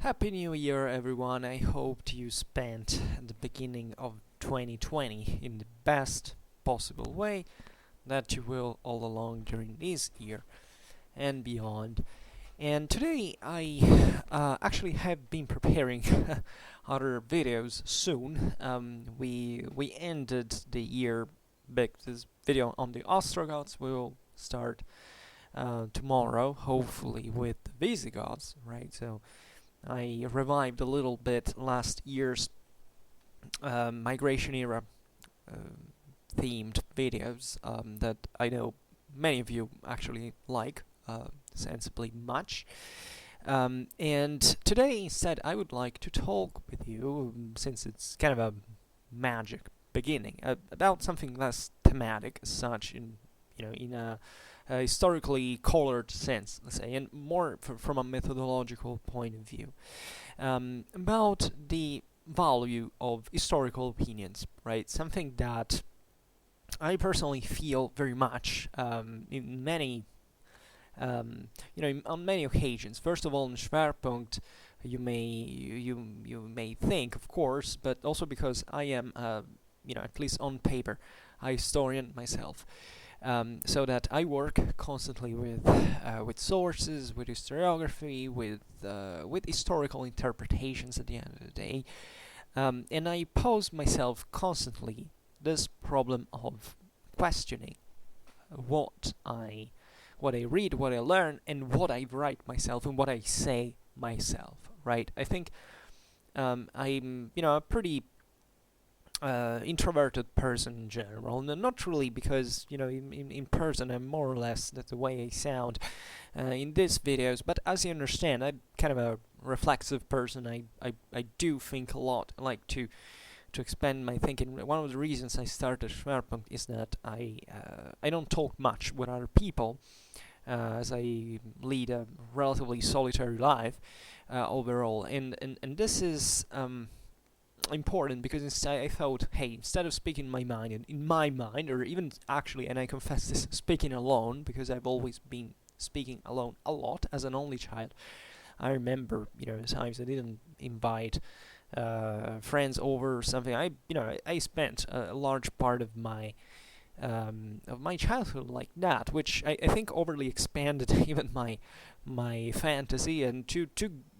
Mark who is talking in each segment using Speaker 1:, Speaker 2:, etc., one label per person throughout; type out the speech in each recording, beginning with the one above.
Speaker 1: Happy New Year, everyone. I hope you spent the beginning of 2020 in the best possible way that you will all along during this year and beyond. And today I actually have been preparing other videos soon. We ended the year this video on the Ostrogoths. We will start tomorrow, hopefully with the Visigoths, right? So I revived a little bit last year's migration era uh, themed videos that I know many of you actually like sensibly much. And today, instead, I would like to talk with you, since it's kind of a magic beginning, about something less thematic as such, in a historically colored sense, let's say, and more from a methodological point of view, about the value of historical opinions, right? Something that I personally feel very much in many, on many occasions. First of all, in Schwerpunkt, you may think, of course, but also because I am, at least on paper, a historian myself. So that I work constantly with sources, with historiography, with historical interpretations at the end of the day, and I pose myself constantly this problem of questioning what I read, what I learn, and what I write myself, and what I say myself. Right? I think I'm a pretty introverted person in general, and not really because in person I'm more or less that's the way I sound in these videos, but as you understand, I'm kind of a reflexive person. I do think a lot. I like to expand my thinking. One of the reasons I started Schwerpunkt is that I don't talk much with other people, as I lead a relatively solitary life overall, and this is important because instead I thought, hey, instead of speaking my mind in my mind, or even actually, and I confess this, speaking alone, because I've always been speaking alone a lot as an only child. I remember, times I didn't invite friends over or something. I spent a large part of my childhood like that, which I think overly expanded even my fantasy, and to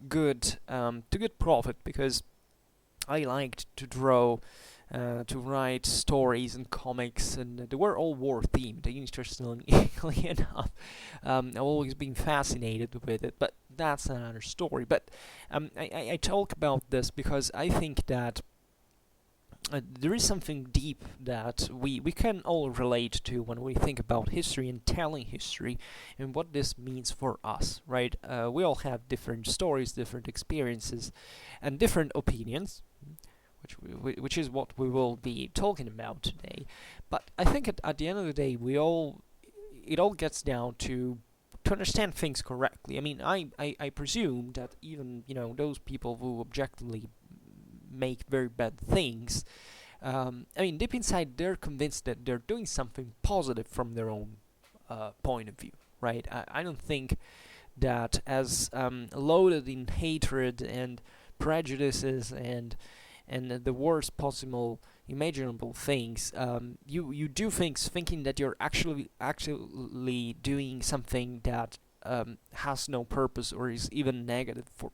Speaker 1: good profit, because I liked to draw, to write stories and comics, and they were all war themed. Interestingly enough, I've always been fascinated with it, but that's another story. But I talk about this because I think that there is something deep that we can all relate to when we think about history and telling history, and what this means for us, right? We all have different stories, different experiences, and different opinions, which is what we will be talking about today. But I think at the end of the day, it all gets down to understand things correctly. I mean, I presume that even those people who objectively make very bad things, deep inside they're convinced that they're doing something positive from their own point of view, right? I don't think that as loaded in hatred and prejudices and the worst possible imaginable things, you do things thinking that you're actually doing something that has no purpose, or is even negative for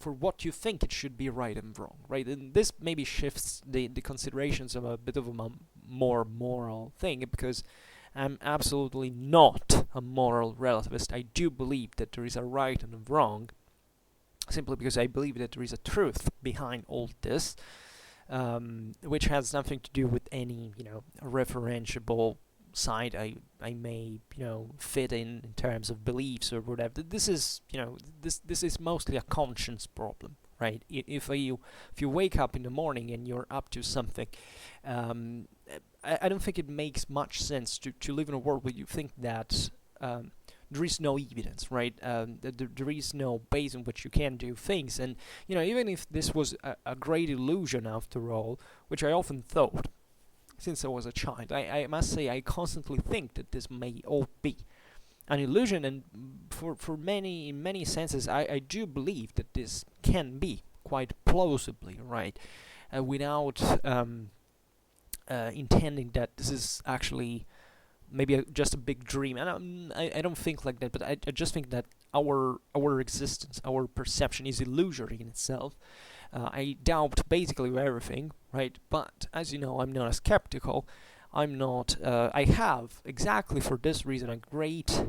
Speaker 1: what you think it should be right and wrong, right? And this maybe shifts the considerations of a bit of a more moral thing, because I'm absolutely not a moral relativist. I do believe that there is a right and a wrong, simply because I believe that there is a truth behind all this, which has nothing to do with any referentiable side I may fit in terms of beliefs or whatever. This is this is mostly a conscience problem, right? If you wake up in the morning and you're up to something, I don't think it makes much sense to live in a world where you think that there is no evidence, right? There is no base on which you can do things, and even if this was a great illusion after all, which I often thought since I was a child, I must say I constantly think that this may all be. an illusion, and for many in many senses, I do believe that this can be quite plausibly right, without intending that this is actually maybe just a big dream. And I don't think like that, but I just think that our existence, our perception is illusory in itself. I doubt basically everything, right? But as you know, I'm not a skeptical. I'm not. I have exactly for this reason a great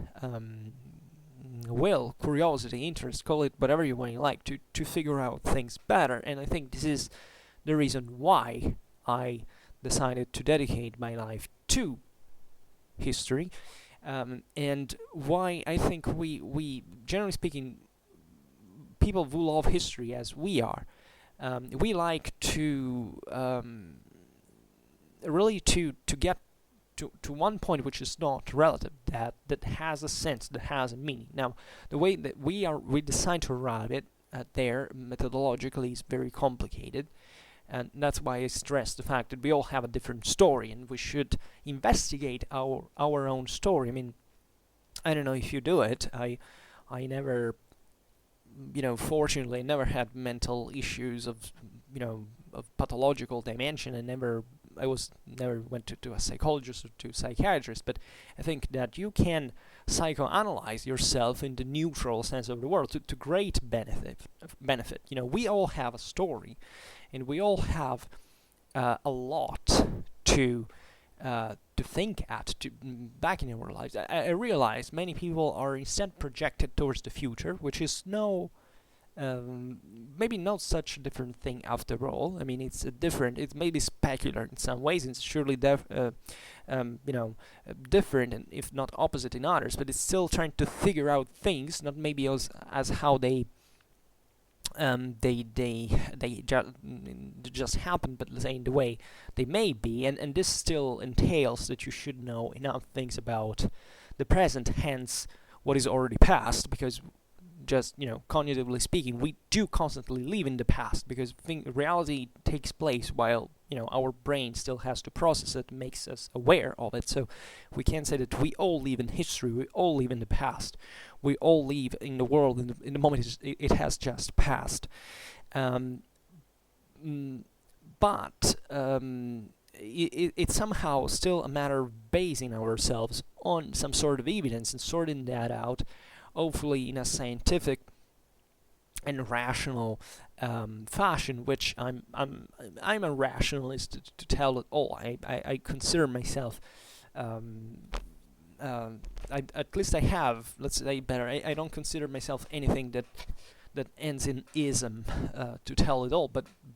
Speaker 1: curiosity, interest, call it whatever you want you like, to figure out things better. And I think this is the reason why I decided to dedicate my life to history, and why I think we generally speaking, people who love history as we are, we like to really to get to one point which is not relative, that has a sense, that has a meaning. Now, the way that we decide to arrive at there methodologically is very complicated, and that's why I stress the fact that we all have a different story, and we should investigate our own story. I mean, I don't know if you do it. I never, fortunately, never had mental issues of pathological dimension. I never went to a psychologist or to a psychiatrist, but I think that you can psychoanalyze yourself in the neutral sense of the word to great benefit. We all have a story, and we all have a lot to think back in our lives. I realize many people are instead projected towards the future, which is maybe not such a different thing after all. I mean, it's it's maybe specular in some ways, and it's surely different, and if not opposite in others, but it's still trying to figure out things, not maybe as how they just happen, but let's say in the way they may be, and this still entails that you should know enough things about the present, hence what is already past, because just cognitively speaking, we do constantly live in the past, because reality takes place while our brain still has to process it, makes us aware of it. So we can say that we all live in history, we all live in the past, we all live in the world in the moment it has just passed. But it's somehow still a matter of basing ourselves on some sort of evidence and sorting that out, hopefully in a scientific and rational fashion, which I'm a rationalist to tell it all. I consider myself, at least I have, let's say better, I don't consider myself anything that ends in ism, to tell it all,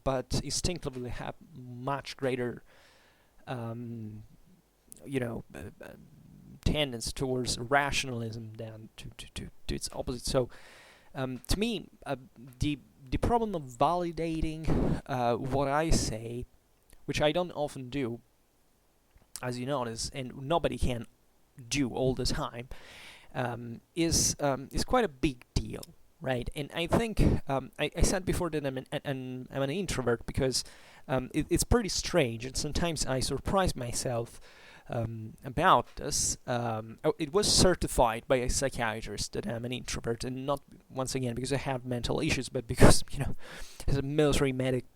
Speaker 1: but instinctively have much greater tendence towards rationalism than to its opposite. So to me, the problem of validating what I say, which I don't often do, as you notice, and nobody can do all the time, is quite a big deal, right? And I think I said before that I'm an introvert, because it's pretty strange, and sometimes I surprise myself about this. It was certified by a psychiatrist that I'm an introvert, and not once again because I have mental issues, but because as a military medic,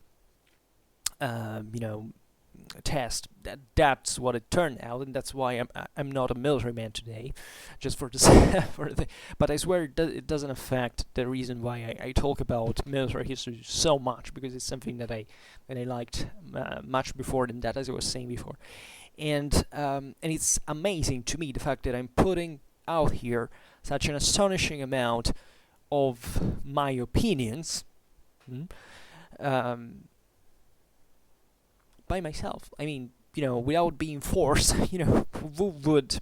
Speaker 1: test, that's what it turned out, and that's why I'm not a military man today, just for this for the. But I swear it doesn't affect the reason why I talk about military history so much, because it's something that I liked much before than that, as I was saying before. And it's amazing to me the fact that I'm putting out here such an astonishing amount of my opinions by myself. I mean, without being forced, who would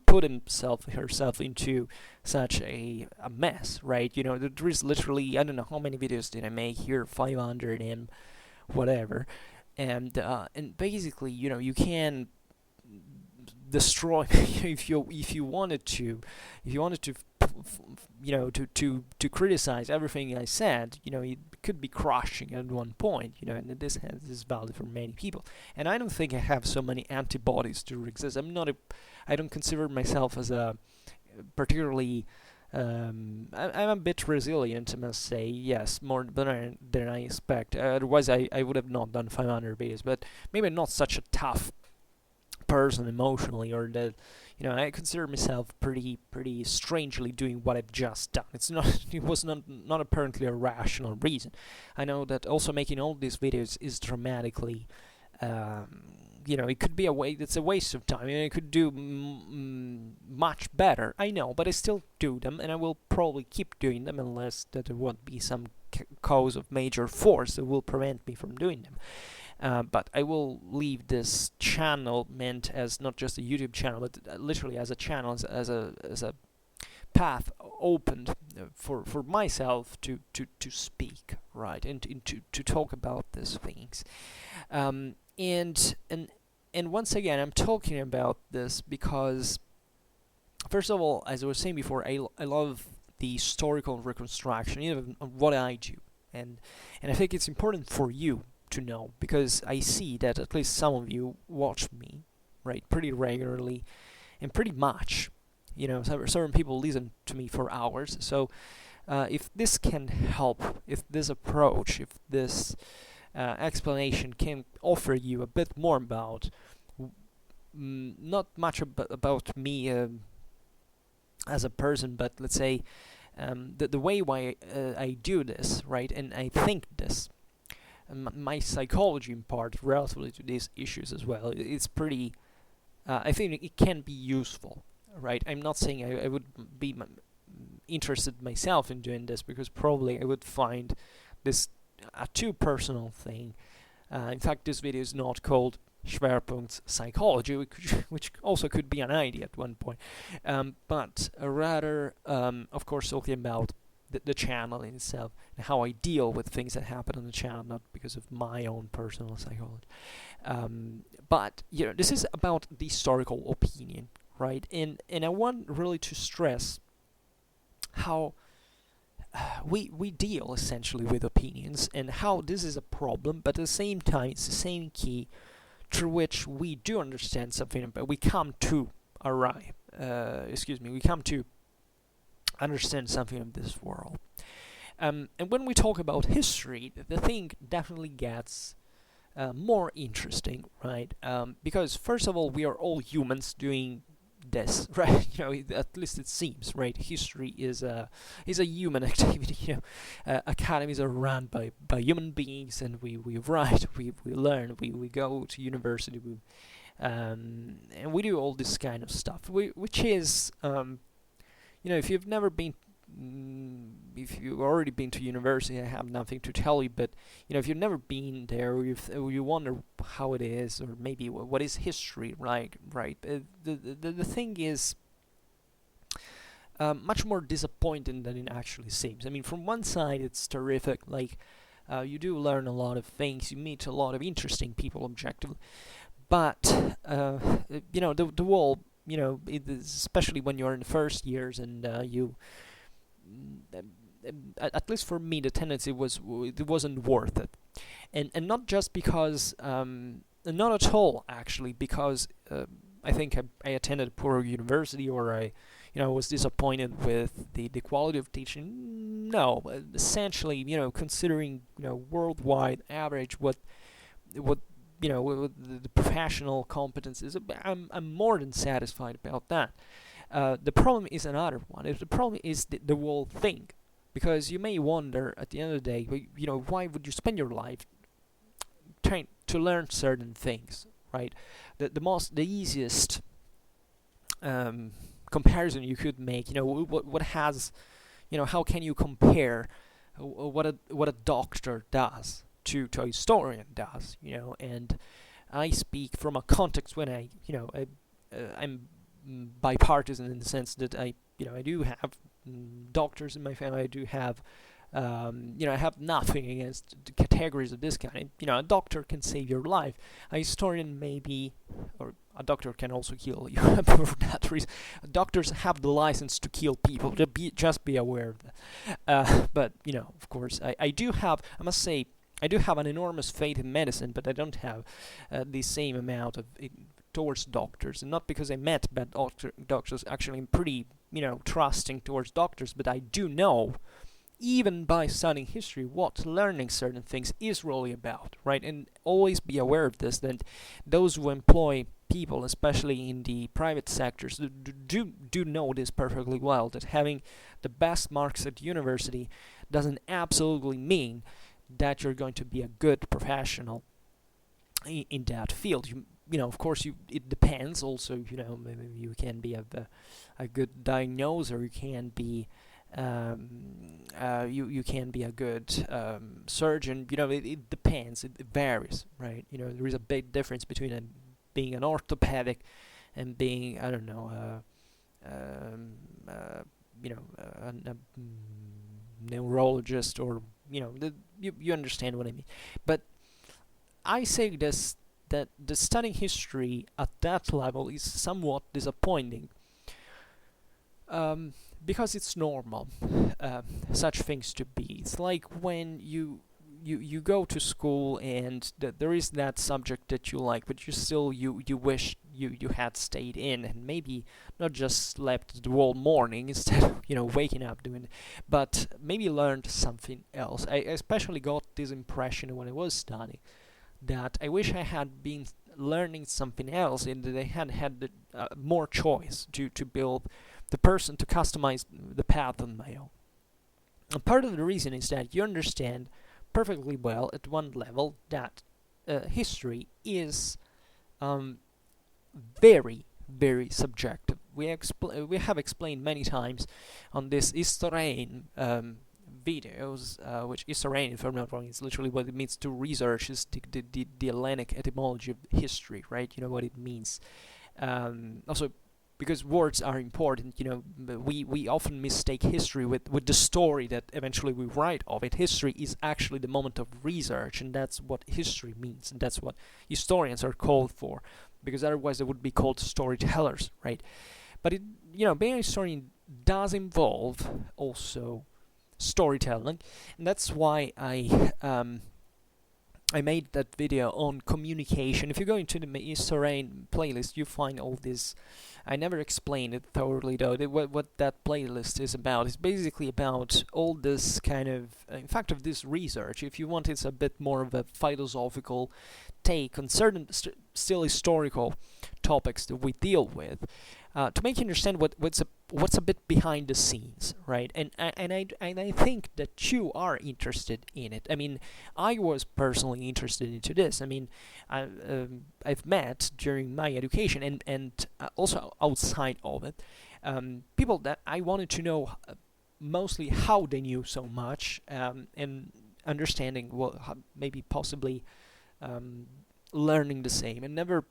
Speaker 1: put herself into such a mess, right? There is literally, I don't know how many videos did I make here, 500 and whatever, and basically, you can destroy if you wanted to criticize everything I said, it could be crushing at one point, and this is valid for many people. And I don't think I have so many antibodies to resist. I don't consider myself as a particularly. I'm a bit resilient, I must say. Yes, more than I expect. Otherwise, I would have not done 500 videos. But maybe not such a tough person emotionally, or that, I consider myself pretty strangely doing what I've just done. It was not apparently a rational reason. I know that also making all these videos is dramatically, it could be it's a waste of time. I could do much better, I know, but I still do them, and I will probably keep doing them unless that there won't be some cause of major force that will prevent me from doing them. But I will leave this channel meant as not just a YouTube channel, but literally as a channel, as a path opened for myself to speak, right, and to talk about these things. And once again, I'm talking about this because, first of all, as I was saying before, I love the historical reconstruction of what I do, and I think it's important for you to know, because I see that at least some of you watch me, right, pretty regularly and pretty much. Certain people listen to me for hours. So if this can help, if this approach, if this explanation can offer you a bit more about, not much about me as a person, but let's say the way why I do this, right, and I think this, my psychology in part relatively to these issues as well, it's pretty, I think it can be useful, right? I'm not saying I would be interested myself in doing this, because probably I would find this a too personal thing. In fact, this video is not called Schwerpunkt Psychology, which also could be an idea at one point, but rather, of course, talking about the channel in itself and how I deal with things that happen on the channel, not because of my own personal psychology. But this is about the historical opinion, right? And I want really to stress how we deal essentially with opinions, and how this is a problem, but at the same time it's the same key through which we do understand something, but we come to understand something of this world. And when we talk about history, the thing definitely gets more interesting, right? Because first of all, we are all humans doing this, right? At least it seems, right? History is a human activity. Academies are run by human beings, and we write, we learn, we go to university, and we do all this kind of stuff, which is, if you've never been, if you've already been to university, I have nothing to tell you, but if you've never been there, or you wonder how it is, or maybe what is history, right? The thing is much more disappointing than it actually seems. I mean, from one side, it's terrific, like you do learn a lot of things, you meet a lot of interesting people objectively, but the wall, especially when you're in the first years, and at least for me, the tendency was it wasn't worth it, and not just because, not at all actually, because I think I attended a poor university, or I was disappointed with the quality of teaching. No, essentially, considering worldwide average, what the professional competence is, I'm more than satisfied about that. The problem is another one. The problem is the whole thing, because you may wonder at the end of the day, why would you spend your life trying to learn certain things, right? The easiest comparison you could make, what has, how can you compare what a doctor does to a historian does, and I speak from a context when I'm bipartisan, in the sense that I do have doctors in my family. I do have, I have nothing against the categories of this kind. A doctor can save your life. A historian maybe, or a doctor can also kill you. For that reason, doctors have the license to kill people. Just be aware of that. But of course, I do have. I must say, I do have an enormous faith in medicine, but I don't have the same amount of towards doctors, and not because I met bad doctors. Actually, I'm pretty, trusting towards doctors, but I do know, even by studying history, what learning certain things is really about, right? And always be aware of this, that those who employ people, especially in the private sectors, do know this perfectly well, that having the best marks at university doesn't absolutely mean that you're going to be a good professional in that field. Of course, it depends. Also, maybe you can be a good diagnoser. You can be you can be a good surgeon. It depends. It varies, right? There is a big difference between being an orthopedic and being, I don't know, a neurologist, or you understand what I mean. But I say this, that the studying history at that level is somewhat disappointing, because it's normal, such things to be. It's like when you go to school and there is that subject that you like, but you wish you had stayed in and maybe not just slept the whole morning instead of waking up doing it, but maybe learned something else. I especially got this impression when I was studying, that I wish I had been learning something else, and that I had more choice to build the person, to customize the path on my own. And part of the reason is that you understand perfectly well at one level that history is very, very subjective. We have explained many times on this historian videos, which historian, if I'm not wrong, is literally what it means to research, is the Hellenic etymology of history, right? You know what it means. Also, because words are important, we often mistake history with the story that eventually we write of it. History is actually the moment of research, and that's what history means, and that's what historians are called for, because otherwise they would be called storytellers, right? But being a historian does involve also storytelling, and that's why I made that video on communication. If you go into the historian playlist, you find all this. I never explained it thoroughly, though. What that playlist is about is basically about all this kind of, in fact, of this research. If you want, it's a bit more of a philosophical take on certain still historical topics that we deal with, to make you understand what's a bit behind the scenes, right? And I think that you are interested in it. I mean, I was personally interested into this. I mean, I've met during my education and also outside of it, people that I wanted to know mostly how they knew so much, and understanding maybe possibly learning the same, and never.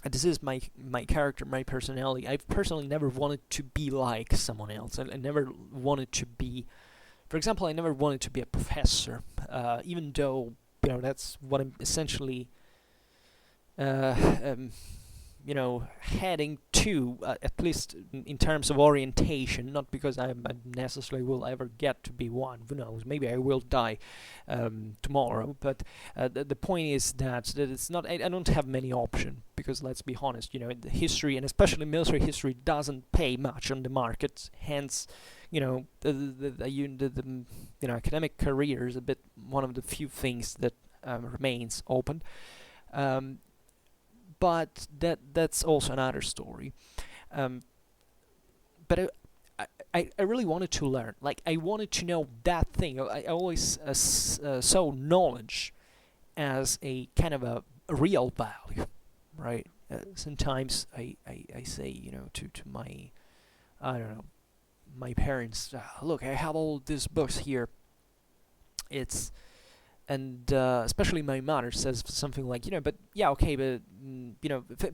Speaker 1: This is my character, my personality. I've personally never wanted to be like someone else. I never wanted to be, for example, I never wanted to be a professor, even though that's what I'm essentially heading to, at least in terms of orientation, not because I necessarily will ever get to be one. Who knows? Maybe I will die tomorrow. But the point is that it's not. I don't have many options, because let's be honest. The history, and especially military history, doesn't pay much on the market. Hence, the academic career is a bit one of the few things that remains open. But that's also another story. But I really wanted to learn. Like, I wanted to know that thing. I always saw knowledge as a kind of a real value, right? Sometimes I say, to my, I don't know, my parents, look, I have all these books here. And especially my mother says something like, but yeah, okay, but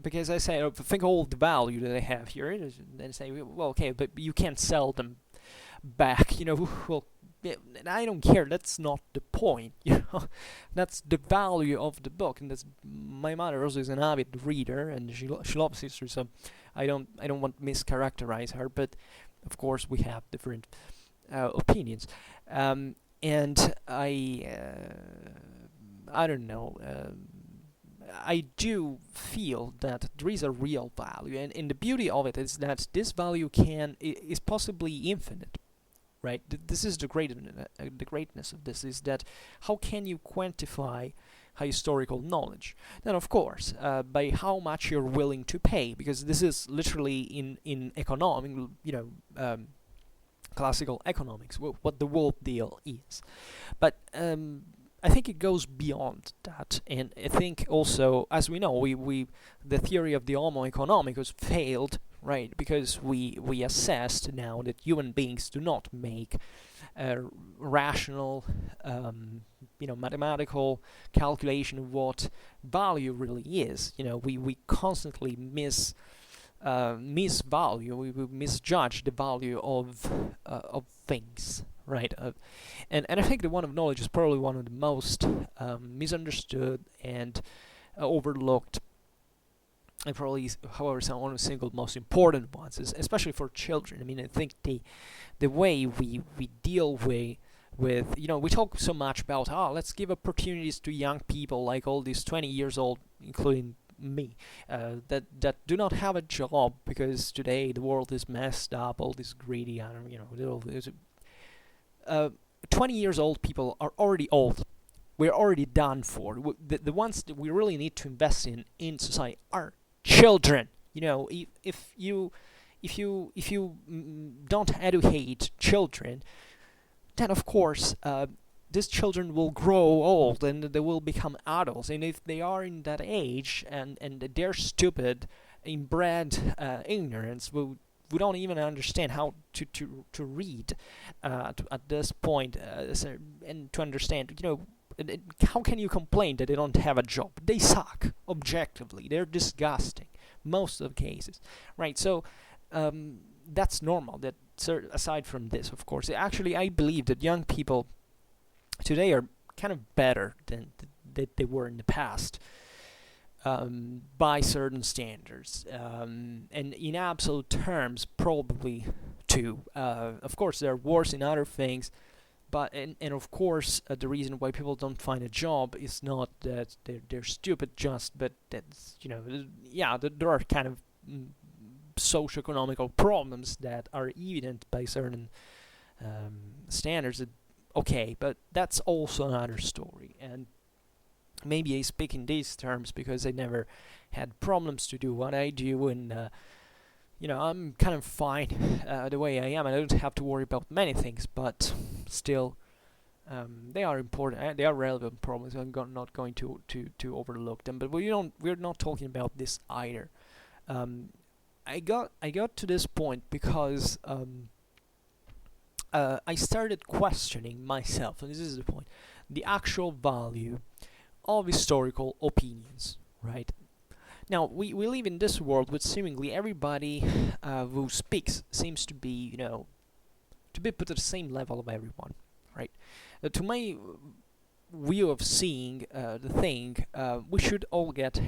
Speaker 1: because I say, think all the value that I have here, and I say, well, okay, but you can't sell them back, well, and I don't care. That's not the point, That's the value of the book, and that's my mother also is an avid reader, and she loves history, so I don't want to mischaracterize her, but of course we have different opinions. And I don't know. I do feel that there is a real value, and the beauty of it is that this value is possibly infinite, right? This is the greatness of this, is that how can you quantify historical knowledge? Then, of course, by how much you're willing to pay, because this is literally in economic, classical economics, what the world deal is. But I think it goes beyond that, and I think also, as we know, we the theory of the Homo economicus failed, right? Because we assessed now that human beings do not make rational, mathematical calculation of what value really is. We constantly misvalue, we misjudge the value of things, right? And I think the one of knowledge is probably one of the most misunderstood and overlooked, and probably, however, one of the single most important ones, is especially for children. I mean, I think the way we deal with we talk so much about, let's give opportunities to young people, like all these 20 years old, including me, that do not have a job, because today the world is messed up, all this greedy, 20 years old people are already old. We're already done for. The ones that we really need to invest in society are children. If you don't educate children, then of course these children will grow old and they will become adults. And if they are in that age and they're stupid, inbred ignorance, we don't even understand how to read at this point, and to understand, how can you complain that they don't have a job? They suck, objectively. They're disgusting, most of the cases, right? So that's normal. That aside from this, of course, actually, I believe that young people today are kind of better than they were in the past, by certain standards, and in absolute terms, probably too. Of course, they're worse in other things. But and of course, the reason why people don't find a job is not that they're stupid, but that's there are kind of socioeconomical problems that are evident by certain standards. Okay, but that's also another story. And maybe I speak in these terms because I never had problems to do what I do, and I'm kind of fine the way I am. I don't have to worry about many things, but still, they are important. They are relevant problems. I'm not going to overlook them. But we're not talking about this either. I got to this point because I started questioning myself, and this is the point: the actual value of historical opinions, right? Now, we live in this world with seemingly everybody who speaks seems to be, to be put at the same level of everyone, right? To my view of seeing the thing, we should all get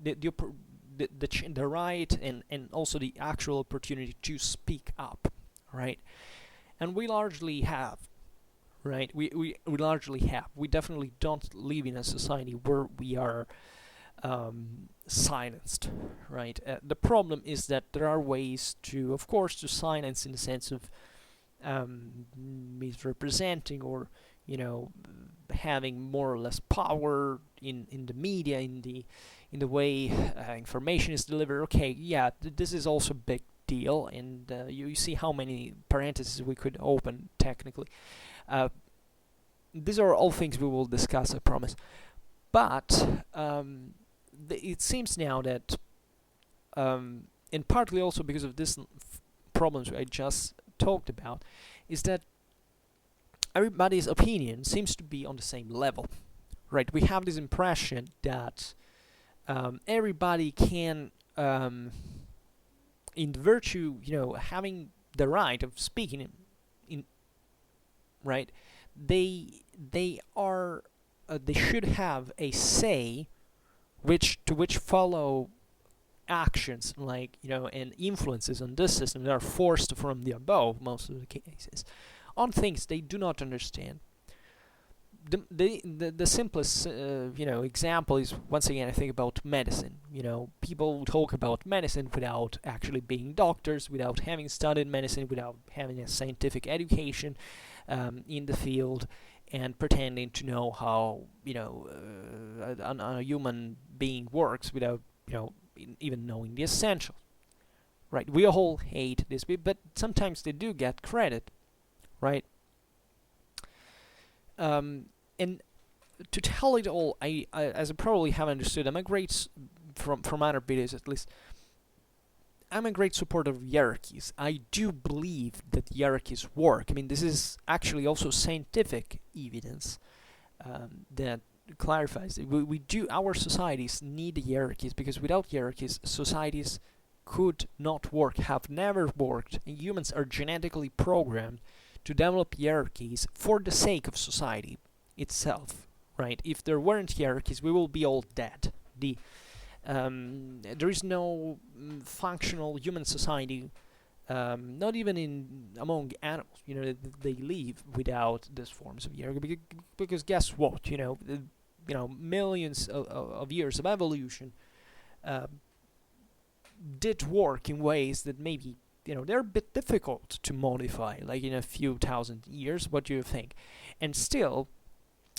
Speaker 1: the right and also the actual opportunity to speak up, right? And we largely have, right? We largely have. We definitely don't live in a society where we are silenced, right? The problem is that there are ways to, of course, to silence in the sense of misrepresenting or having more or less power in the media, in the way information is delivered. Okay, yeah, this is also a big deal, and you see how many parentheses we could open technically. These are all things we will discuss, I promise. But it seems now that, and partly also because of this problems I just talked about, is that everybody's opinion seems to be on the same level, right? We have this impression that everybody can, in virtue, having the right of speaking in right, they should have a say, to which follow actions like and influences on this system that are forced from the above most of the cases on things they do not understand. the simplest example is, once again, I think about medicine. People talk about medicine without actually being doctors, without having studied medicine, without having a scientific education in the field, and pretending to know how a human being works without even knowing the essentials. Right? We all hate this, but sometimes they do get credit, right? And to tell it all, as I probably have understood, I'm a great, from other videos at least, I'm a great supporter of hierarchies. I do believe that hierarchies work. I mean, this is actually also scientific evidence that clarifies it. Our societies need hierarchies, because without hierarchies, societies could not work, have never worked, and humans are genetically programmed to develop hierarchies for the sake of society itself, right? If there weren't hierarchies, we will be all dead. There is no functional human society, not even among animals. They live without these forms of hierarchy, because guess what? Millions of years of evolution did work in ways that maybe they're a bit difficult to modify, like in a few thousand years. What do you think? And still,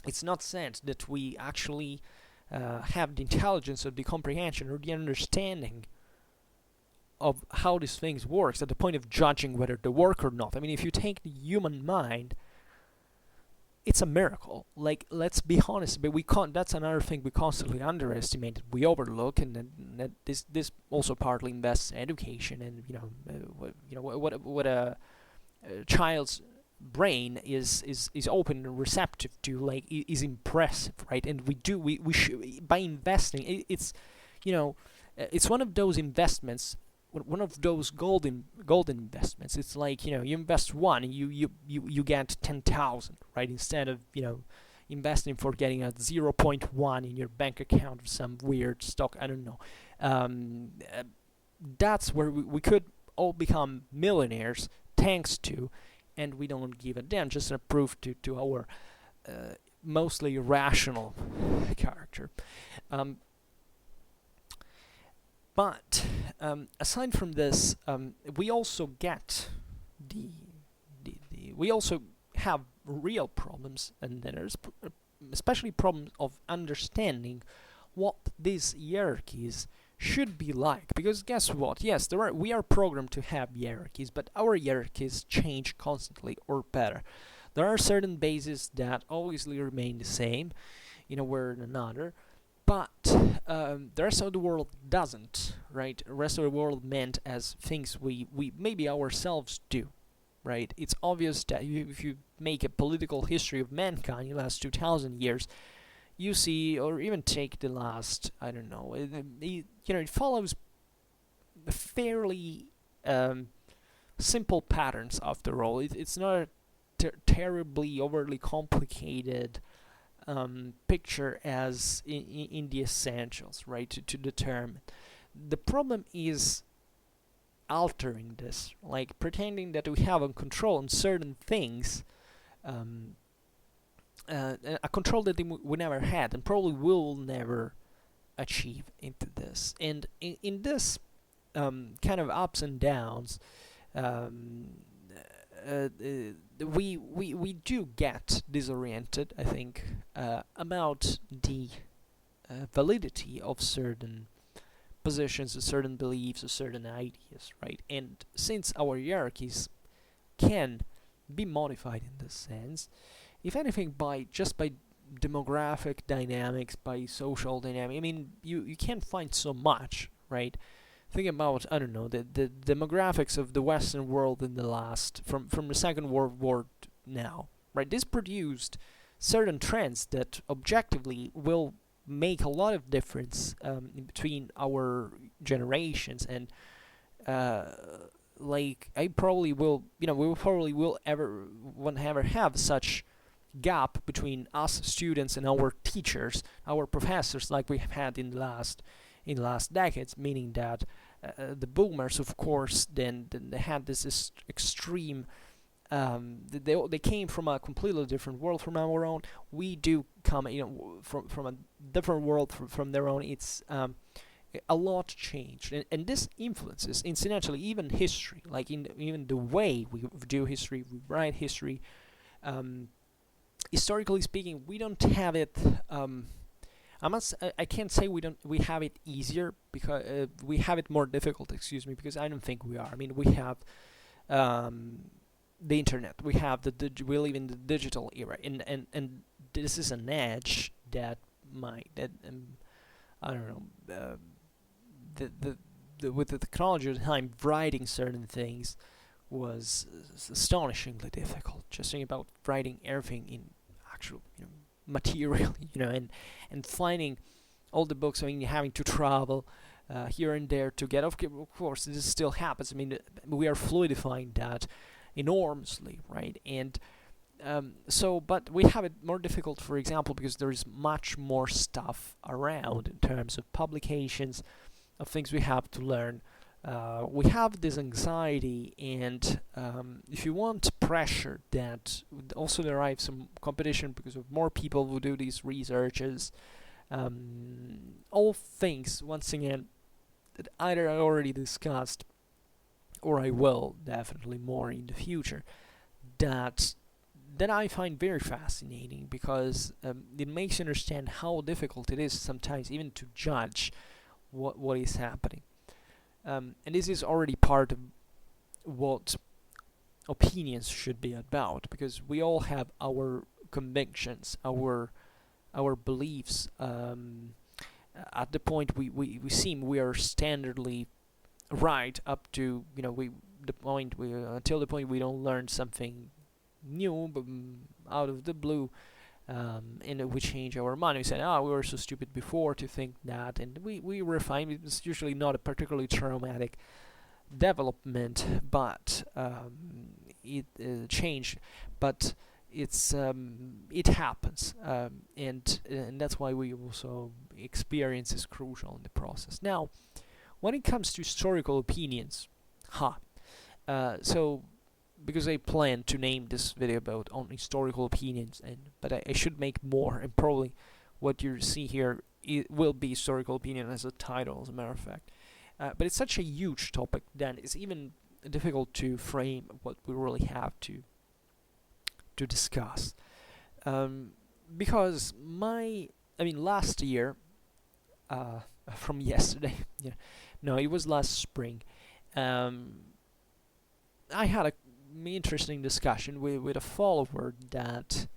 Speaker 1: it's not said that we actually have the intelligence or the comprehension or the understanding of how these things works at the point of judging whether they work or not. I mean, if you take the human mind, it's a miracle. Like, let's be honest, but we can't. That's another thing we constantly underestimate, that we overlook, and that this also partly invests in education, and what a child's brain is open and receptive to, like, is impressive, right? And we should, by investing, it's one of those investments, one of those golden investments. It's like, you invest one and you get 10,000, right? Instead of investing for getting a 0.1 in your bank account or some weird stock, I don't know. That's where we could all become millionaires thanks to, and we don't give a damn. Just a proof to our mostly rational character. But aside from this, we also get we also have real problems, and there's especially problems of understanding what these hierarchies should be like. Because guess what? Yes, we are programmed to have hierarchies, but our hierarchies change constantly, or better. There are certain bases that obviously remain the same in a way or another, but the rest of the world doesn't, right? The rest of the world meant as things we maybe ourselves do, right? It's obvious that if you make a political history of mankind in the last 2,000 years, you see, or even take the last, I don't know, it follows fairly simple patterns after all. It's not a terribly overly complicated picture as in the essentials, right, to determine. The problem is altering this, like pretending that we have a control on certain things, a control that we never had and probably will never achieve into this. And in this kind of ups and downs, we do get disoriented, I think, about the validity of certain positions, of certain beliefs, of certain ideas, right? And since our hierarchies can be modified in this sense, if anything, by demographic dynamics, by social dynamics, I mean, you can't find so much, right? Think about, I don't know, the demographics of the Western world in the last, from the Second World War now, right? This produced certain trends that objectively will make a lot of difference in between our generations, and like, I probably will, we probably will won't ever have such gap between us students and our teachers, our professors, like we have had in the last decades, meaning that the boomers, of course, then they had this extreme they came from a completely different world from our own. We do come, from a different world from their own. It's a lot changed, and this influences, incidentally, even history, like even the way we do history, we write history. Um, Historically speaking, we don't have it. I can't say we have it easier, because we have it more difficult. Excuse me, because I don't think we are. I mean, we have um, the internet. We have we live in the digital era, and this is an edge that I don't know. With the technology at the time, writing certain things was astonishingly difficult. Just think about writing everything in actual, material, and finding all the books. I mean, having to travel here and there to get. Of course, this still happens. I mean, we are fluidifying that enormously, right? And but we have it more difficult, for example, because there is much more stuff around in terms of publications, of things we have to learn. We have this anxiety, and if you want, pressure that also derives some competition because of more people who do these researches. All things, once again, that either I already discussed or I will definitely more in the future, that I find very fascinating, because it makes you understand how difficult it is sometimes even to judge what is happening. And this is already part of what opinions should be about, because we all have our convictions, our beliefs. At the point we seem we are standardly right up to, the point we until the point we don't learn something new, but out of the blue, and we change our mind. We say, we were so stupid before to think that, and we refine. It's usually not a particularly traumatic development, but it changed. But it happens, and that's why we also experience is crucial in the process. Now, when it comes to historical opinions, so because I plan to name this video about on historical opinions, but I should make more, and probably what you see here will be historical opinion as a title, as a matter of fact. But it's such a huge topic that it's even difficult to frame what we really have to discuss. Because last year, from yesterday, no, it was last spring. I had a interesting discussion with a follower that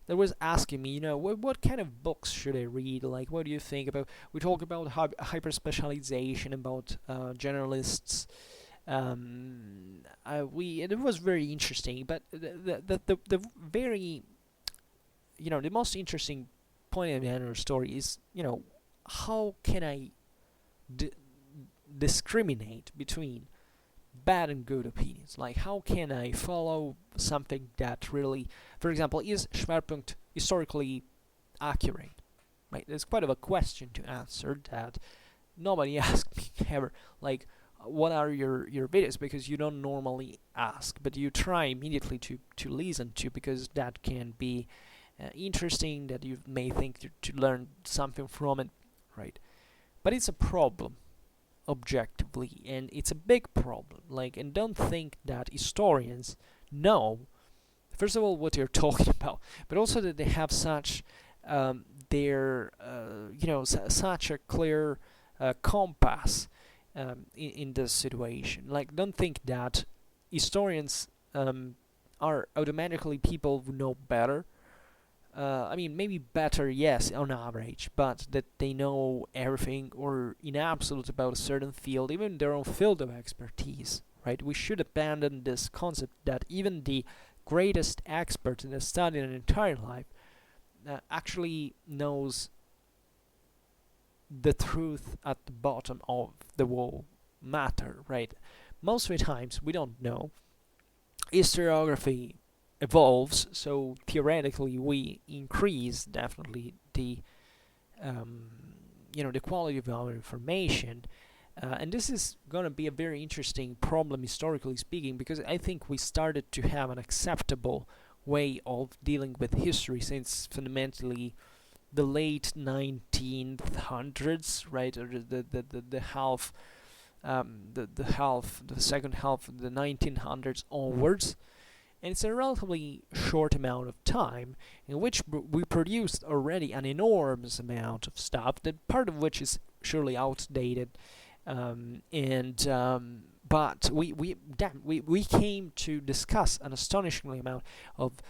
Speaker 1: was asking me, what kind of books should I read? Like, what do you think about? We talk about hyperspecialization, about generalists. It was very interesting, but the very, the most interesting point of the end of the story is, how can I discriminate between bad and good opinions? Like, how can I follow something that really, for example, is Schwerpunkt historically accurate? Right, it's quite of a question to answer that nobody asked me ever. Like, what are your videos? Because you don't normally ask, but you try immediately to listen to, because that can be interesting, that you may think to learn something from it, right? But it's a problem, objectively, and it's a big problem. Like, and don't think that historians know, first of all, what you're talking about, but also that they have such such a clear compass in this situation. Like, don't think that historians are automatically people who know better. Maybe better, yes, on average, but that they know everything or in absolute about a certain field, even their own field of expertise, right? We should abandon this concept that even the greatest expert in a study in an entire life actually knows the truth at the bottom of the whole matter, right? Most of the times we don't know. Historiography evolves, so theoretically we increase definitely the the quality of our information, And this is going to be a very interesting problem, historically speaking, because I think we started to have an acceptable way of dealing with history since fundamentally the late 1900s, right, or the half, the second half of the 1900s onwards. And it's a relatively short amount of time in which we produced already an enormous amount of stuff, that part of which is surely outdated, but we came to discuss an astonishingly amount of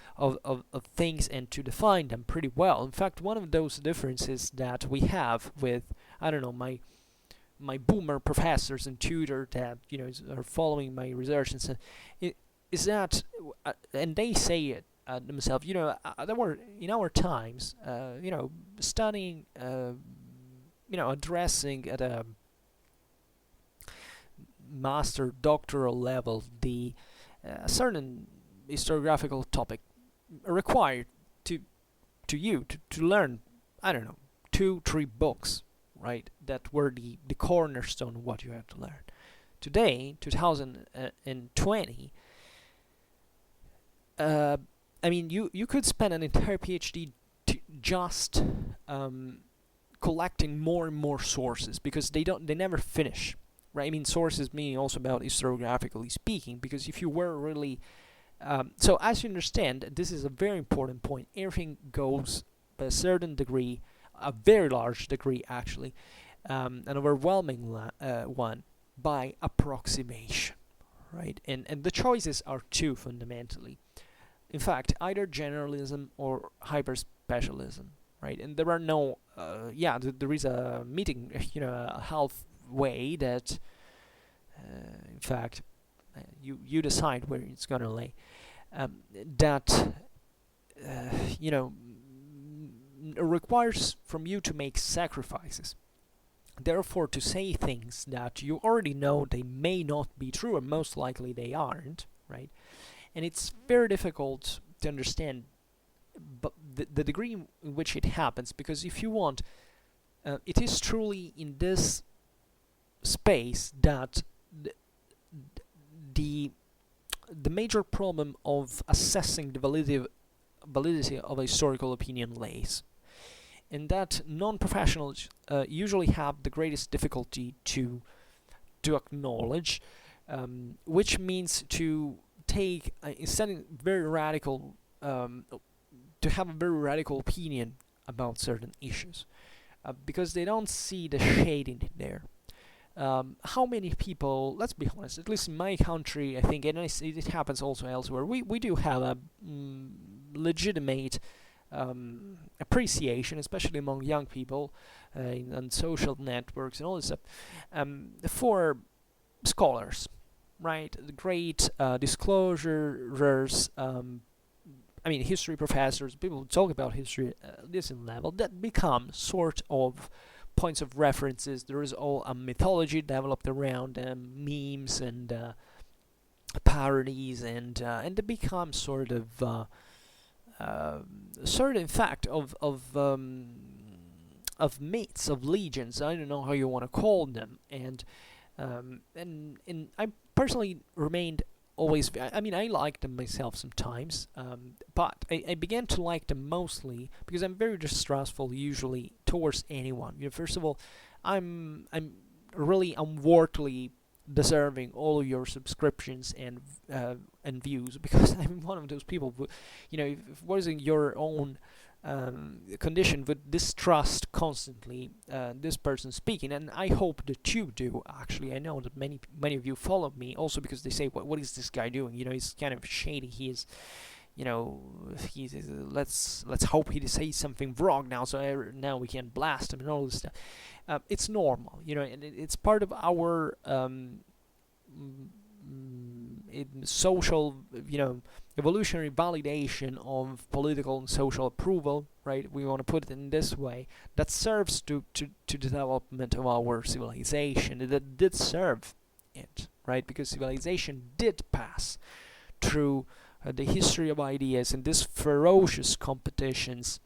Speaker 1: things and to define them pretty well. In fact, one of those differences that we have with, I don't know, my boomer professors and tutor that are following my research and so, is that, and they say it themselves, there were in our times, studying, addressing at a master doctoral level the certain historiographical topic required to learn, I don't know, 2-3 books, right, that were the cornerstone of what you had to learn. Today, 2020, you could spend an entire PhD just collecting more and more sources, because they never finish, right? I mean, sources meaning also about historiographically speaking, because if you were really so as you understand, this is a very important point. Everything goes by a certain degree, a very large degree actually, an overwhelming one, by approximation, right? And the choices are two fundamentally. In fact, either generalism or hyperspecialism, right? And there are no, there is a meeting, a halfway that, in fact, you decide where it's gonna lay. That requires from you to make sacrifices. Therefore, to say things that you already know they may not be true, or most likely they aren't, right? And it's very difficult to understand, but the degree in which it happens, because if you want, it is truly in this space that the major problem of assessing the validity of a historical opinion lays. And that non-professionals usually have the greatest difficulty to acknowledge, which means to take instead very radical, to have a very radical opinion about certain issues, because they don't see the shade in there. How many people, let's be honest, at least in my country, I think, and it happens also elsewhere, we do have a legitimate appreciation, especially among young people, on social networks and all this stuff, for scholars, right? The great disclosures, history professors, people who talk about history at this level, that become sort of points of references. There is all a mythology developed around them, memes and parodies, and they become sort of in fact of myths, of legends. I don't know how you want to call them, and I personally remained always. I like them myself sometimes, but I began to like them mostly because I'm very distrustful usually towards anyone. First of all, I'm really unworthily deserving all of your subscriptions and views, because I'm one of those people who, if it wasn't your own condition, would distrust constantly this person speaking. And I hope that you do. Actually, I know that many of you follow me also because they say, what is this guy doing? He's kind of shady. He is, he's let's hope he says something wrong now, so now we can blast him and all this stuff. It's normal, and it's part of our social, evolutionary validation of political and social approval, right? We want to put it in this way, that serves to development of our civilization. That did serve it, right? Because civilization did pass through the history of ideas and these ferocious competitions,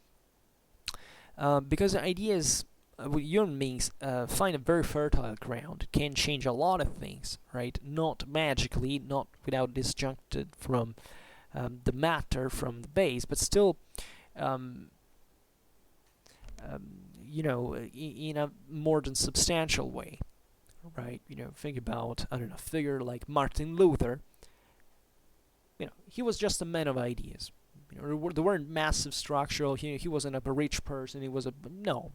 Speaker 1: because ideas human beings find a very fertile ground, can change a lot of things, right? Not magically, not without disjuncted from the matter from the base, but still, um, in a more than substantial way, right? Think about, I don't know, a figure like Martin Luther. He was just a man of ideas. There weren't massive structural. He wasn't a rich person. He was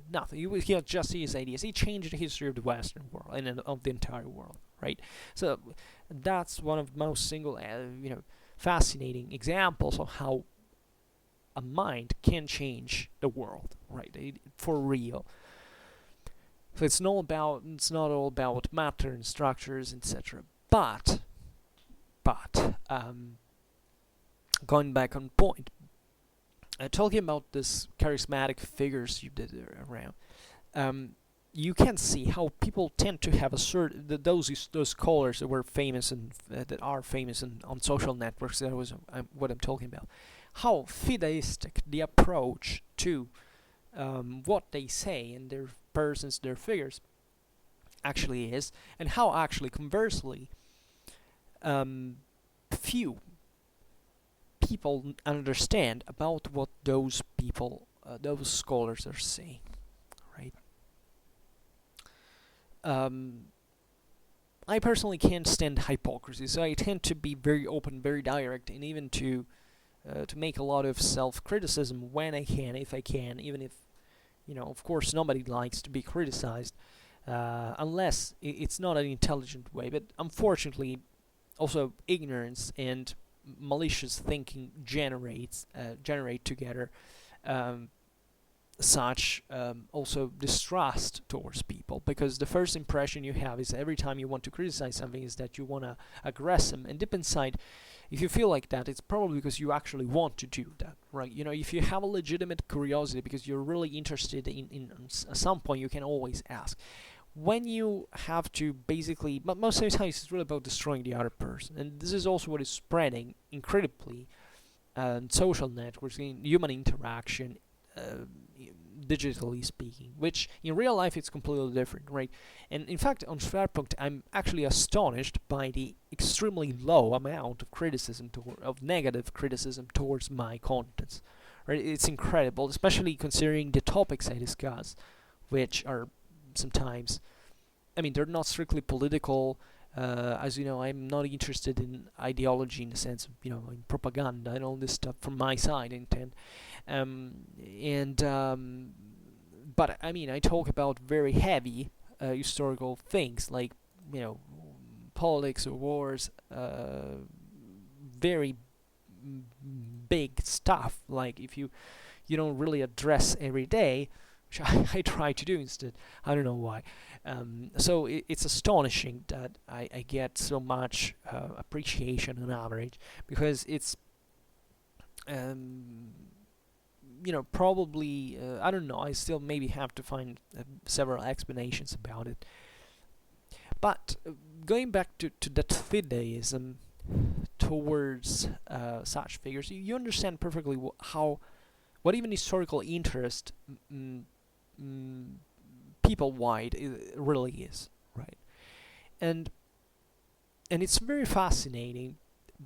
Speaker 1: nothing. He had just his ideas. He changed the history of the Western world and of the entire world, right? So that's one of the most fascinating examples of how a mind can change the world, right? For real. So it's not all about matter and structures, etc. But going back on point, talking about this charismatic figures you did around, you can see how people tend to have a certain those scholars that were famous and that are famous on social networks. That was what I'm talking about. How fideistic the approach to what they say and their persons, their figures, actually is, and how actually conversely few people understand about what those people, those scholars are saying, right? I personally can't stand hypocrisy, so I tend to be very open, very direct, and even to make a lot of self-criticism when I can, if I can, even if, of course, nobody likes to be criticized, unless it's not an intelligent way. But unfortunately, also ignorance and malicious thinking generate together such also distrust towards people, because the first impression you have is every time you want to criticize something is that you want to aggress them, and deep inside, if you feel like that, it's probably because you actually want to do that, right? If you have a legitimate curiosity because you're really interested in at some point, you can always ask. When you have to basically, but most of the time it's really about destroying the other person, and this is also what is spreading incredibly in social networks, in human interaction, digitally speaking, which in real life it's completely different, right? And in fact, on Schwerpunkt, I'm actually astonished by the extremely low amount of criticism, of negative criticism towards my contents, right? It's incredible, especially considering the topics I discuss, which are sometimes, they're not strictly political. As you know, I'm not interested in ideology in the sense of, in propaganda and all this stuff from my side, but I talk about very heavy historical things like, politics or wars, very big stuff. Like if you don't really address every day, which I try to do instead. I don't know why. So it's astonishing that I get so much appreciation on average, because it's probably, I don't know, I still maybe have to find several explanations about it. But going back to that fideism towards such figures, you understand perfectly what even historical interest people-wide really is, right? And it's very fascinating,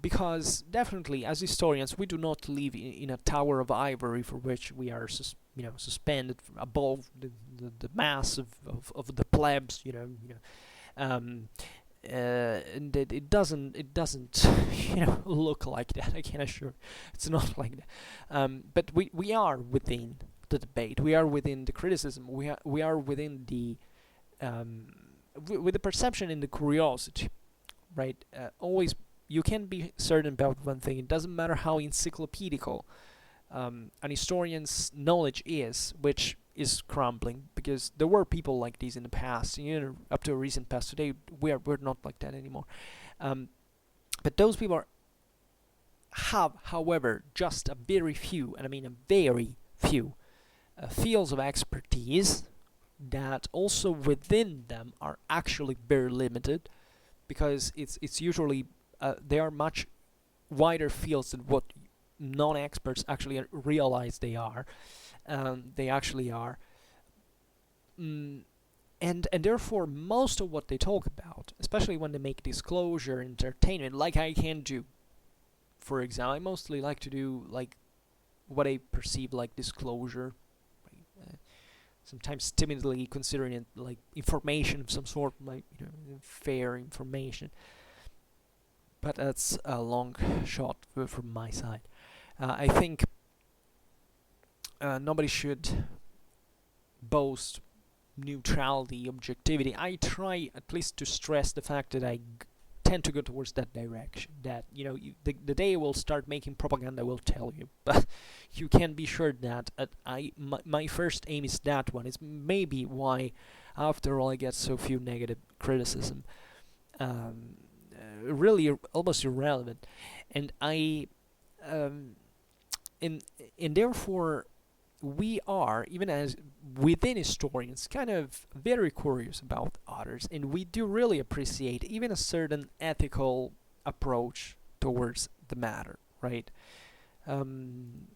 Speaker 1: because definitely as historians we do not live in a tower of ivory for which we are suspended above the mass of the plebs, and it doesn't look like that. I can assure it's not like that. But we are within the debate, we are within the criticism, we are within the with the perception and the curiosity, right? Always you can be certain about one thing: it doesn't matter how encyclopedical an historian's knowledge is, which is crumbling, because there were people like these in the past, up to a recent past. Today we're not like that anymore. But those people have, however, just a very few, and a very few, fields of expertise that also within them are actually very limited, because it's usually they are much wider fields than what non-experts actually realize they are. They actually are. mm, and therefore most of what they talk about, especially when they make disclosure entertainment, like I can do, for example, I mostly like to do like what I perceive like disclosure, right? Sometimes timidly considering it like information of some sort, like fair information, but that's a long shot from my side. I think nobody should boast neutrality, objectivity. I try at least to stress the fact that I tend to go towards that direction. That the day I will start making propaganda, I will tell you, but you can be sure that my first aim is that one. It's maybe why, after all, I get so few negative criticism. Really, almost irrelevant, and I, um, and therefore we are, even as within historians, kind of very curious about others, and we do really appreciate even a certain ethical approach towards the matter, right? Um,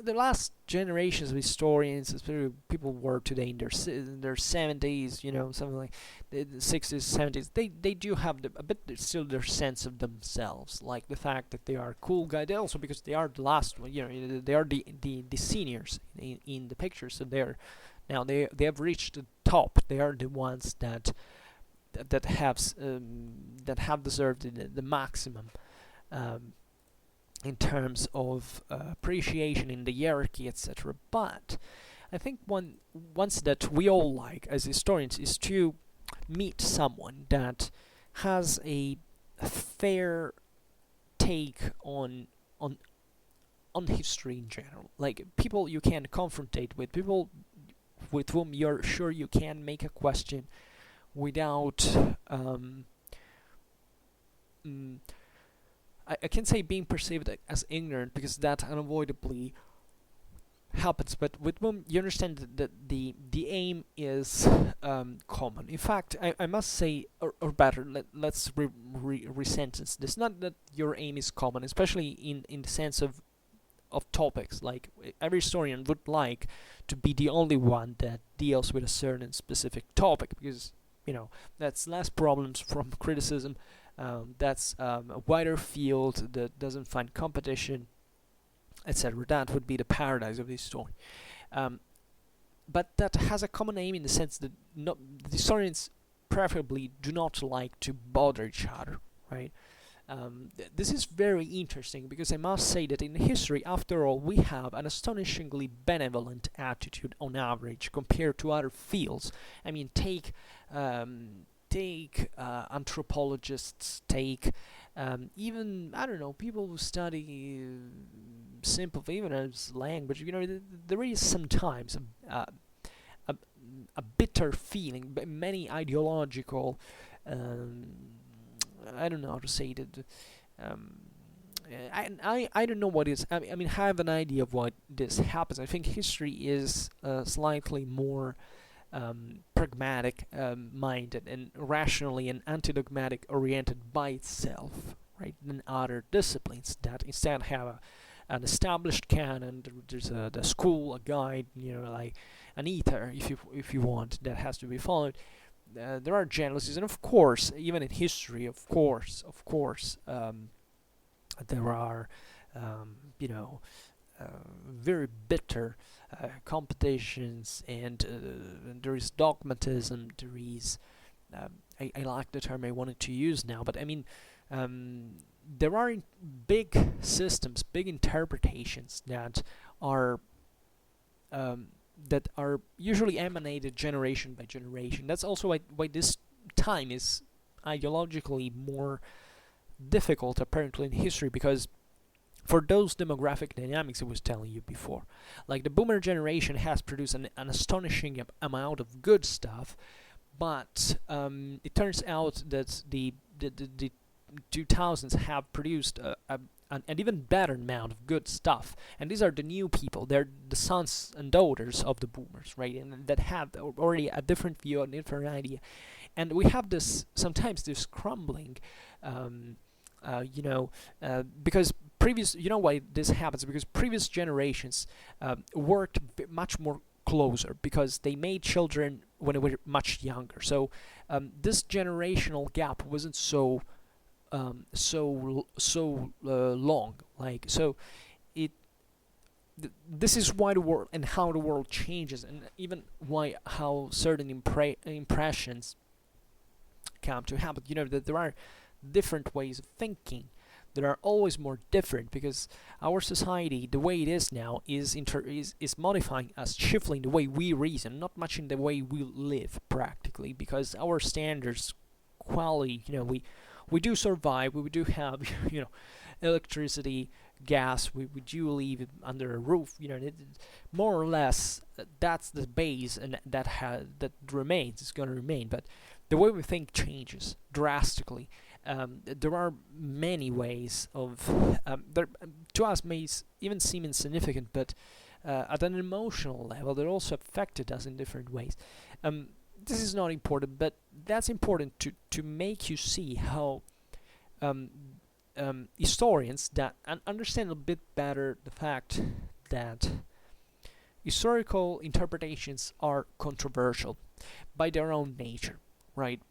Speaker 1: the last generations of historians, especially people who were today in their 70s, something like the 60s, 70s, they do have a bit still their sense of themselves, like the fact that they are cool guys. They also, because they are the last one, they are the seniors in the picture, so they have reached the top. They are the ones that have deserved the maximum. Um, in terms of appreciation in the hierarchy, etc. But I think once that we all like as historians is to meet someone that has a fair take on history in general, like people you can confrontate with, people with whom you're sure you can make a question without mm, I can say being perceived as ignorant, because that unavoidably happens, but with whom you understand that the aim is common. In fact, I must say, or better, let's re-sentence this. Not that your aim is common, especially in the sense of topics. Like every historian would like to be the only one that deals with a certain specific topic, because that's less problems from criticism. That's a wider field that doesn't find competition, etc. That would be the paradise of the story. But that has a common aim in the sense that the historians preferably do not like to bother each other, right? This is very interesting, because I must say that in history, after all, we have an astonishingly benevolent attitude on average compared to other fields. I mean, take anthropologists, take even, I don't know, people who study simple, even as language. There is sometimes a bitter feeling, many ideological. I don't know how to say it. Um, I don't know what is. I mean, I have an idea of what this happens. I think history is slightly more pragmatic minded and rationally and anti-dogmatic oriented by itself, right, than other disciplines that instead have an established canon. There's the school, a guide, like an ether, if you want, that has to be followed. There are generalities, and of course, even in history, of course, there are, you know, very bitter competitions, and there is dogmatism. There is, I like the term I wanted to use now, but I mean, there are big systems, big interpretations that are usually emanated generation by generation. That's also why this time is ideologically more difficult, apparently, in history, because for those demographic dynamics I was telling you before, like the boomer generation has produced an astonishing amount of good stuff, but it turns out that the 2000s have produced an even better amount of good stuff, and these are the new people. They're the sons and daughters of the boomers, right, and that have already a different view, a different idea, and we have sometimes this crumbling, because previous, why this happens, because previous generations worked much more closer because they made children when they were much younger. So this generational gap wasn't so long. Like so, it this is why the world and how the world changes, and even why how certain impressions come to happen. That there are different ways of thinking that are always more different because our society, the way it is now, is modifying us, shifting the way we reason, not much in the way we live practically, because our standards, quality, we do survive, we do have, electricity, gas, we do live under a roof, more or less that's the base, and that remains, it's going to remain, but the way we think changes drastically. There are many ways of there to us may even seem insignificant, but at an emotional level, they also affected us in different ways. This is not important, but that's important to make you see how historians that understand a bit better the fact that historical interpretations are controversial by their own nature, right?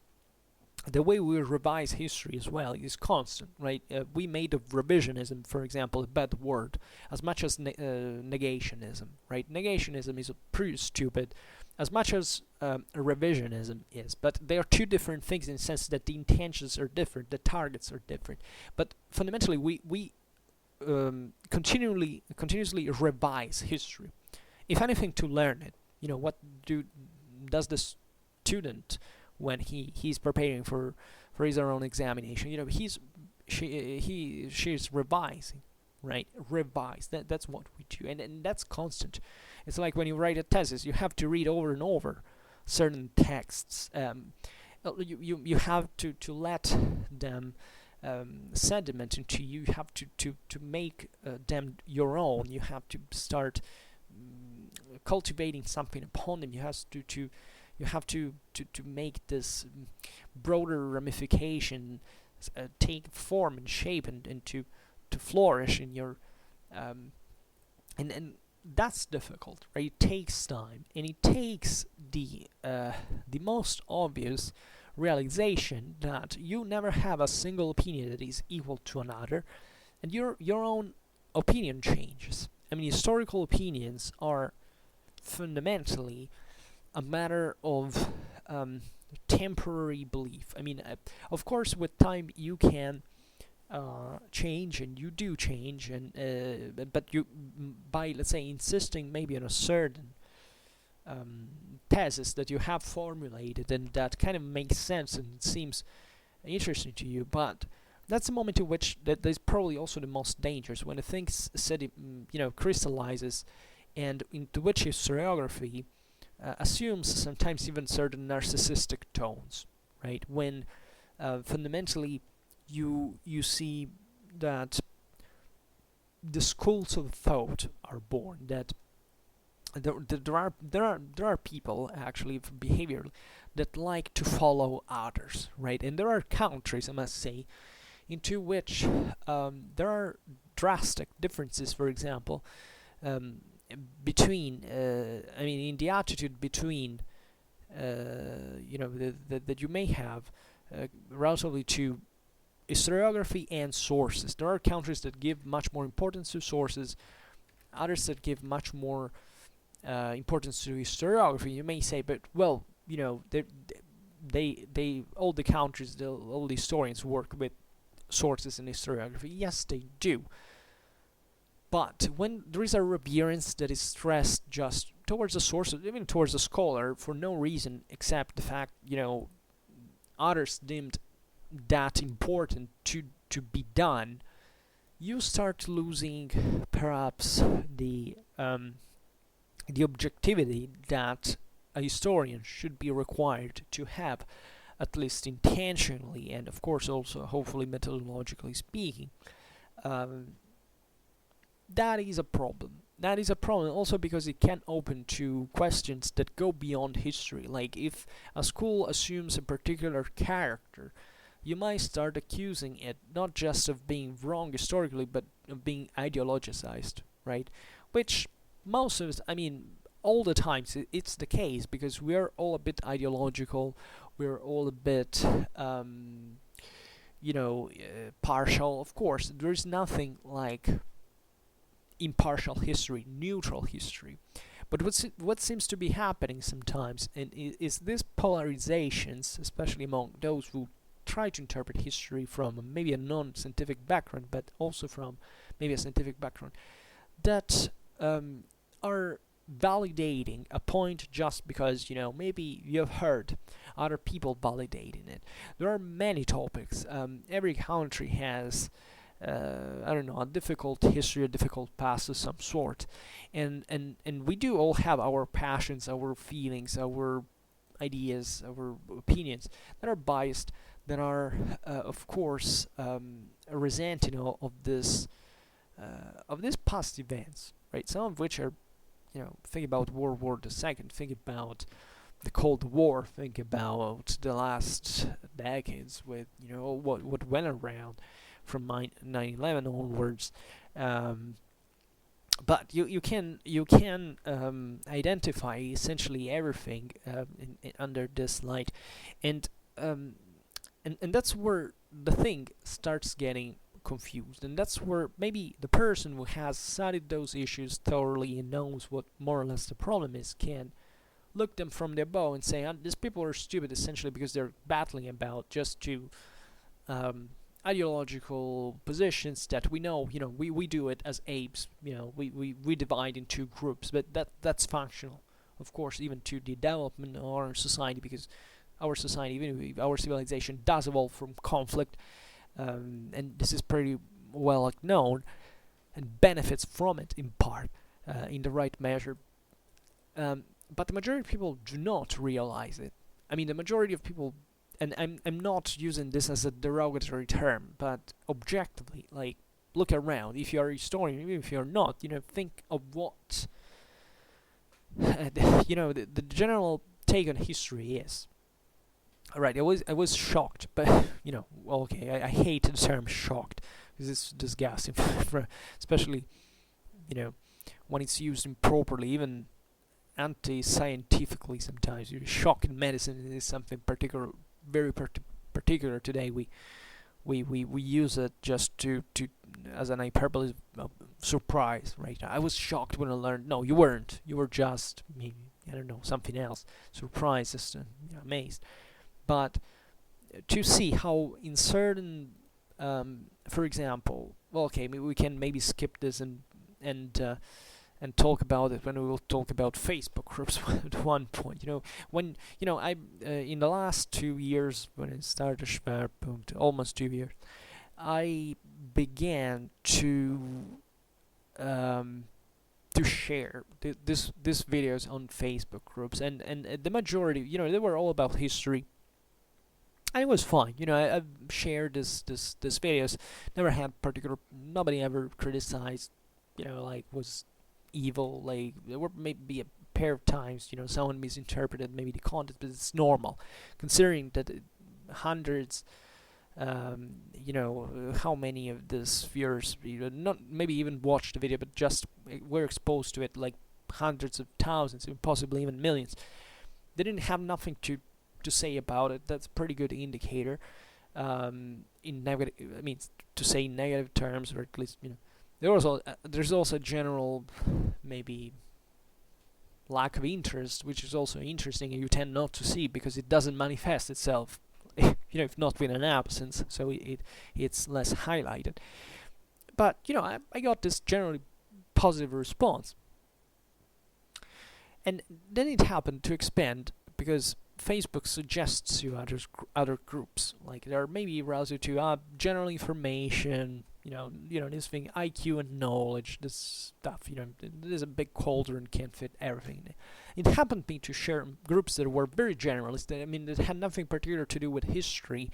Speaker 1: The way we revise history as well is constant, right? We made of revisionism, for example, a bad word, as much as negationism, right? Negationism is pretty stupid, as much as revisionism is, but they are two different things in the sense that the intentions are different, the targets are different. But fundamentally, we continuously revise history, if anything, to learn it. What does the student when he's preparing for his own examination? She's revising, right? Revise. That's what we do, and that's constant. It's like when you write a thesis, you have to read over and over certain texts. You have to let them sediment into you. You have to make them your own. You have to start cultivating something upon them. You have to make this broader ramification take form and shape and to flourish in your and that's difficult, right? It takes time, and it takes the most obvious realization that you never have a single opinion that is equal to another, and your own opinion changes. I mean, historical opinions are fundamentally a matter of temporary belief. I mean, of course, with time you can change, and you do change, and but you, by, let's say, insisting maybe on a certain thesis that you have formulated and that kind of makes sense and seems interesting to you, but that's the moment in which that is probably also the most dangerous, when a thing crystallizes, and into which historiography assumes sometimes even certain narcissistic tones, right? When fundamentally you see that the schools of thought are born, that there are people actually behavioral that like to follow others, right? And there are countries, I must say, into which there are drastic differences, for example, between in the attitude between that you may have relatively to historiography and sources. There are countries that give much more importance to sources, others that give much more importance to historiography. You may say, but well, they all the countries, all the historians work with sources in historiography. Yes, they do. But when there is a reverence that is stressed just towards the source, even towards the scholar, for no reason except the fact, others deemed that important to be done, you start losing perhaps the objectivity that a historian should be required to have, at least intentionally, and of course also hopefully methodologically speaking. That is a problem. That is a problem also because it can open to questions that go beyond history. Like, if a school assumes a particular character, you might start accusing it not just of being wrong historically, but of being ideologicized, right? Which most of us, all the times it's the case, because we're all a bit ideological, we're all a bit partial. Of course, there's nothing like impartial history, neutral history. But what seems to be happening sometimes is this polarizations, especially among those who try to interpret history from maybe a non-scientific background, but also from maybe a scientific background, that are validating a point just because, maybe you've heard other people validating it. There are many topics. Every country has a difficult history, a difficult past of some sort, and we do all have our passions, our feelings, our ideas, our opinions that are biased, that are of course resenting of this past events, right? Some of which are, think about World War II, think about the Cold War, think about the last decades with what went around from 9/11 onwards. But you can identify essentially everything under this light, and that's where the thing starts getting confused, and that's where maybe the person who has studied those issues thoroughly and knows what more or less the problem is can look them from the above and say, these people are stupid essentially because they're battling about just two ideological positions that we know, we do it as apes, we divide in two groups, but that's functional, of course, even to the development of our society, because our society, even our civilization, does evolve from conflict, and this is pretty well known, and benefits from it in part, in the right measure. But the majority of people do not realize it. I mean, the majority of people, and I'm not using this as a derogatory term, but objectively, like, look around. If you're a historian, even if you're not, think of what the general take on history is. Alright, I was shocked, but I hate the term shocked because it's disgusting, especially when it's used improperly, even anti-scientifically. Sometimes shock in medicine is something very particular today. We use it just to as an hyperbole of surprise, right? I was shocked when I learned. No, you weren't. You were just maybe, I don't know, something else. Surprised, just amazed. But to see how in certain, for example, we can maybe skip this and talk about it when we will talk about Facebook groups at one point. When I in the last 2 years, when I started Schwerpunkt, almost 2 years, I began to share these videos on Facebook groups, and the majority, they were all about history. And it was fine, I've shared this videos, never had nobody ever criticized, was evil. Like, there were maybe a pair of times, someone misinterpreted maybe the content, but it's normal, considering that hundreds, how many of these viewers, not maybe even watched the video, but just were exposed to it, like hundreds of thousands, and possibly even millions. They didn't have nothing to say about it. That's a pretty good indicator. In negative, to say in negative terms, or at least, there's also a general maybe lack of interest, which is also interesting, and you tend not to see because it doesn't manifest itself, if not with an absence, so it's less highlighted. But I got this generally positive response, and then it happened to expand because Facebook suggests you other groups, like there are maybe relative to general information, this thing, IQ and knowledge, this stuff, there's a big cauldron, can't fit everything. It happened to me to share groups that were very generalist, that had nothing particular to do with history,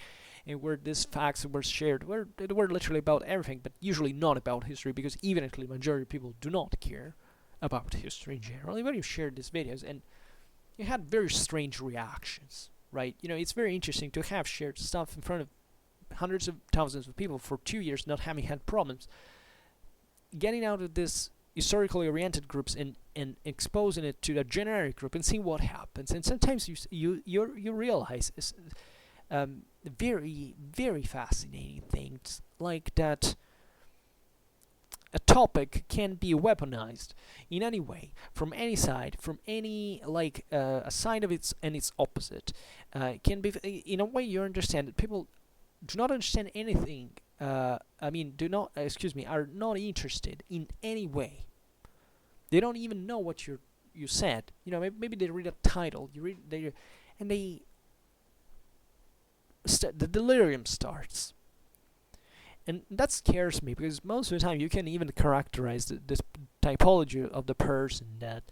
Speaker 1: and where these facts were shared, they were literally about everything, but usually not about history, because evidently the majority of people do not care about history in general. When you share these videos, and you had very strange reactions, right? It's very interesting to have shared stuff in front of hundreds of thousands of people for 2 years, not having had problems. Getting out of this, historically oriented groups and exposing it to the generic group and see what happens. And sometimes you realize very, very fascinating things, like that a topic can be weaponized in any way, from any side, from any, like, a side of its and its opposite. It can be, in a way, you understand that people do not understand anything. Do not, are not interested in any way. They don't even know what you said. Maybe they read a title, and the delirium starts. And that scares me, because most of the time you can even characterize this typology of the person that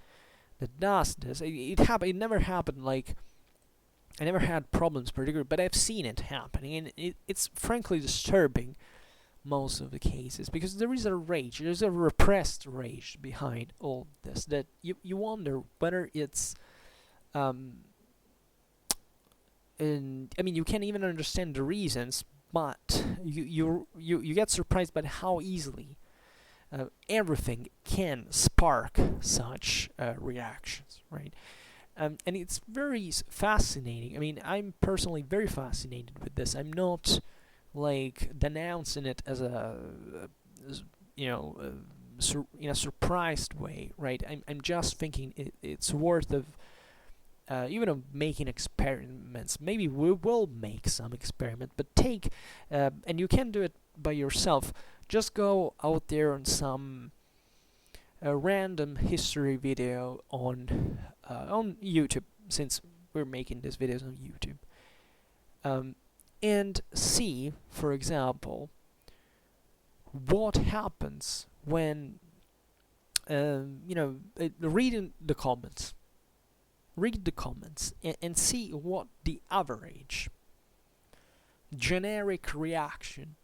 Speaker 1: does this. It never happened. Like, I never had problems particularly, but I've seen it happening, and it's frankly disturbing most of the cases, because there is a rage, there's a repressed rage behind all this, that you wonder whether it's you can't even understand the reasons, but you get surprised by how easily everything can spark such reactions, right? And it's very fascinating. I'm personally very fascinated with this. I'm not, like, denouncing it as in a surprised way, right? I'm just thinking it's worth of even of making experiments. Maybe we will make some experiment, but and you can do it by yourself. Just go out there on some random history video on YouTube, since we're making these videos on YouTube, and see, for example, what happens when reading the comments. Read the comments and see what the average generic reaction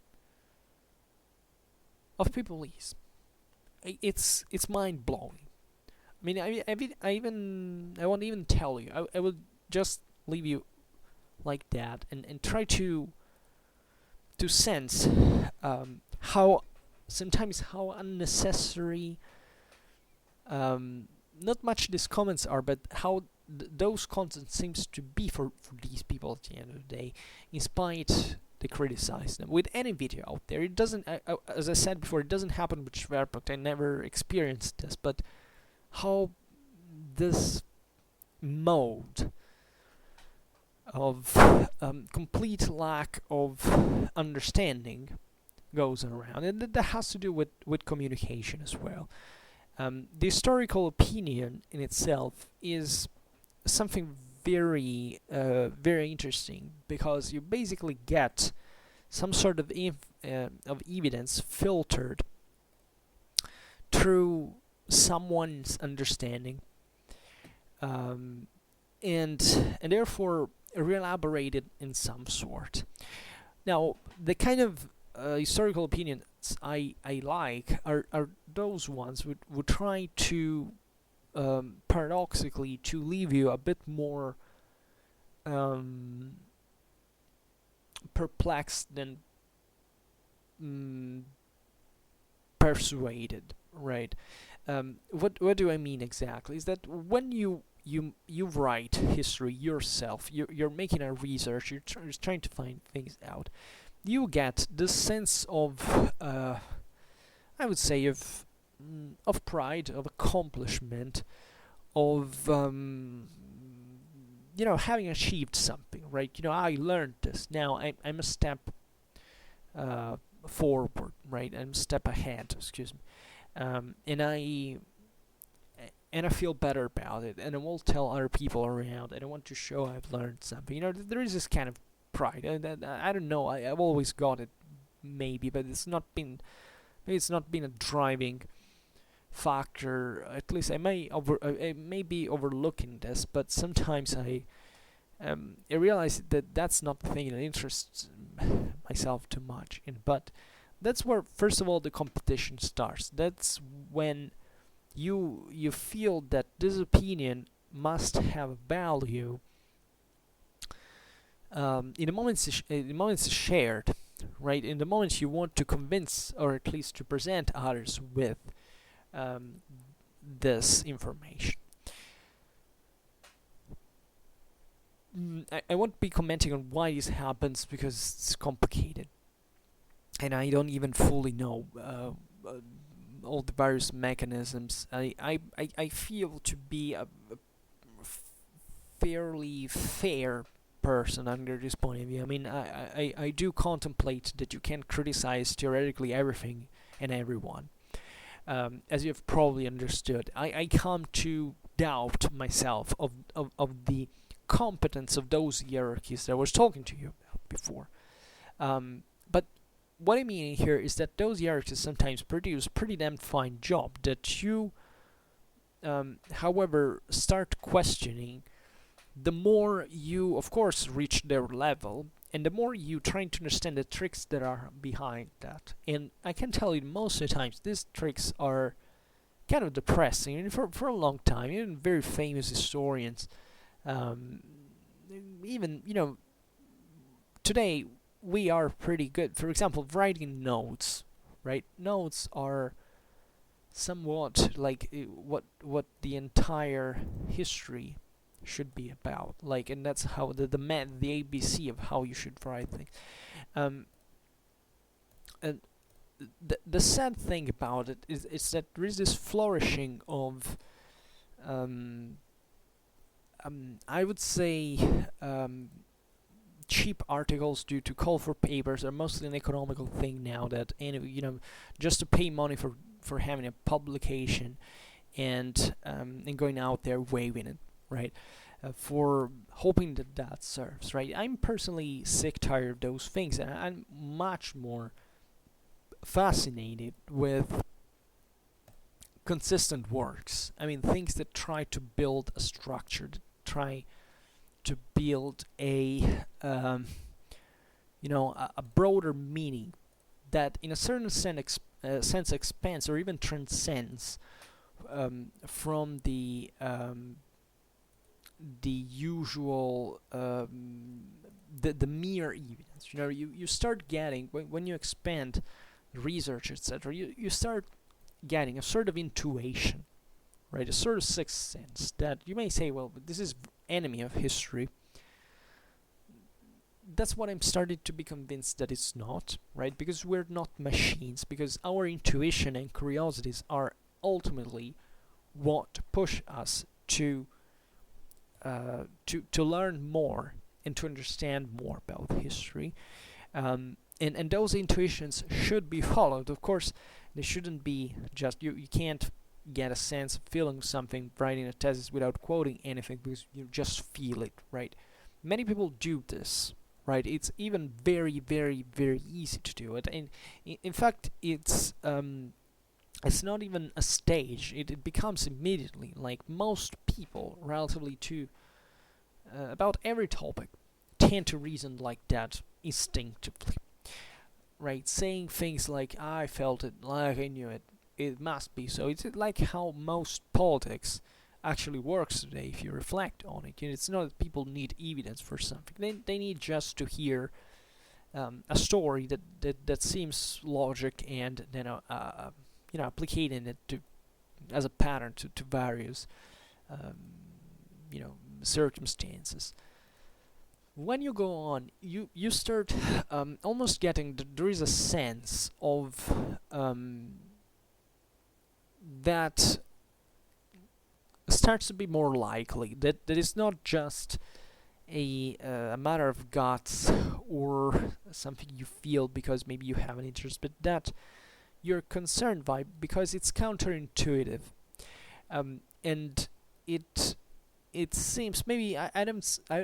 Speaker 1: of people is. It's mind blowing. I won't even tell you. I will just leave you like that, and try to sense how unnecessary, not much these comments are, but how those content seems to be for these people at the end of the day, in spite they criticize them with any video out there. It doesn't, as I said before, it doesn't happen with Schwerpunkt. I never experienced this, but how this mode of complete lack of understanding goes around, and that has to do with communication as well. The historical opinion in itself is something very, very interesting, because you basically get some sort of evidence filtered through someone's understanding, and therefore re-elaborated in some sort. Now, the kind of historical opinions I like are those ones would try to paradoxically to leave you a bit more perplexed than persuaded, right? What do I mean exactly? Is that when you write history yourself, you're making a research, you're trying to find things out, you get this sense of I would say of pride, of accomplishment, of having achieved something, right? I learned this. Now I'm a step forward, right? I'm a step ahead, excuse me. And I feel better about it, and I will tell other people around, and I want to show I've learned something. There is this kind of pride, and I don't know. I've always got it, maybe, but it's not been a driving factor. At least I may be overlooking this, but sometimes I realize that that's not the thing that interests myself too much. But that's where, first of all, the competition starts. That's when you feel that this opinion must have value in the moment it's shared, right? In the moment you want to convince, or at least to present others with um, this information. I won't be commenting on why this happens because it's complicated, and I don't even fully know all the various mechanisms. I feel to be a fairly fair person under this point of view. I mean, I do contemplate that you can criticize theoretically everything and everyone. As you've probably understood, I come to doubt myself of the competence of those hierarchies that I was talking to you about before. But what I mean here is that those hierarchies sometimes produce pretty damn fine job that you, however, start questioning the more you, of course, reach their level, and the more you trying to understand the tricks that are behind that. And I can tell you, most of the times, these tricks are kind of depressing. And for a long time, even very famous historians, um, even, today, we are pretty good. For example, writing notes, right? Notes are somewhat like what the entire history should be about, like, and that's how the ABC of how you should write things. Um, and the sad thing about it is that there is this flourishing of, um, I would say, cheap articles due to call for papers are mostly an economical thing now. That, just to pay money for having a publication, and going out there waving it, right? For hoping that that serves, right? I'm personally sick tired of those things, and I'm much more fascinated with consistent works. I mean, things that try to build a structure, that try to build a broader meaning that, in a certain sense, expands or even transcends from the usual, the mere evidence. You start getting, when you expand research, etc., you start getting a sort of intuition, right? A sort of sixth sense that you may say, well, this is enemy of history. That's what I'm starting to be convinced that it's not, right? Because we're not machines, because our intuition and curiosities are ultimately what push us to learn more and to understand more about history. And those intuitions should be followed. Of course, they shouldn't be just, you can't get a sense of feeling something writing a thesis without quoting anything, because you just feel it, right? Many people do this, right? It's even very, very, very easy to do it. And in fact, it's not even a stage. It becomes immediately, like, most people relatively to about every topic tend to reason like that instinctively, right? Saying things like, I felt it, like I knew it, it must be so. It's like how most politics actually works today, if you reflect on it. It's not that people need evidence for something. They need just to hear a story that seems logic, and then applicating it as a pattern to various circumstances. When you go on, you start almost getting there is a sense of that starts to be more likely that it's not just a matter of guts or something you feel because maybe you have an interest, but that you're concerned by because it's counterintuitive, and it seems, maybe I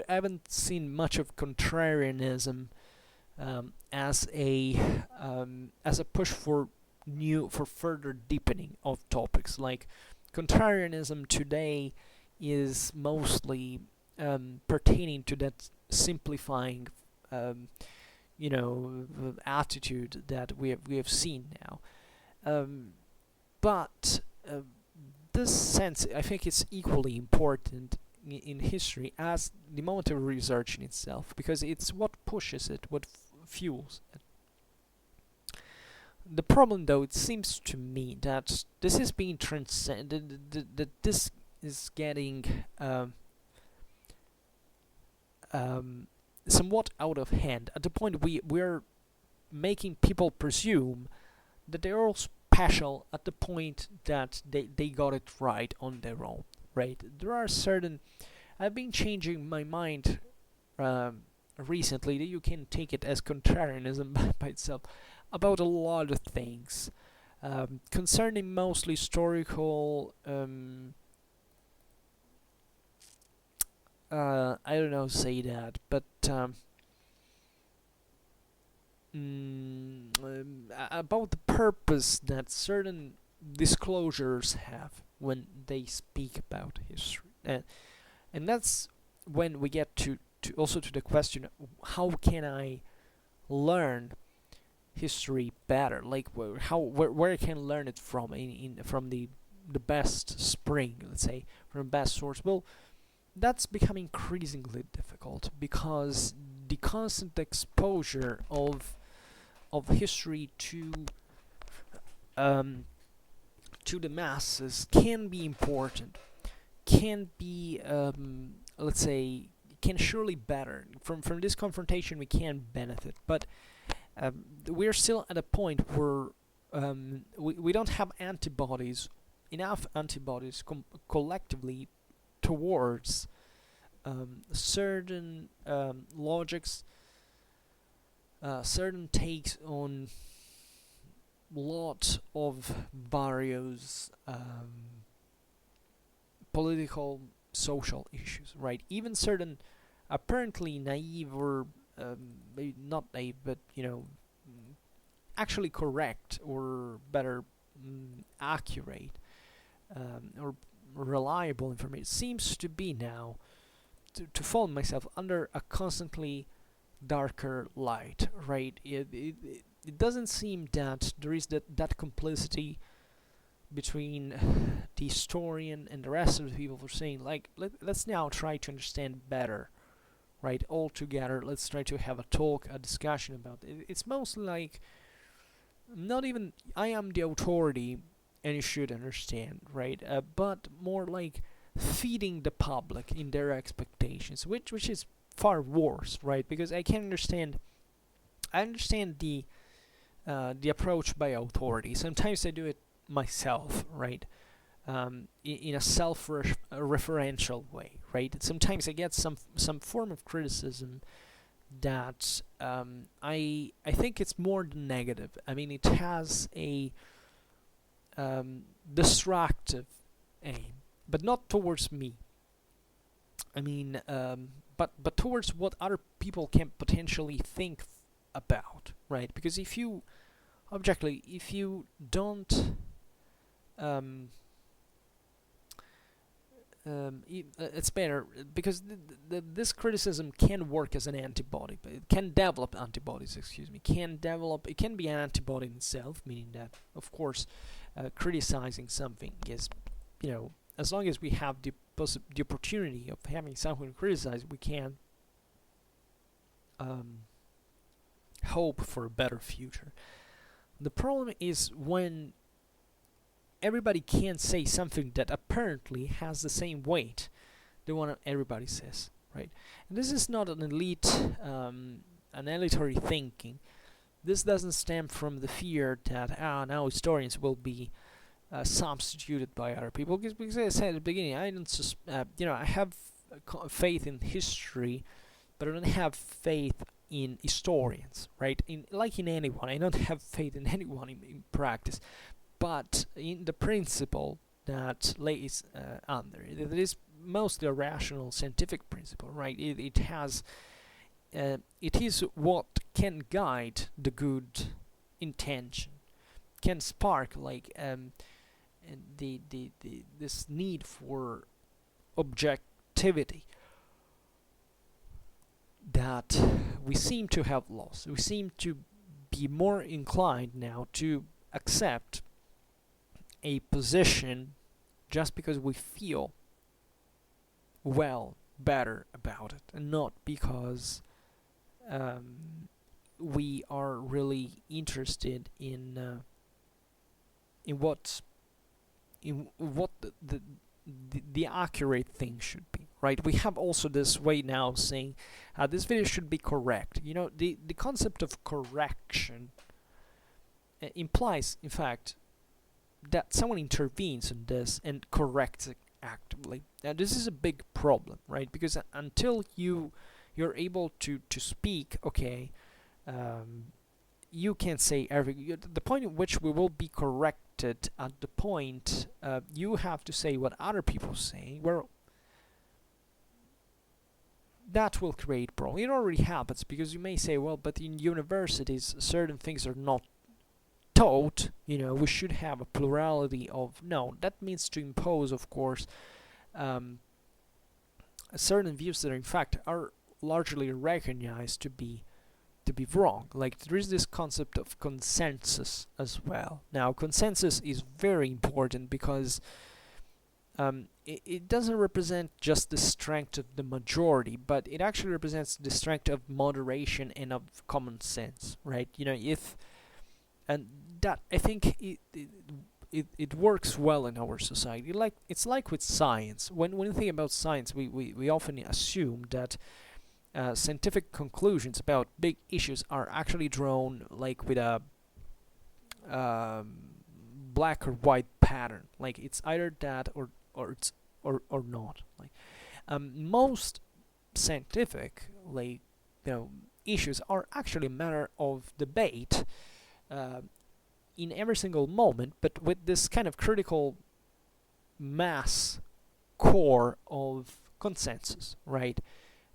Speaker 1: haven't seen much of contrarianism as a push for further deepening of topics. Like, contrarianism today is mostly pertaining to that simplifying attitude that we have seen now, but this sense, I think, is equally important in history as the moment of research in itself, because it's what pushes it, what fuels it. The problem, though, it seems to me that this is being transcended. That this is getting somewhat out of hand at the point we're making people presume that they're all special at the point that they got it right on their own, right? There are certain... I've been changing my mind recently, that you can take it as contrarianism by itself, about a lot of things, concerning mostly historical, I don't know, say that, but about the purpose that certain disclosures have when they speak about history. And that's when we get to also to the question, how can I learn history better? Like, where I can learn it from, from the best spring, let's say, from the best source. Well, that's becoming increasingly difficult, because the constant exposure of history to the masses can be important, can be, let's say, can surely better. From this confrontation we can benefit, but we're still at a point where we don't have enough antibodies collectively towards certain logics, certain takes on lot of various political, social issues, right? Even certain apparently naive, or maybe not naive, but actually correct, or better, accurate, or reliable information seems to be now to fall myself under a constantly darker light, right? It doesn't seem that there is that complicity between the historian and the rest of the people for saying, like, let's now try to understand better, right? All together, let's try to have a talk, a discussion about it. It's mostly like, not even I am the authority and you should understand, right? But more like feeding the public in their expectations, which is far worse, right? Because I understand the approach by authority. Sometimes I do it myself, right? In a self-referential way, right? Sometimes I get some form of criticism that I think it's more than negative. I mean, it has a destructive aim, but not towards me. I mean, but towards what other people can potentially think about, right? Because if you don't it's better, because this criticism can work as an antibody, but it can develop antibodies, it can be an antibody in itself, meaning that, of course, criticizing something is, as long as we have the opportunity of having something to criticize, we can hope for a better future. The problem is when everybody can say something that apparently has the same weight the one everybody says, right? And this is not an elitary thinking. This doesn't stem from the fear that now historians will be substituted by other people, because as I said at the beginning, I don't I have faith in history, but I don't have faith in historians, right? Like in anyone, I don't have faith in anyone in practice, but in the principle that lays under it is mostly a rational scientific principle, right? It is what can guide the good intention, can spark like this need for objectivity that we seem to have lost. We seem to be more inclined now to accept a position just because we feel better about it, and not because we are really interested in what the accurate thing should be, right? We have also this way now of saying this video should be correct. You know, the concept of correction implies, in fact, that someone intervenes in this and corrects it actively. Now, this is a big problem, right? Because until you're able to speak, okay, you can say the point at which we will be corrected at the point you have to say what other people say, well, that will create problem. It already happens, because you may say, well, but in universities certain things are not taught, you know, we should have a plurality of... No, that means to impose, of course, certain views that in fact are largely recognized to be wrong. Like, there is this concept of consensus as well. Now, consensus is very important because it doesn't represent just the strength of the majority, but it actually represents the strength of moderation and of common sense, right? You know, and that, I think, it works well in our society. It's like with science. When we think about science, we often assume that scientific conclusions about big issues are actually drawn like with a black or white pattern. Like, it's either that or not. Like, most scientific, like, you know, issues are actually a matter of debate in every single moment, but with this kind of critical mass core of consensus, right?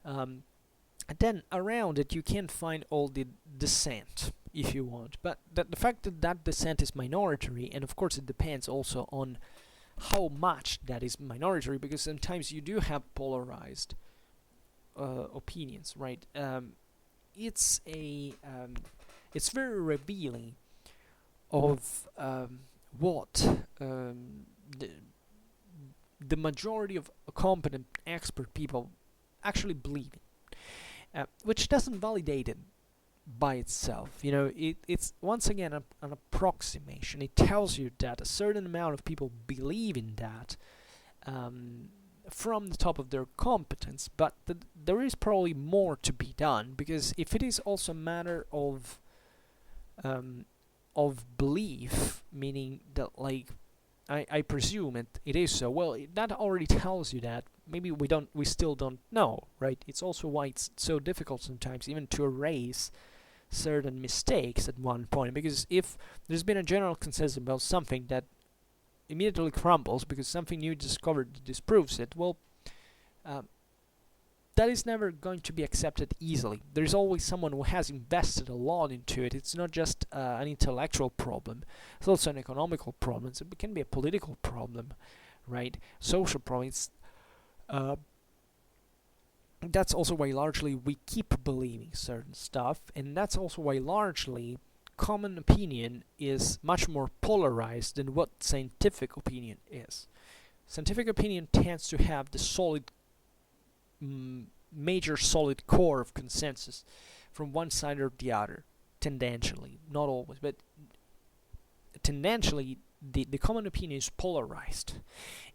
Speaker 1: And then around it you can find all the dissent, if you want, but the fact that dissent is minority, and of course it depends also on how much that is minority, because sometimes you do have polarized opinions, right? It's very revealing of what the majority of competent expert people actually believe in, which doesn't validate it by itself. You know, it's once again an approximation. It tells you that a certain amount of people believe in that from the top of their competence, but there is probably more to be done, because if it is also a matter of belief, meaning that, like, I presume it is so, well, that already tells you that maybe we still don't know, right? It's also why it's so difficult sometimes even to erase certain mistakes at one point, because if there's been a general consensus about something that immediately crumbles because something new discovered disproves it, well, that is never going to be accepted easily. There's always someone who has invested a lot into it. It's not just an intellectual problem, it's also an economical problem. So it can be a political problem, right? Social problems. That's also why largely we keep believing certain stuff, and that's also why largely common opinion is much more polarized than what scientific opinion is. Scientific opinion tends to have the solid major solid core of consensus from one side or the other, tendentially, not always, but tendentially the common opinion is polarized.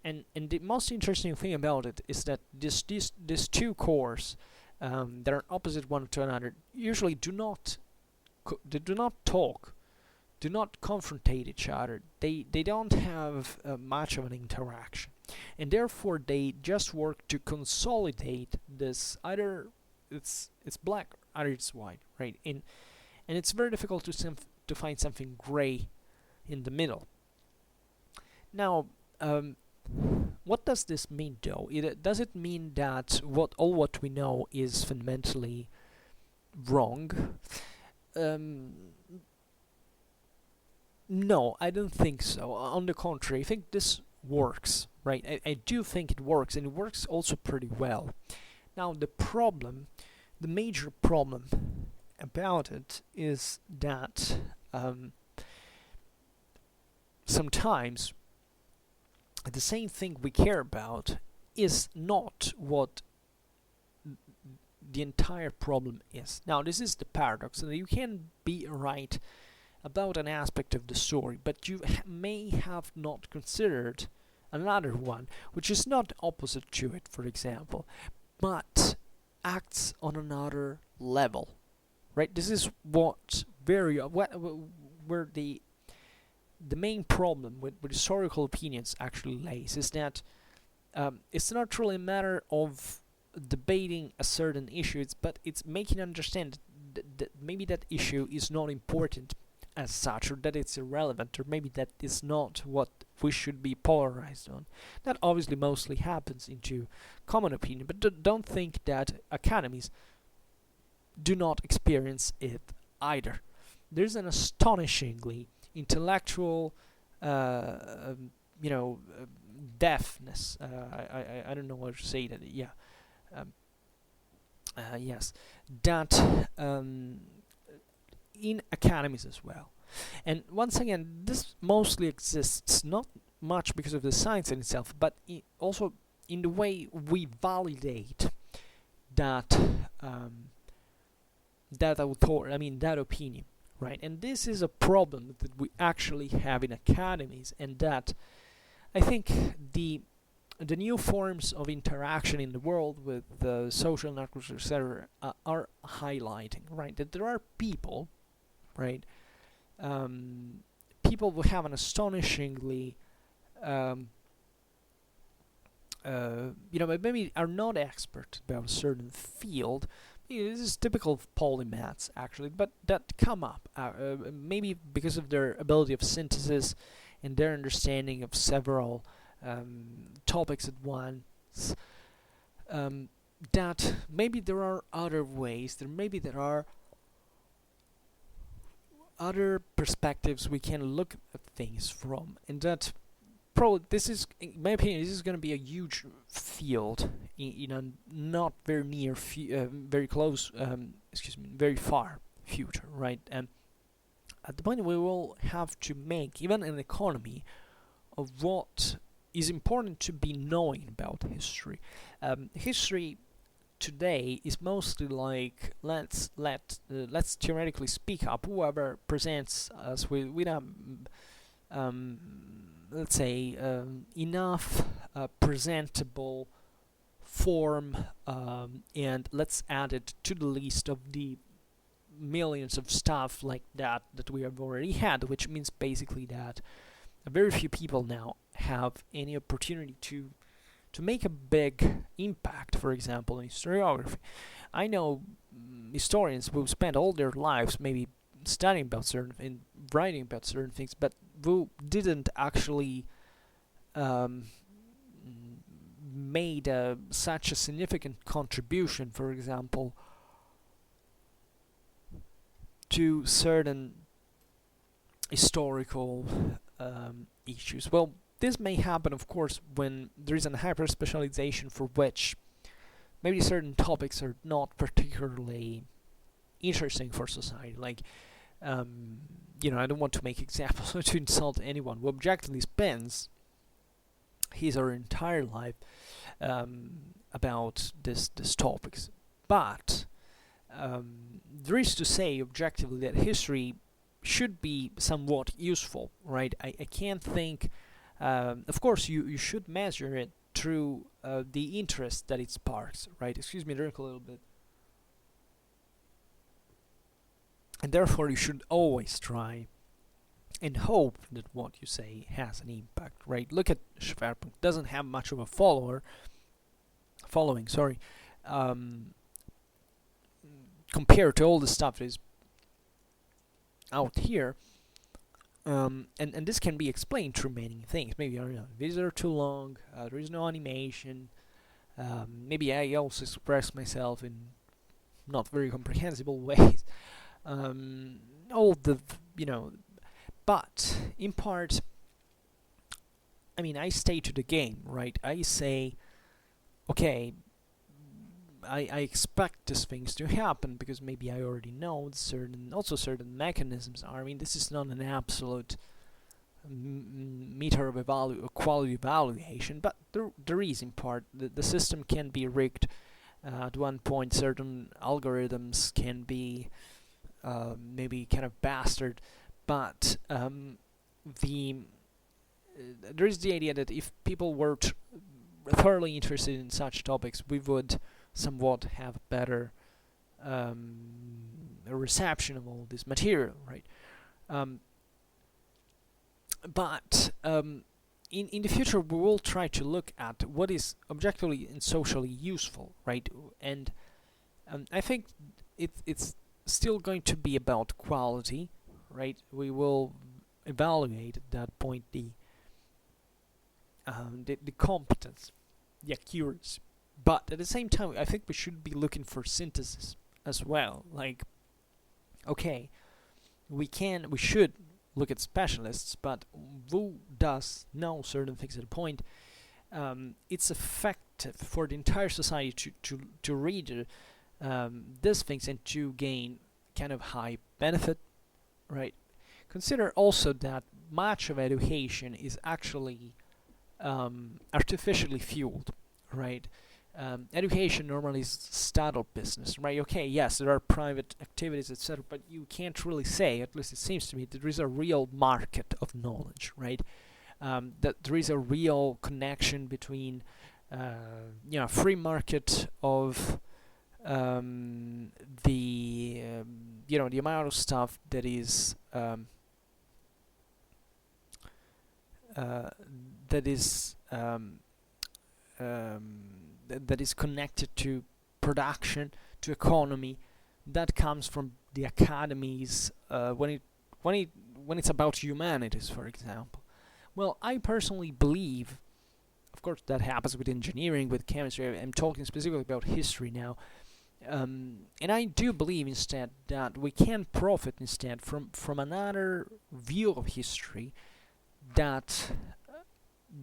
Speaker 1: And the most interesting thing about it is that these two cores that are opposite one to another usually do not talk, do not confrontate each other. They don't have much of an interaction, and therefore they just work to consolidate this. Either it's black, either it's white, right? And it's very difficult to find something gray in the middle. Now, what does this mean, though? Does it mean that all what we know is fundamentally wrong? No, I don't think so. On the contrary, I think this works, right? I do think it works, and it works also pretty well. Now, the major problem about it is that sometimes the same thing we care about is not what the entire problem is. Now, this is the paradox, that you can be right about an aspect of the story, but you may have not considered another one, which is not opposite to it, for example, but acts on another level, right? This is what where the main problem with historical opinions actually lays, is that it's not really a matter of debating a certain issue, but it's making understand that maybe that issue is not important as such, or that it's irrelevant, or maybe that is not what we should be polarized on. That obviously mostly happens into common opinion, but don't think that academies do not experience it either. There's an astonishingly intellectual, you know, deafness. I don't know how to say that. Yeah. Yes, that in academies as well. And once again, this mostly exists not much because of the science in itself, but also in the way we validate that that opinion, right? And this is a problem that we actually have in academies, and that I think the new forms of interaction in the world with social networks, etc., are highlighting, right? That there are people, right? People who have an astonishingly, but maybe are not expert about a certain field. This is typical of polymaths, actually, but that come up, maybe because of their ability of synthesis and their understanding of several topics at once, that maybe there are other ways, there are other perspectives we can look at things from, and that probably, this is, in my opinion, this is going to be a huge field in a not very near, very close, very far future, right? And at the point we will have to make, even an economy, of what is important to be knowing about history. History today is mostly like, let's theoretically speak up. Whoever presents us with a let's say enough presentable form, and let's add it to the list of the millions of stuff like that we have already had, which means basically that very few people now have any opportunity to make a big impact, for example, in historiography. I know historians who spent all their lives maybe studying about certain and writing about certain things, but who didn't actually made such a significant contribution, for example, to certain historical issues. Well, this may happen, of course, when there is a hyper-specialization for which maybe certain topics are not particularly interesting for society. Like, I don't want to make examples or to insult anyone who objectively spends his or her entire life about this topics. But there is to say objectively that history should be somewhat useful, right? I can't think. Of course, you should measure it through the interest that it sparks, right? Excuse me, drink a little bit. And therefore, you should always try and hope that what you say has an impact, right? Look at Schwerpunkt; doesn't have much of a following. Sorry, compared to all the stuff that is out here. And this can be explained through many things. Maybe videos are too long, there is no animation, maybe I also express myself in not very comprehensible ways. All the, but in part, I stay to the game, right? I say, okay, I expect these things to happen because maybe I already know certain mechanisms are. This is not an absolute meter of quality evaluation, but there is in part. The system can be rigged At one point, certain algorithms can be maybe kind of bastard, but the there is the idea that if people were thoroughly interested in such topics, we would somewhat have better a reception of all this material, right? Um, but in the future, we will try to look at what is objectively and socially useful, right? And I think it's still going to be about quality, right? We will evaluate at that point the competence, the accuracy. But at the same time, I think we should be looking for synthesis as well. Like, okay, we should look at specialists, but who does know certain things at a point? It's effective for the entire society to read these things and to gain kind of high benefit, right? Consider also that much of education is actually artificially fueled, right? Education normally is startup business, right? Okay, yes, there are private activities, etc., but you can't really say, at least it seems to me, that there is a real market of knowledge, right? That there is a real connection between, free market of the amount of stuff that is that is that is connected to production, to economy, that comes from the academies when it's about humanities, for example. Well, I personally believe, of course, that happens with engineering, with chemistry. I'm talking specifically about history now. And I do believe instead that we can profit instead from another view of history that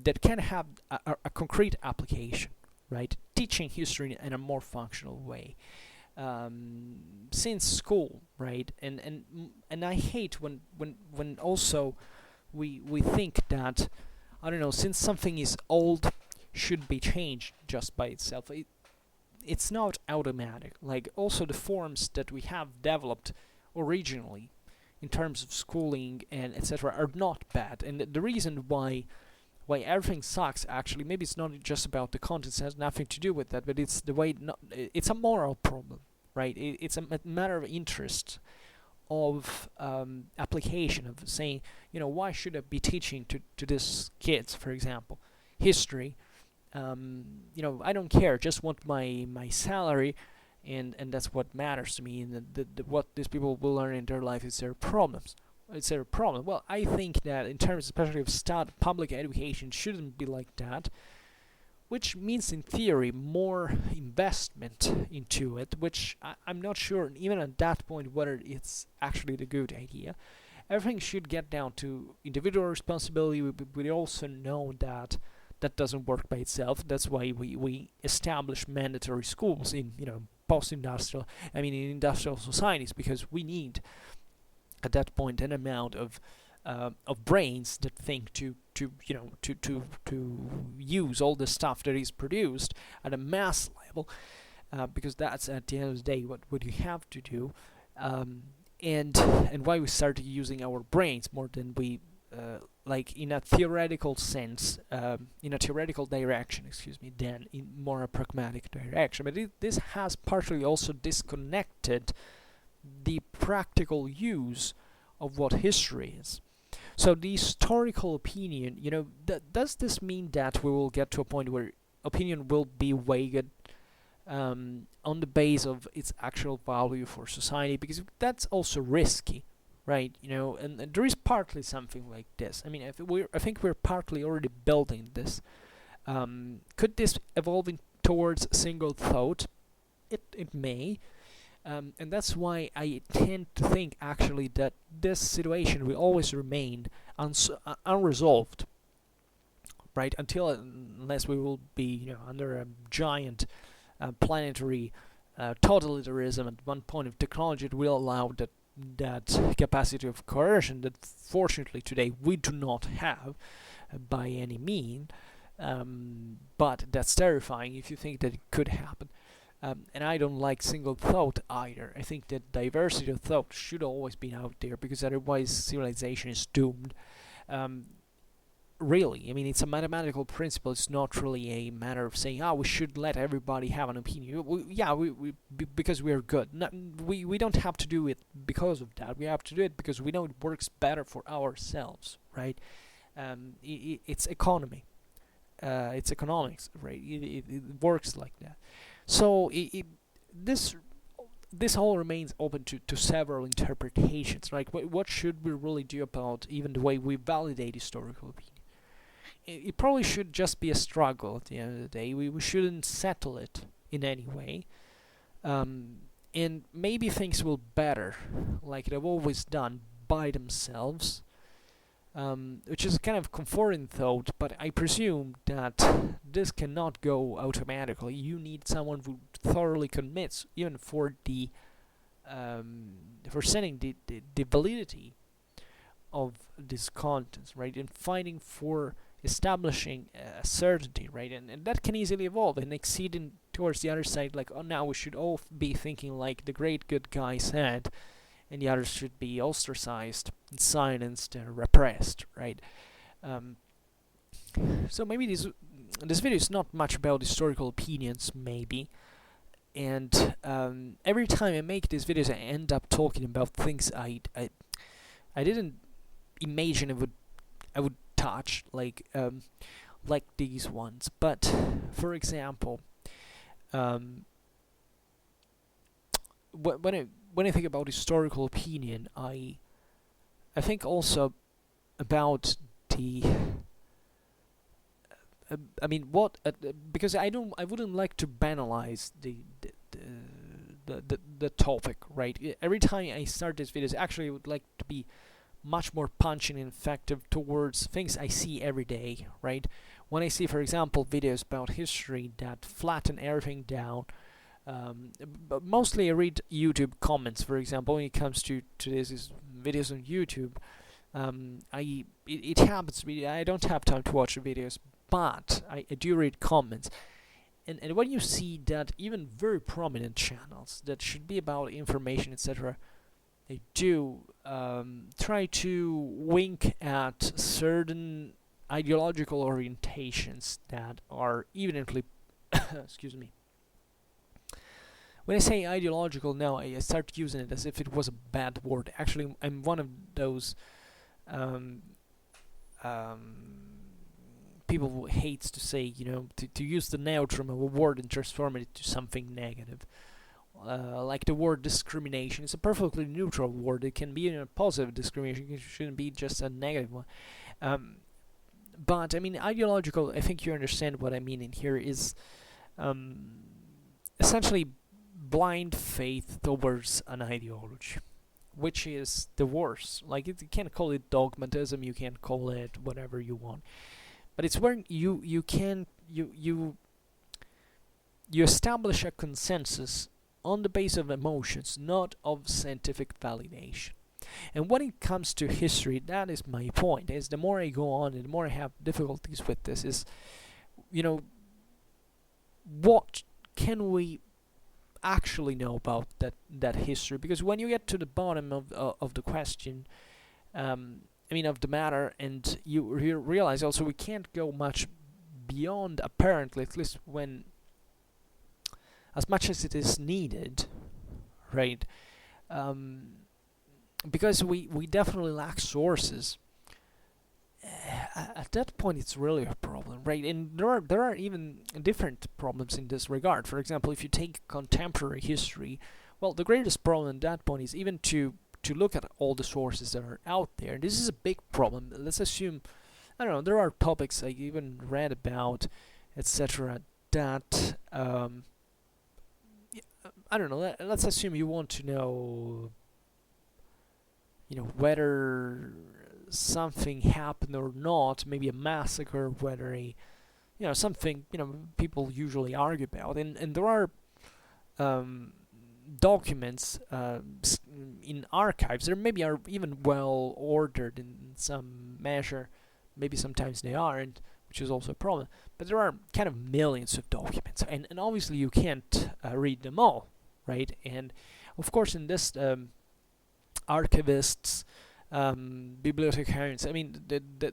Speaker 1: that can have a concrete application, right? Teaching history in a more functional way. Since school, right? And I hate when also we think that, I don't know, since something is old, should be changed just by itself. It's not automatic. Like, also the forms that we have developed originally in terms of schooling and etc. are not bad. And the reason why everything sucks, actually, maybe it's not just about the content, it has nothing to do with that, but it's the way, it's a moral problem, right? It's a matter of interest, of application, of saying, why should I be teaching to these kids, for example, history? I don't care, just want my salary, and that's what matters to me, and what these people will learn in their life is their problems. It's their problem. Well, I think that in terms especially of public education shouldn't be like that, which means in theory more investment into it, which I'm not sure even at that point whether it's actually the good idea. Everything should get down to individual responsibility. We also know that that doesn't work by itself. That's why we establish mandatory schools in post-industrial, in industrial societies, because we need at that point an amount of brains that think to use all the stuff that is produced at a mass level, because that's at the end of the day what you have to do, and why we started using our brains more than we like in a theoretical sense, in a theoretical direction, than in more a pragmatic direction. But this has partially also disconnected the practical use of what history is. So the historical opinion, does this mean that we will get to a point where opinion will be weighed on the base of its actual value for society? Because that's also risky, right? And there is partly something like this. I think we're partly already building this. Could this evolve towards single thought? It may. And that's why I tend to think actually that this situation will always remain unresolved, right? Unless we will be under a giant planetary totalitarianism at one point of technology that will allow that capacity of coercion that fortunately today we do not have by any mean, but that's terrifying if you think that it could happen. And I don't like single thought either. I think that diversity of thought should always be out there, because otherwise civilization is doomed. Um, really, I mean, it's a mathematical principle. It's not really a matter of saying, we should let everybody have an opinion. Because we are good. We don't have to do it because of that. We have to do it because we know it works better for ourselves, right? It's economy. It's economics, right? It works like that. So this all remains open to several interpretations, right? What should we really do about even the way we validate historical opinion? It probably should just be a struggle at the end of the day. We shouldn't settle it in any way. And maybe things will better, like they've always done, by themselves. Which is a kind of comforting thought, but I presume that this cannot go automatically. You need someone who thoroughly commits, even for the for setting the validity of these contents, right? And fighting for establishing a certainty, right? And that can easily evolve and exceeding towards the other side, like, now we should all be thinking like the great good guy said, and the others should be ostracized and silenced and repressed, right? So maybe this video is not much about historical opinions, maybe. And every time I make these videos, I end up talking about things I didn't imagine I would touch, like these ones. But for example, when I think about historical opinion, I think also about the because I wouldn't like to banalize the topic, right? Every time I start these videos, actually I would like to be much more punching and effective towards things I see every day, right? When I see, for example, videos about history that flatten everything down, but mostly I read YouTube comments, for example, when it comes to these videos on YouTube. It happens to me, I don't have time to watch the videos, but I do read comments. And when you see that even very prominent channels that should be about information, etc., they do try to wink at certain ideological orientations that are evidently excuse me. When I say ideological now, I start using it as if it was a bad word. Actually, I'm one of those people who hates to say, to use the neutrum of a word and transform it to something negative. Like the word discrimination. It's a perfectly neutral word. It can be a positive discrimination. It shouldn't be just a negative one. But, I mean, ideological, I think you understand what I mean in here, is essentially blind faith towards an ideology, which is the worst. Like, you can't call it dogmatism, you can't call it whatever you want, but it's where you establish a consensus on the basis of emotions, not of scientific validation. And when it comes to history, that is my point, is the more I go on and the more I have difficulties with this, is, what can we actually know about that history? Because when you get to the bottom of the question, of the matter, and you realize also we can't go much beyond, apparently, at least when as much as it is needed, right? Because we definitely lack sources. At that point, it's really a problem, right? And there are even different problems in this regard. For example, if you take contemporary history, well, the greatest problem at that point is even to look at all the sources that are out there. This is a big problem. Let's assume, I don't know, there are topics I even read about, etc., that I don't know. Let's assume you want to know, whether something happened or not, maybe a massacre, whether something, people usually argue about, and there are documents in archives that maybe are even well ordered in some measure, maybe sometimes they aren't, which is also a problem. But there are kind of millions of documents, and obviously you can't read them all, right? And of course, in this, archivists, bibliothecarians, I mean,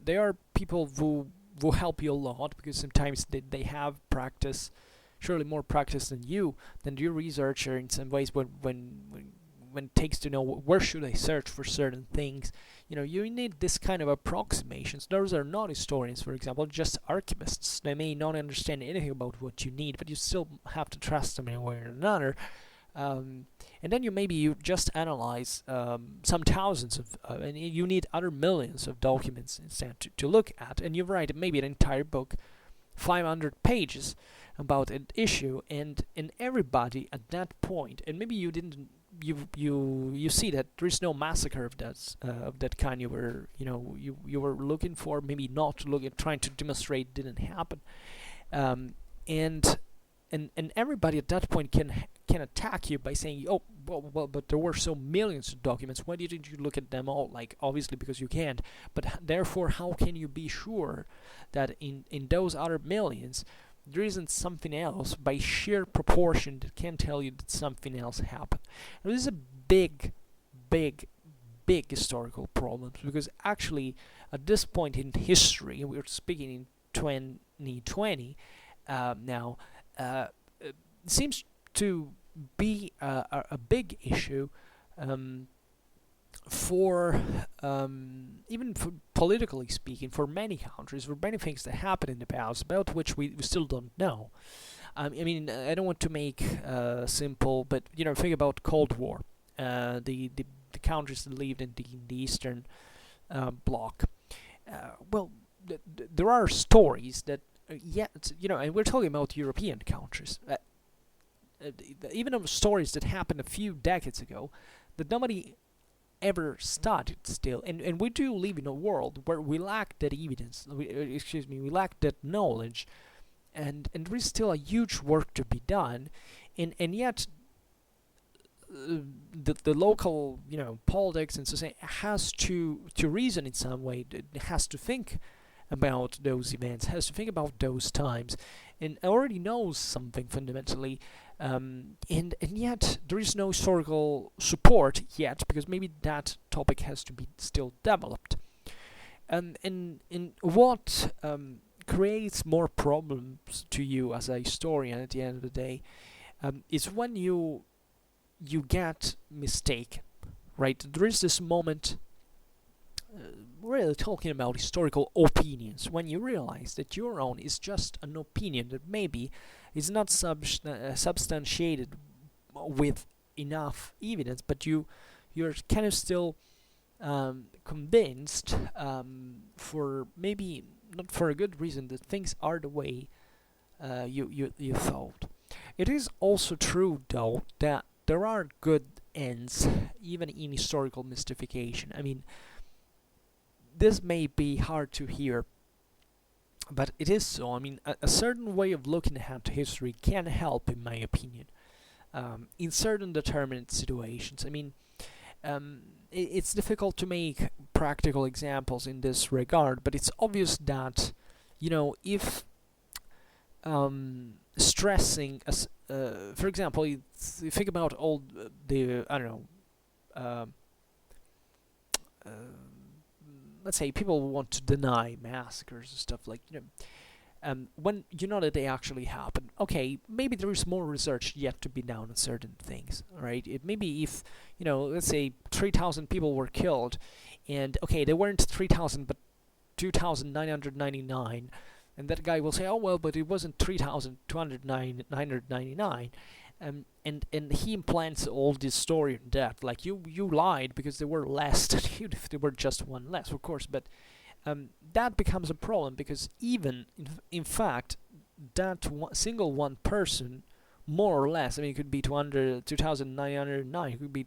Speaker 1: they are people who will help you a lot, because sometimes they have practice, surely more practice than you researcher in some ways, when it takes to know where should I search for certain things. You need this kind of approximations. Those are not historians, for example, just archivists. They may not understand anything about what you need, but you still have to trust them in a way or another. And then you just analyze some thousands of, and you need other millions of documents instead to look at, and you write maybe an entire book, 500 pages about an issue, and everybody at that point, and maybe you didn't, you see that there is no massacre of that kind you were you were looking for, maybe not looking, trying to demonstrate didn't happen, and everybody at that point can attack you by saying, oh, well, but there were so millions of documents, why didn't you look at them all? Like, obviously because you can't, but therefore how can you be sure that in those other millions there isn't something else by sheer proportion that can tell you that something else happened? Now, this is a big historical problem, because actually at this point in history, we're speaking in 2020 now, it seems to be a big issue for even for politically speaking, for many countries, for many things that happened in the past about which we still don't know. I mean, I don't want to make simple, but think about Cold War, the countries that lived in the Eastern Bloc. Well, there are stories that yet, and we're talking about European countries. Even of stories that happened a few decades ago that nobody ever studied still, and we do live in a world where we lack that evidence. We lack that knowledge, and there is still a huge work to be done, and yet the local politics and society has to reason in some way. It has to think about those events, has to think about those times, and already knows something fundamentally, and yet there is no historical support yet, because maybe that topic has to be still developed. And what creates more problems to you as a historian at the end of the day is when you get mistaken, right? There is this moment, really talking about historical opinions, when you realize that your own is just an opinion that maybe is not substantiated with enough evidence, but you're kind of still convinced, for maybe not for a good reason, that things are the way you thought. It is also true, though, that there are good ends even in historical mystification. I mean, this may be hard to hear, but it is so. I mean, a certain way of looking at history can help, in my opinion, in certain determined situations. I mean, it's difficult to make practical examples in this regard, but it's obvious that, if stressing, for example, you think about all the, I don't know, let's say people want to deny massacres and stuff, like, when you know that they actually happen. Okay, maybe there is more research yet to be done on certain things, right? It maybe if, let's say 3,000 people were killed, and okay, they weren't 3,000 but 2,999, and that guy will say, oh well, but it wasn't 3,299, and he implants all this story in that, like, you lied because there were less than you if there were just one less, of course, but that becomes a problem, because even in fact that single one person, more or less, I mean, it could be 2,909, it could be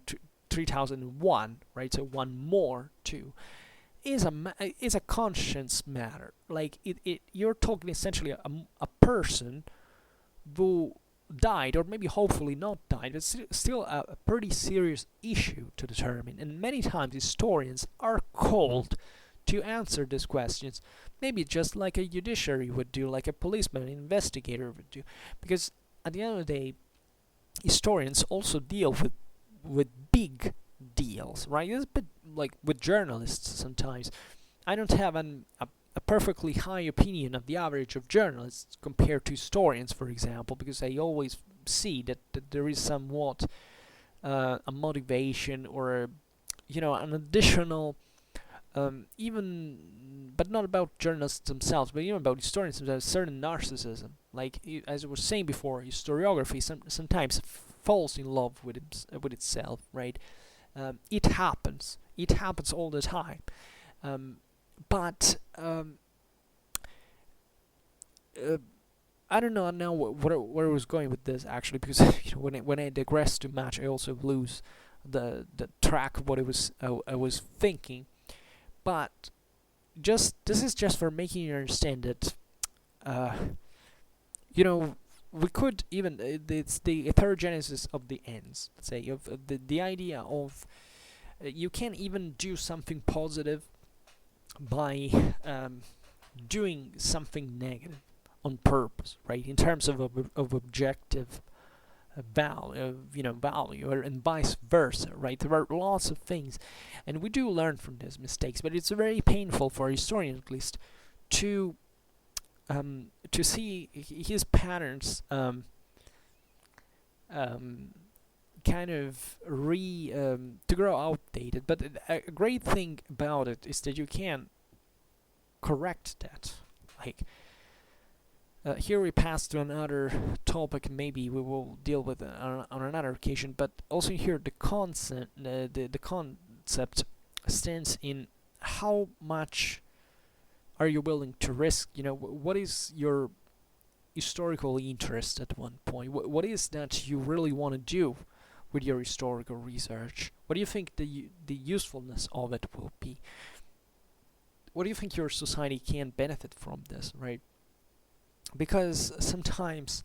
Speaker 1: 3,001, right? So one more too is a conscience matter. Like, you're talking essentially a person who died, or maybe hopefully not died, but still a pretty serious issue to determine. And many times historians are called to answer these questions. Maybe just like a judiciary would do, like a policeman, an investigator would do. Because at the end of the day, historians also deal with big deals, right? It's a bit like with journalists sometimes. I don't have a perfectly high opinion of the average of journalists compared to historians, for example, because I always see that there is somewhat a motivation or an additional even, but not about journalists themselves, but even about historians themselves, certain narcissism. Like as I was saying before, historiography sometimes falls in love with itself, right? It happens. It happens all the time. But I don't know now where I was going with this actually, because when I digress too much, I also lose the track of what I was thinking. But this is just for making you understand that we could even it's the heterogenesis of the ends. Let's say of the idea of you can even do something positive by doing something negative on purpose, right? In terms of objective value, and vice versa, right? There are lots of things, and we do learn from these mistakes, but it's very painful for a historian, at least, to see his patterns kind of to grow outdated. But a great thing about it is that you can correct that. Like here we pass to another topic, and maybe we will deal with it on another occasion. But also here the concept stands in how much are you willing to risk. What is your historical interest at one point? What is that you really want to do with your historical research? What do you think the usefulness of it will be? What do you think your society can benefit from this, right? Because sometimes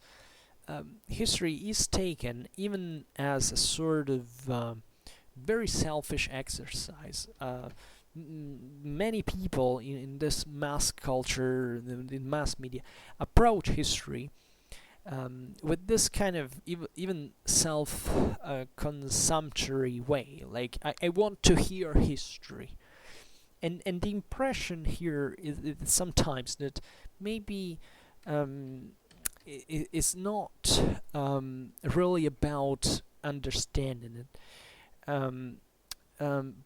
Speaker 1: history is taken even as a sort of very selfish exercise. Many people in this mass culture, in mass media, approach history with this kind of even self-consumptory way. Like, I want to hear history. And the impression here is sometimes that maybe it's not really about understanding it,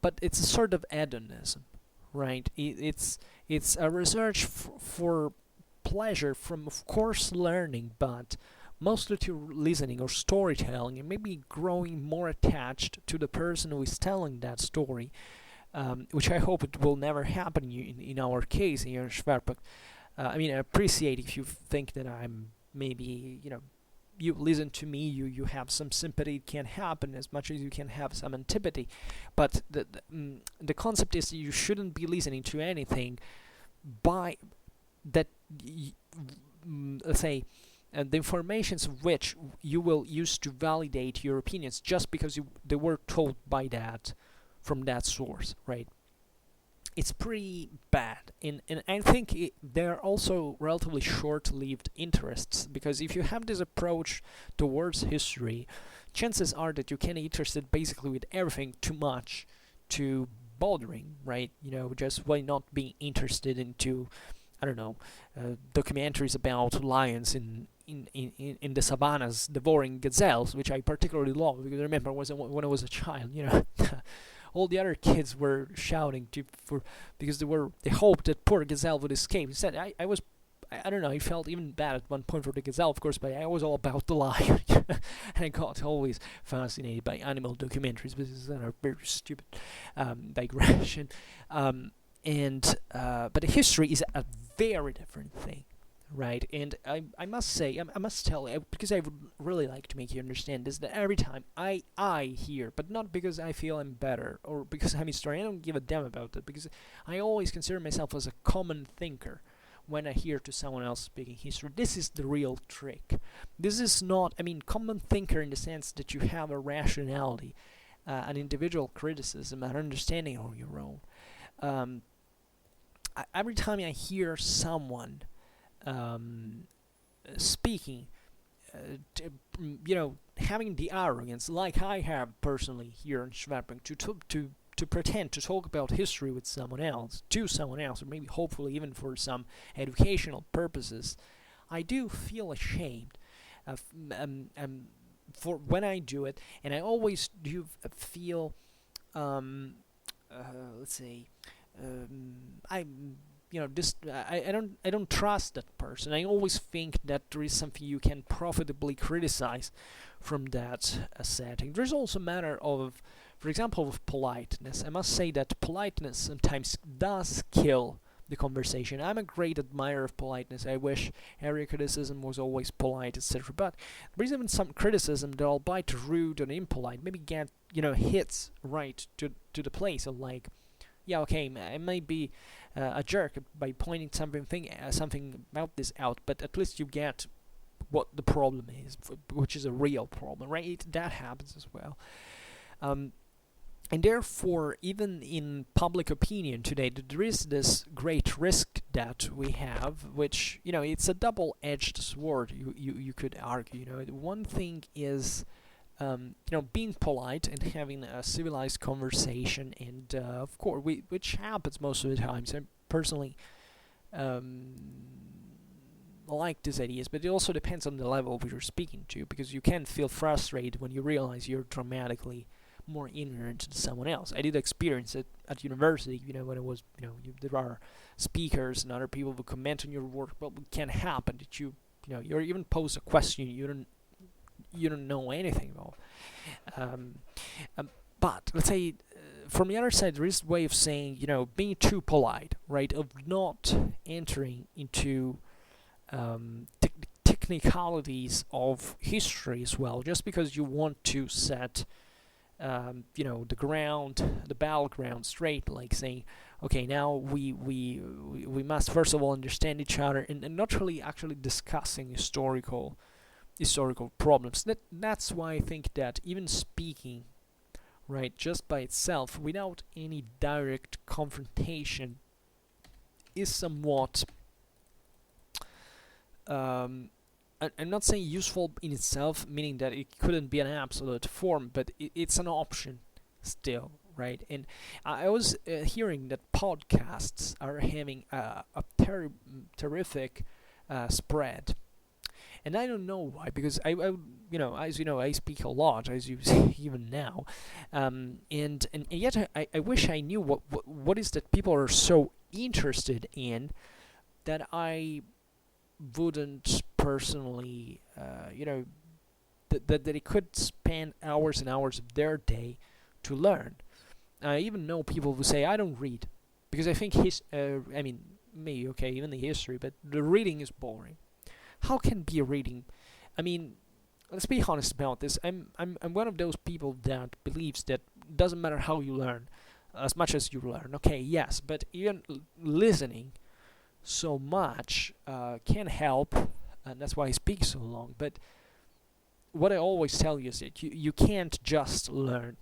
Speaker 1: but it's a sort of hedonism, right? It's a research for pleasure from, of course, learning, but mostly to listening or storytelling, and maybe growing more attached to the person who is telling that story, which I hope it will never happen in our case here in Schwerpunkt. I appreciate if you think that I'm maybe, you listen to me, you have some sympathy. It can happen as much as you can have some antipathy. But the concept is you shouldn't be listening to anything by that, let's say, the informations of which you will use to validate your opinions just because they were told by that, from that source, right? It's pretty bad, and I think they're also relatively short-lived interests, because if you have this approach towards history, chances are that you can be interested basically with everything too much to bothering, right? Just why not being interested into, I don't know, documentaries about lions in the savannas devouring gazelles, which I particularly love, because I remember when I was a child, all the other kids were shouting because they hoped that poor gazelle would escape. Instead, I don't know, I felt even bad at one point for the gazelle, of course, but I was all about the lion. And I got always fascinated by animal documentaries, but this is a very stupid digression. But history is a very different thing, right? And I must say, I must tell you, because I would really like to make you understand this, that every time I hear, but not because I feel I'm better or because I'm a historian, I don't give a damn about that, because I always consider myself as a common thinker when I hear to someone else speaking history. This is the real trick. This is not, common thinker in the sense that you have a rationality, an individual criticism, an understanding of your own. every time I hear someone speaking, t- having the arrogance, like I have personally here in Schwerpunkt, to pretend to talk about history with someone else, to someone else, or maybe hopefully even for some educational purposes, I do feel ashamed of, for when I do it, and I always do feel, um, let's say, I I don't trust that person. I always think that there is something you can profitably criticize from that setting. There's also a matter of, for example, of politeness. I must say that politeness sometimes does kill the conversation. I'm a great admirer of politeness. I wish every criticism was always polite, etc. But there is even some criticism that, albeit rude and impolite, maybe get hits right to the place of, like, yeah, okay, I might be a jerk by pointing something about this out, but at least you get what the problem is, which is a real problem, right? That happens as well. Um, and therefore, even in public opinion today, there is this great risk that we have, which, it's a double-edged sword, you could argue. One thing is, being polite and having a civilized conversation, and of course, which happens most of the times. I personally like these ideas, but it also depends on the level you're speaking to, because you can feel frustrated when you realize you're dramatically more ignorant than someone else. I did experience it at university, when it was, there are speakers and other people who comment on your work, but it can happen that you even pose a question you don't know anything about. Um, but let's say, from the other side, there is a way of saying, being too polite, right? Of not entering into technicalities of history as well, just because you want to set, the battleground straight, like saying, okay, now we must first of all understand each other, and not really actually discussing historical problems. That's why I think that even speaking, right, just by itself, without any direct confrontation, is somewhat, I'm not saying useful in itself, meaning that it couldn't be an absolute form, but it's an option still, right? And I was hearing that podcasts are having a terrific spread. And I don't know why, because as you know, I speak a lot, as you see even now, and yet I wish I knew what is that people are so interested in that I wouldn't personally, that they could spend hours and hours of their day to learn. I even know people who say, I don't read because I think me, okay, even the history, but the reading is boring. How can be reading? I mean, let's be honest about this. I'm one of those people that believes that doesn't matter how you learn, as much as you learn. Okay, yes, but even listening so much can help, and that's why I speak so long. But what I always tell you is that you can't just learn.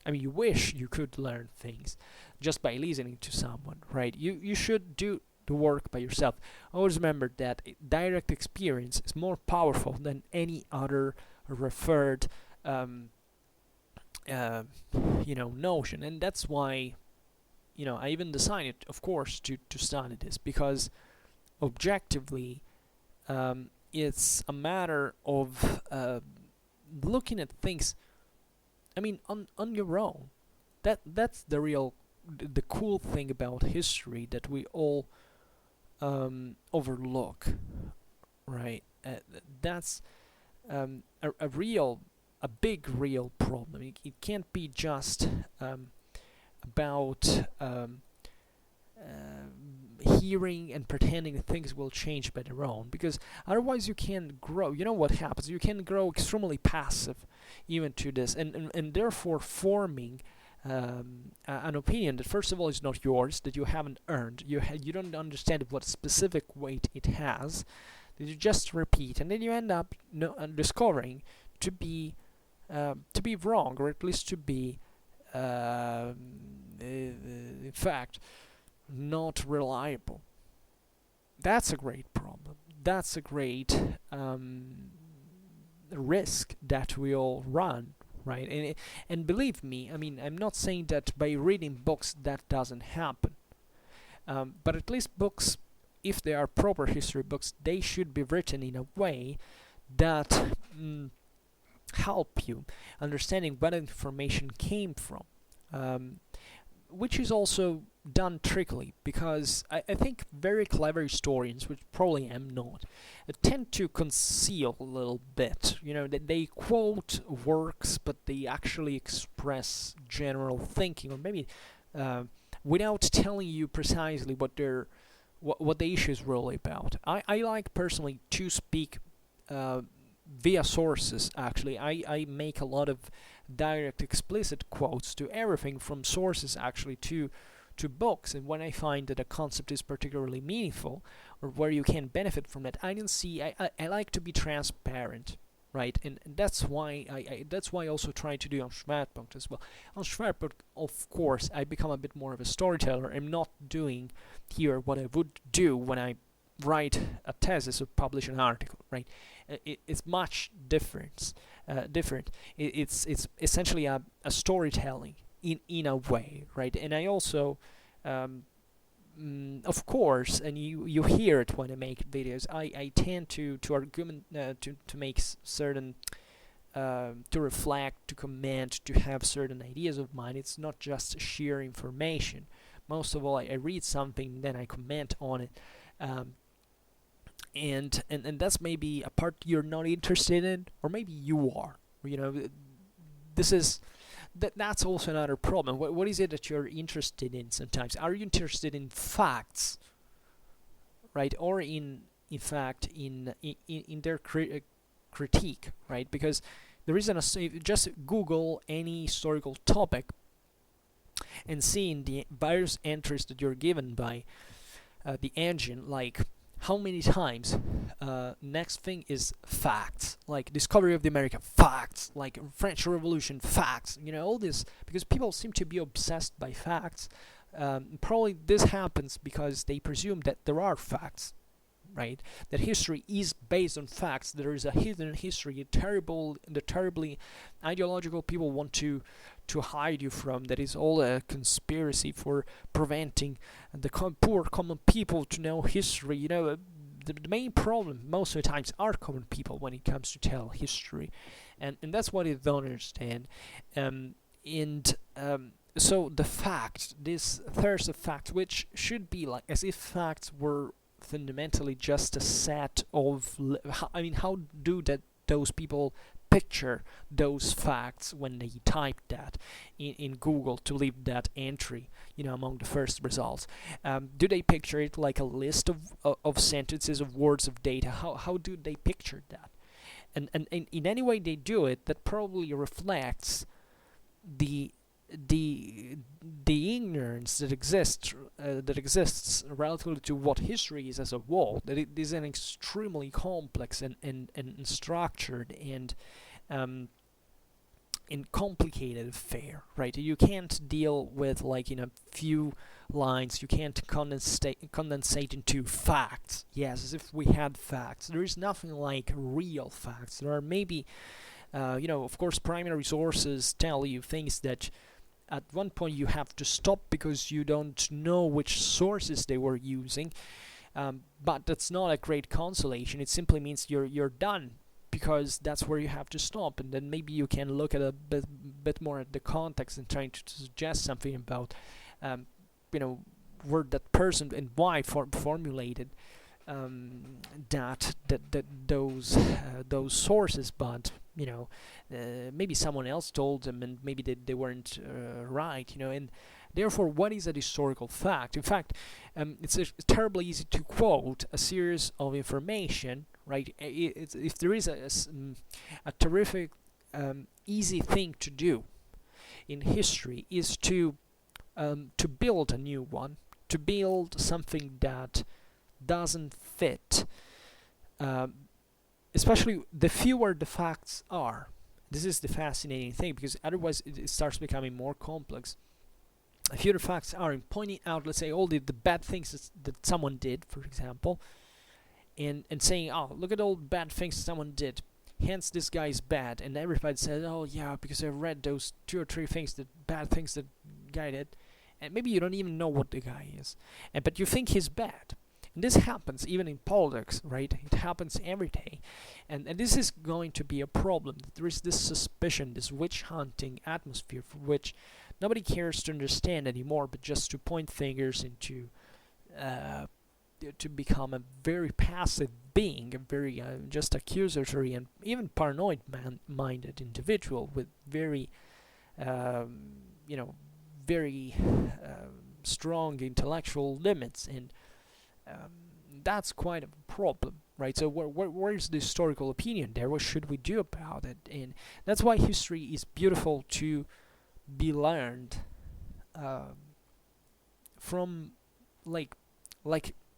Speaker 1: I mean, you wish you could learn things just by listening to someone, right? You should do the work by yourself. Always remember that direct experience is more powerful than any other referred notion, and that's why I even decided, of course, to study this, because objectively it's a matter of looking at things, I mean, on your own. That's the cool thing about history that we all overlook, right? That's a big real problem. It can't be just about hearing and pretending that things will change by their own, because otherwise you can't grow. You know what happens? You can grow extremely passive even to this, and therefore forming an opinion that, first of all, is not yours, that you haven't earned, you don't understand what specific weight it has, that you just repeat, and then you end up discovering to be wrong, or at least to be in fact not reliable. That's a great problem. That's a great risk that we all run, right? And believe me, I mean, I'm not saying that by reading books that doesn't happen, but at least books, if they are proper history books, they should be written in a way that help you understanding where information came from, which is also done trickily, because I think very clever historians, which probably am not, tend to conceal a little bit. You know, they quote works, but they actually express general thinking, or maybe without telling you precisely what the issue is really about. I like personally to speak via sources. Actually, I make a lot of direct, explicit quotes to everything from sources actually to books, and when I find that a concept is particularly meaningful or where you can benefit from it, I don't see. I like to be transparent, right? And that's why I also try to do on Schwerpunkt as well. On Schwerpunkt, of course, I become a bit more of a storyteller. I'm not doing here what I would do when I write a thesis or publish an article, right? It's much different. It's essentially a storytelling in a way, right? And I also, of course, and you hear it when I make videos, I tend to argument, to make certain, to reflect, to comment, to have certain ideas of mine. It's not just sheer information. Most of all, I read something, then I comment on it. And that's maybe a part you're not interested in, or maybe you are. You know, this is that's also another problem. What is it that you're interested in? Sometimes are you interested in facts, right, or in fact in their critique, right? Because the reason just Google any historical topic and seeing the various entries that you're given by the engine, like how many times next thing is facts, like discovery of the America, facts, like French Revolution, facts, you know, all this, because people seem to be obsessed by facts. Probably this happens because they presume that there are facts, right? That history is based on facts. There is a hidden history, the terribly ideological people want to hide you from. That is all a conspiracy for preventing the poor common people to know history. You know, the main problem most of the times are common people when it comes to tell history, and that's what they don't understand. So the fact, this thirst of facts, which should be like as if facts were fundamentally just a set of I mean, how do those people picture those facts when they type that in Google to leave that entry, you know, among the first results? Do they picture it like a list of sentences, of words, of data? How do they picture that? And in any way they do it, that probably reflects the ignorance that exists relative to what history is as a whole. That it is an extremely complex and structured and complicated affair, right? You can't deal with, like, in a few lines. You can't condensate into facts. Yes, as if we had facts. There is nothing like real facts. There are maybe, you know, of course, primary sources tell you things that at one point you have to stop because you don't know which sources they were using, but that's not a great consolation. It simply means you're done, because that's where you have to stop, and then maybe you can look at a bit more at the context and trying to suggest something about, you know, where that person and why formulated those sources, but you know, maybe someone else told them, and maybe they weren't right, you know. And therefore, what is a historical fact? In fact, it's terribly easy to quote a series of information, right? If there is a terrific easy thing to do in history is to build a new one, to build something that doesn't fit, especially the fewer the facts are. This is the fascinating thing, because otherwise it starts becoming more complex. if your facts are in pointing out, let's say, all the bad things that someone did, for example, and saying, oh, look at all the bad things someone did, hence this guy is bad, and everybody says, oh yeah, because I read those two or three things, that bad things that guy did, and maybe you don't even know what the guy is, but you think he's bad. And this happens even in politics, right? It happens every day. And this is going to be a problem. There is this suspicion, this witch hunting atmosphere for which nobody cares to understand anymore, but just to point fingers and to become a very passive being, a very just accusatory and even paranoid minded individual with very, very strong intellectual limits. And that's quite a problem, right? So where's the historical opinion there? What should we do about it? And that's why history is beautiful to be learned from, like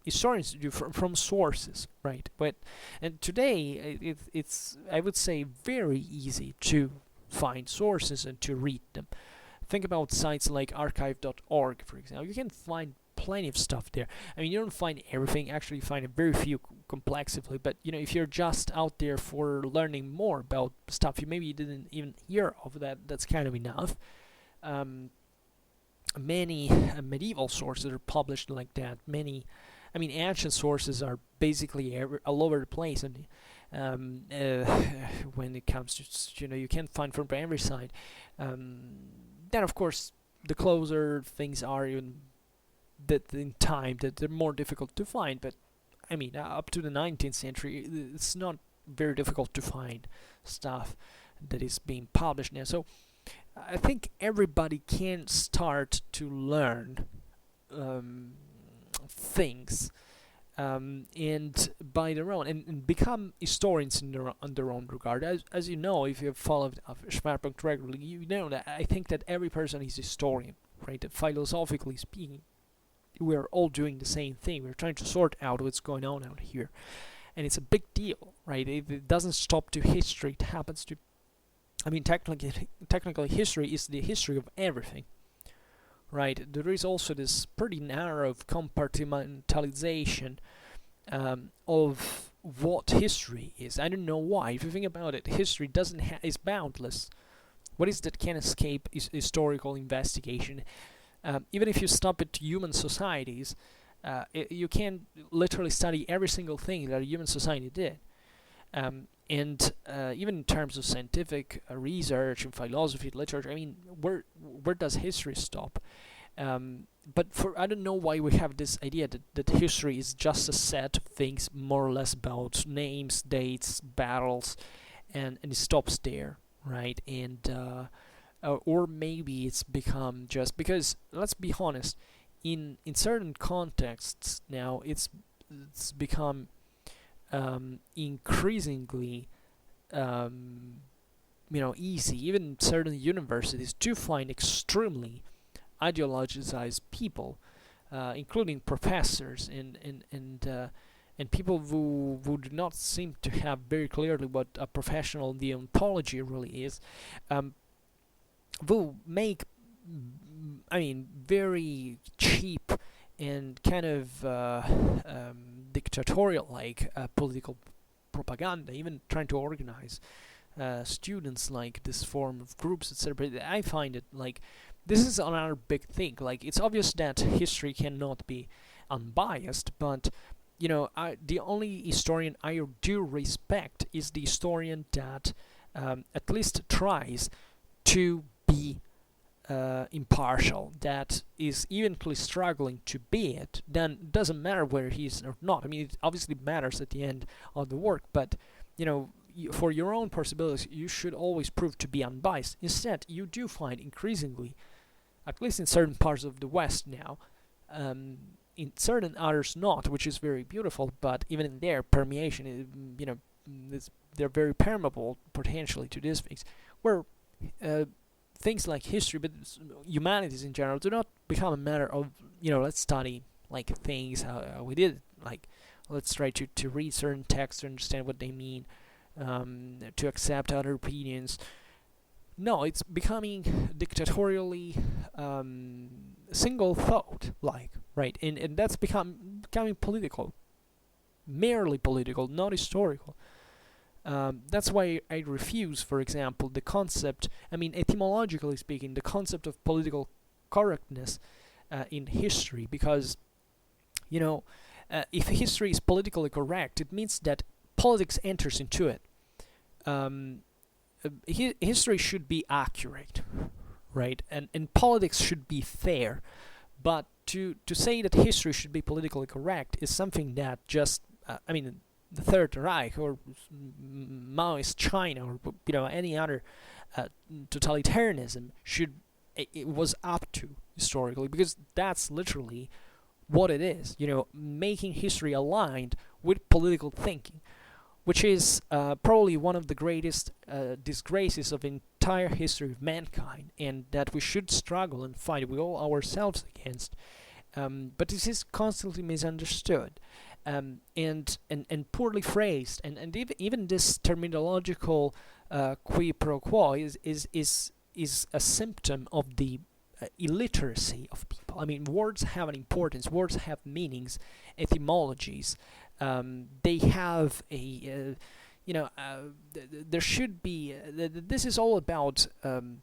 Speaker 1: historians do, from sources, right? And today it's I would say very easy to find sources and to read them. Think about sites like archive.org, for example. You can find plenty of stuff there. I mean, you don't find everything. Actually, you find a very few complexively. But if you're just out there for learning more about stuff you maybe didn't even hear of, that's kind of enough. Many medieval sources are published like that. Ancient sources are basically all over the place, and when it comes to you can't find from every side. Then of course, the closer things are, even that in time, that they're more difficult to find. But up to the 19th century, it's not very difficult to find stuff that is being published now. So I think everybody can start to learn things, and by their own, and become historians in their own regard. As you know, if you have followed Schwerpunkt regularly, you know that I think that every person is a historian, right? Philosophically speaking, we're all doing the same thing. We're trying to sort out what's going on out here, and it's a big deal, right? It doesn't stop to history. It happens to, technically, history is the history of everything, right? There is also this pretty narrow compartmentalization of what history is. I don't know why. If you think about it, history is boundless. What is that can escape is historical investigation. Even if you stop at human societies, you can literally study every single thing that a human society did. And even in terms of scientific research and philosophy, literature, where does history stop? But I don't know why we have this idea that history is just a set of things more or less about names, dates, battles, and it stops there, right? And or maybe it's become just because, let's be honest, in certain contexts now it's become increasingly easy, even certain universities, to find extremely ideologized people, including professors and people who do not seem to have very clearly what a professional deontology really is, will make very cheap and kind of dictatorial-like political propaganda, even trying to organize students like this form of groups, etc. I find it like this is another big thing. Like, it's obvious that history cannot be unbiased, but the only historian I do respect is the historian that at least tries to be impartial, that is eventually struggling to be it. Then it doesn't matter whether he's or not. It obviously matters at the end of the work, but for your own possibilities, you should always prove to be unbiased. Instead, you do find increasingly, at least in certain parts of the West now, in certain others not, which is very beautiful, but even in their permeation, they're very permeable potentially to these things, where things like history, but humanities in general, do not become a matter of, let's study like things, how we did it, like let's try to read certain texts to understand what they mean, to accept other opinions. No, it's becoming dictatorially single thought, like, right? And that's becoming political, merely political, not historical. That's why I refuse, for example, the concept, I mean, etymologically speaking, the concept of political correctness in history, because, you know, if history is politically correct, it means that politics enters into it. Um, History should be accurate, right? And politics should be fair. But to say that history should be politically correct is something that just, I mean, the Third Reich or Maoist China or any other totalitarianism it was up to historically, because that's literally what it is. Making history aligned with political thinking, which is probably one of the greatest disgraces of entire history of mankind, and that we should struggle and fight with all ourselves against. But this is constantly misunderstood, and poorly phrased, and even this terminological qui pro quo is a symptom of the illiteracy of people. I mean, words have an importance. Words have meanings, etymologies. They have a, there should be. This is all about, in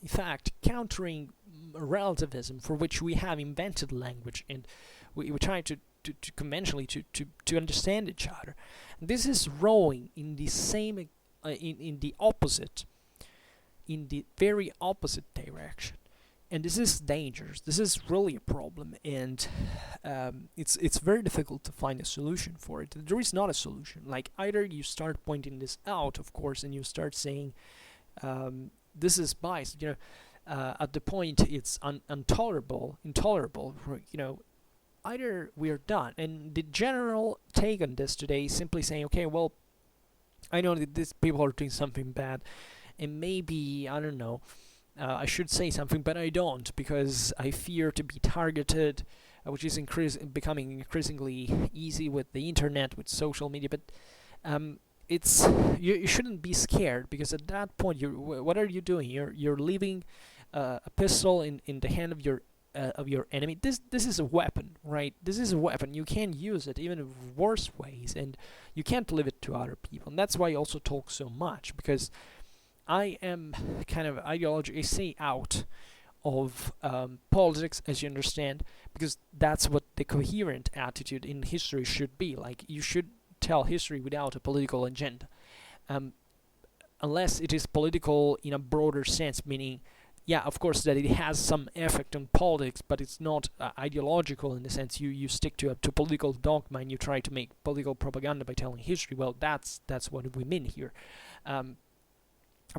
Speaker 1: fact, countering relativism, for which we have invented language, and we try to conventionally to understand each other. This is rowing in the same, in the opposite, in the very opposite direction. And this is dangerous. This is really a problem, and it's very difficult to find a solution for it. There is not a solution. Like, either you start pointing this out, of course, and you start saying this is bias. At the point it's intolerable. Either we are done. And the general take on this today is simply saying, okay, well, I know that these people are doing something bad, and maybe, I don't know, I should say something, but I don't, because I fear to be targeted, which is becoming increasingly easy with the internet, with social media. But it's you shouldn't be scared, because at that point, what are you doing? You're leaving a pistol in the hand of your enemy. This is a weapon, right? This is a weapon. You can use it even in worse ways, and you can't leave it to other people. And that's why I also talk so much, because I am kind of ideologically say out of politics, as you understand, because that's what the coherent attitude in history should be. Like, you should tell history without a political agenda, unless it is political in a broader sense, meaning, yeah, of course, that it has some effect on politics, but it's not ideological in the sense you stick to political dogma and you try to make political propaganda by telling history. Well, that's what we mean here.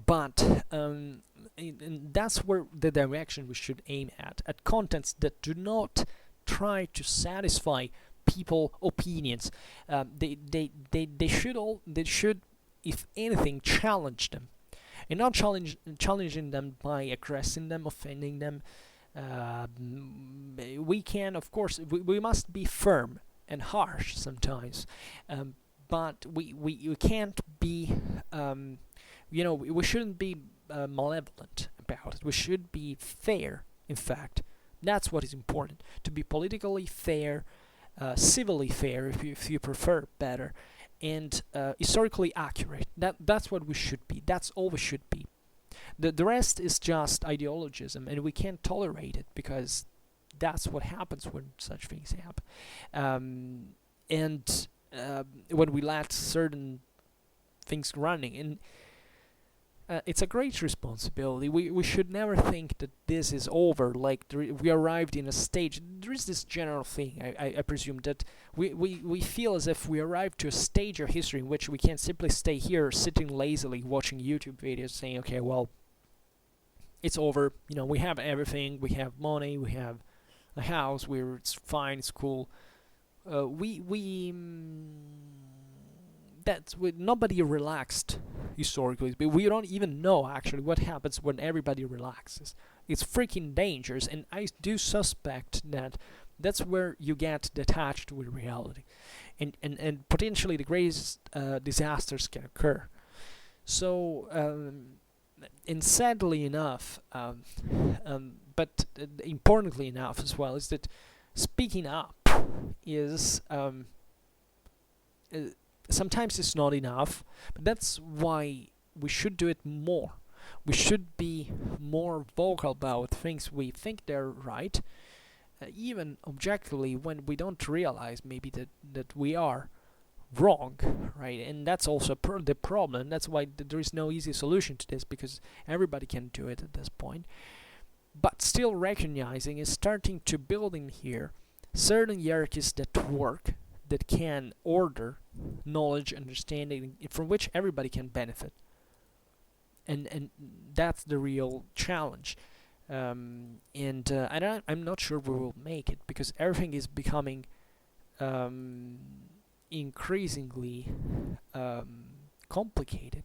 Speaker 1: But and that's where the direction we should aim at contents that do not try to satisfy people opinions. They should, if anything, challenge them, and not challenging them by aggressing them, offending them. We can, of course, we must be firm and harsh sometimes, but we can't be. We shouldn't be malevolent about it. We should be fair, in fact. That's what is important. To be politically fair, civilly fair, if you prefer better, and historically accurate. That's what we should be. That's all we should be. The rest is just ideologism, and we can't tolerate it, because that's what happens when such things happen. And when we let certain things running. And it's a great responsibility. We should never think that this is over, like we arrived in a stage. There is this general thing, I presume, that we feel as if we arrived to a stage of history in which we can't simply stay here sitting lazily watching YouTube videos saying, okay, well, it's over, we have everything, we have money, we have a house, it's fine, it's cool. Nobody relaxed historically, but we don't even know actually what happens when everybody relaxes. It's freaking dangerous, and I do suspect that that's where you get detached with reality, and potentially the greatest disasters can occur. So and sadly enough, but importantly enough as well, is that speaking up is sometimes it's not enough, but that's why we should do it more. We should be more vocal about things we think they're right, even objectively when we don't realize maybe that we are wrong, right? And that's also the problem. That's why there is no easy solution to this, because everybody can do it at this point. But still recognizing is starting to build in here certain hierarchies that work, that can order knowledge, understanding, from which everybody can benefit. And that's the real challenge. I'm not sure we will make it, because everything is becoming increasingly complicated.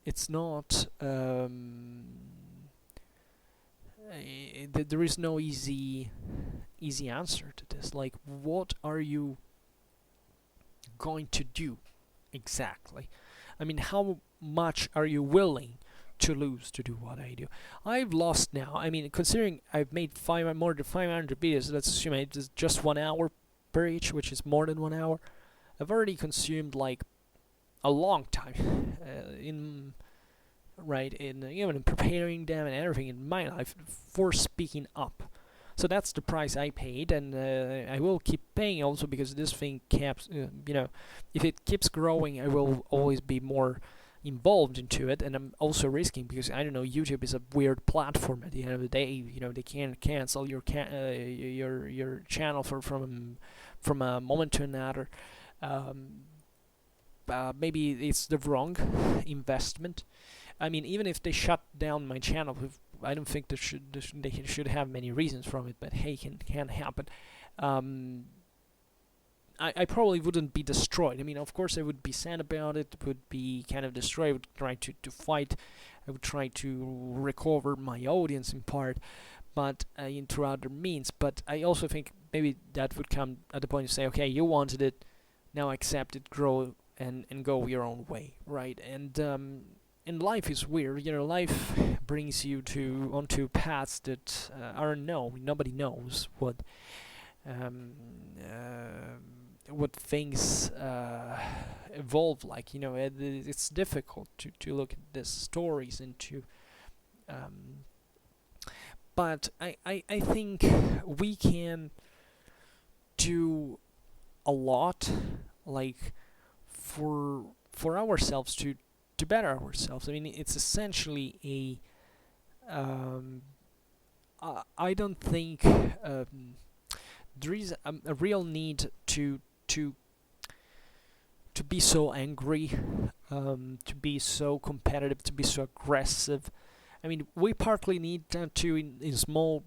Speaker 1: It's not there is no easy answer to this. Like, what are you going to do exactly? I mean, how much are you willing to lose to do what I do? I've lost now. I mean, considering I've made more than 500 videos, let's assume it's just 1 hour per each, which is more than 1 hour. I've already consumed like a long time even in preparing them and everything in my life for speaking up. So that's the price I paid, and I will keep paying also, because this thing keeps, if it keeps growing, I will always be more involved into it. And I'm also risking, because I don't know, YouTube is a weird platform. At the end of the day, they can cancel your channel from a moment to another. Maybe it's the wrong investment. I mean, even if they shut down my channel, I don't think they should have many reasons from it, but hey, can happen. I probably wouldn't be destroyed. I mean, of course, I would be sad about it, would be kind of destroyed. I would try to fight. I would try to recover my audience in part, but through other means. But I also think maybe that would come at the point to say, okay, you wanted it, now accept it, grow, and go your own way, right? And life is weird. Life brings you onto paths that are unknown. Nobody knows what things evolve like. It's difficult to look at these stories and to. But I think we can do a lot, like for ourselves to better ourselves. I mean, it's essentially I don't think there is a real need to be so angry, to be so competitive, to be so aggressive. I mean, we partly need them to in small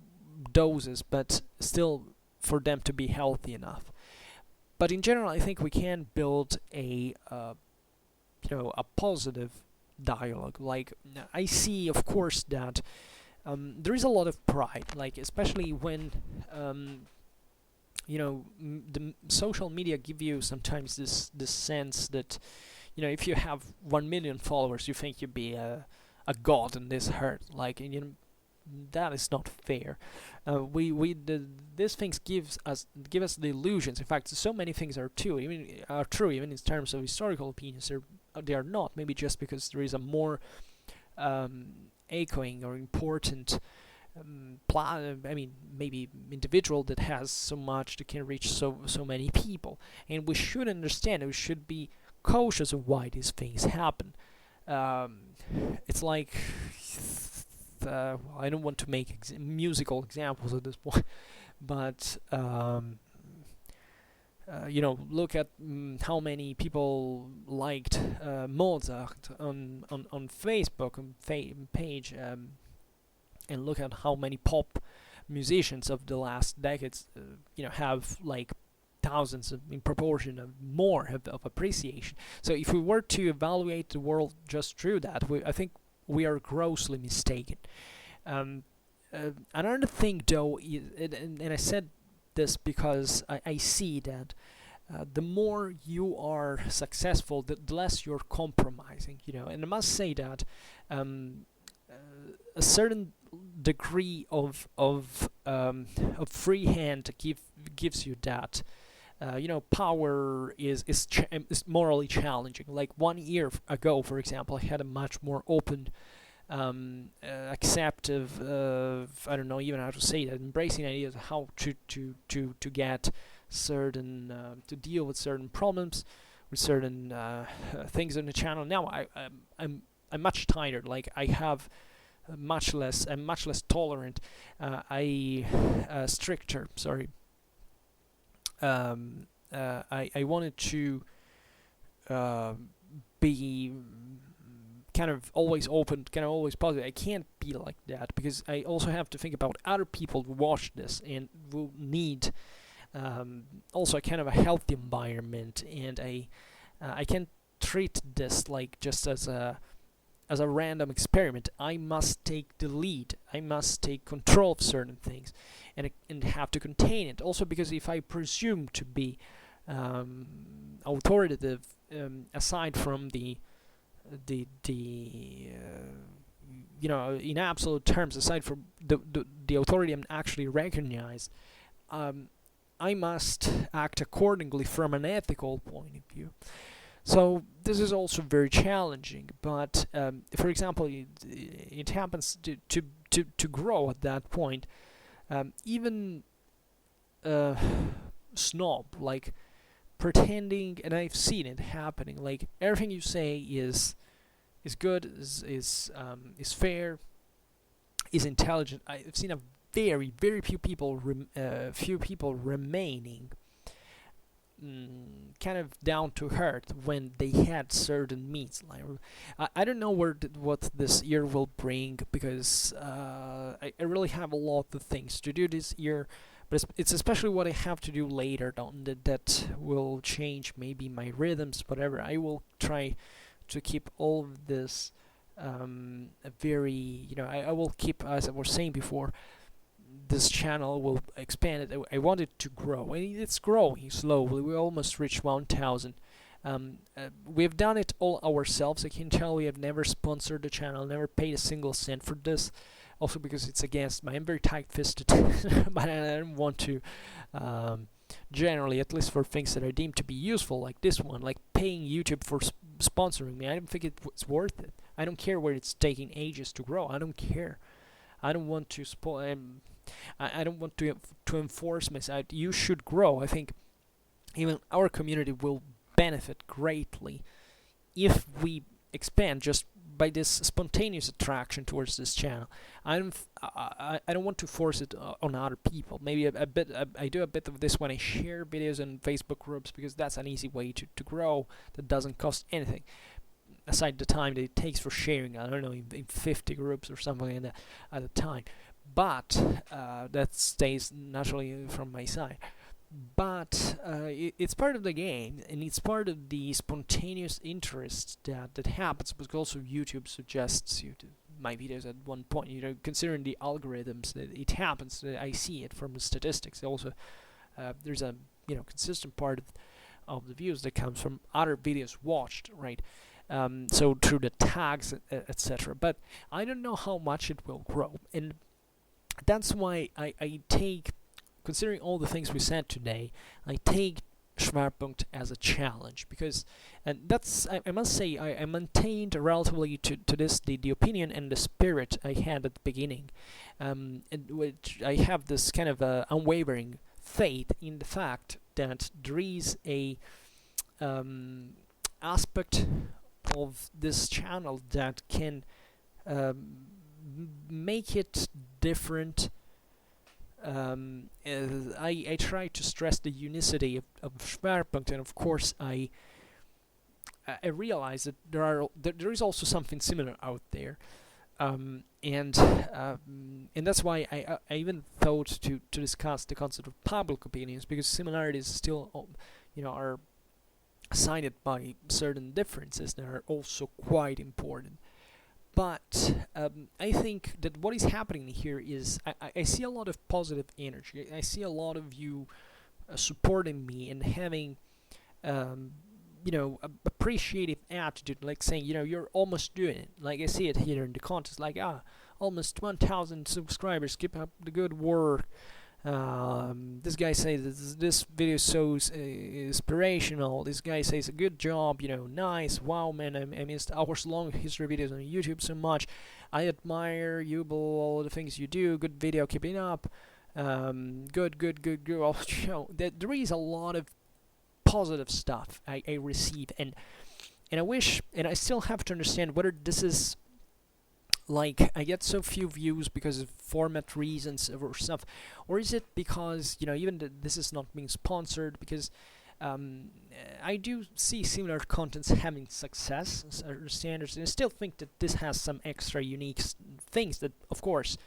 Speaker 1: doses, but still for them to be healthy enough. But in general, I think we can build a positive dialogue. Like, I see, of course, that there is a lot of pride, like especially when the social media give you sometimes this sense that if you have 1 million followers, you think you'd be a god in this earth. Like, that is not fair. These things give us the illusions. In fact, so many things are true, even in terms of historical opinions. They are not. Maybe just because there is a more echoing or important maybe individual that has so much that can reach so many people. And we should understand. We should be cautious of why these things happen. It's like. I don't want to make musical examples at this point, but look at how many people liked Mozart on Facebook page, and look at how many pop musicians of the last decades have like thousands in proportion of more of appreciation. So if we were to evaluate the world just through that, I think we are grossly mistaken. Another thing, though, and I said this because I see that the more you are successful, the less you're compromising. And I must say that um, a certain degree of free hand gives you that. Power is morally challenging. Like 1 year ago, for example, I had a much more open, acceptive, I don't know even how to say that, embracing ideas of how to get certain, to deal with certain problems, with certain things on the channel. Now I'm much tighter. Like I'm much less tolerant. I stricter. Sorry. I wanted to uh, be kind of always open, kind of always positive. I can't be like that because I also have to think about other people who watch this and will need also a kind of a healthy environment, and I can't treat this like just as a random experiment. I must take the lead. I must take control of certain things, and have to contain it. Also, because if I presume to be authoritative, aside from the in absolute terms, aside from the authority I'm actually recognized, I must act accordingly from an ethical point of view. So this is also very challenging. But for example, it happens to grow at that point. Even snob, like pretending, and I've seen it happening. Like everything you say is good, is fair, is intelligent. I've seen a very few people remaining kind of down to earth when they had certain meats. Like I don't know what this year will bring, because I really have a lot of things to do this year. But it's especially what I have to do later on that will change maybe my rhythms, whatever. I will try to keep all of this very, I will keep, as I was saying before, this channel will expand it. I want it to grow, and it's growing slowly. We almost reached 1,000. We've done it all ourselves. I can tell we have never sponsored the channel, never paid a single cent for this. Also because it's against my, I'm very tight-fisted, but I don't want to, generally, at least for things that are deemed to be useful, like this one, like paying YouTube for sponsoring me. I don't think it's worth it. I don't care where it's taking ages to grow. I don't care. I don't want to I don't want to enforce myself. You should grow. I think even our community will benefit greatly if we expand just by this spontaneous attraction towards this channel. I don't want to force it on other people. Maybe a bit. I do a bit of this when I share videos in Facebook groups, because that's an easy way to grow that doesn't cost anything, aside the time that it takes for sharing. I don't know, in 50 groups or something like that at a time. But that stays naturally from my side. But it's part of the game, and it's part of the spontaneous interest that happens, because also YouTube suggests you to my videos at one point. Considering the algorithms, that it happens. I see it from the statistics. Also, there's a consistent part of the views that comes from other videos watched, right? So through the tags, etc. But I don't know how much it will grow, and that's why I take, considering all the things we said today, I take Schwerpunkt as a challenge, because, and that's, I must say, I maintained relatively to this the opinion and the spirit I had at the beginning, and which I have this kind of unwavering faith in the fact that there is a aspect of this channel that can make it different. I try to stress the unicity of Schwerpunkt, and of course I realize that there is also something similar out there, and that's why I even thought to discuss the concept of public opinions, because similarities still are cited by certain differences that are also quite important. But I think that what is happening here is I see a lot of positive energy. I see a lot of you supporting me and having appreciative attitude, like saying, you're almost doing it. Like I see it here in the contest, like, almost 1,000 subscribers, keep up the good work. This guy says this video is so inspirational. This guy says a good job, nice. Wow, man, I missed hours long history videos on YouTube so much. I admire you, all the things you do. Good video, keep it up. Good. There is a lot of positive stuff I receive, and I wish, and I still have to understand whether this is like I get so few views because of format reasons or stuff, or is it because even this is not being sponsored, because I do see similar contents having success standards, and I still think that this has some extra unique things that, of course,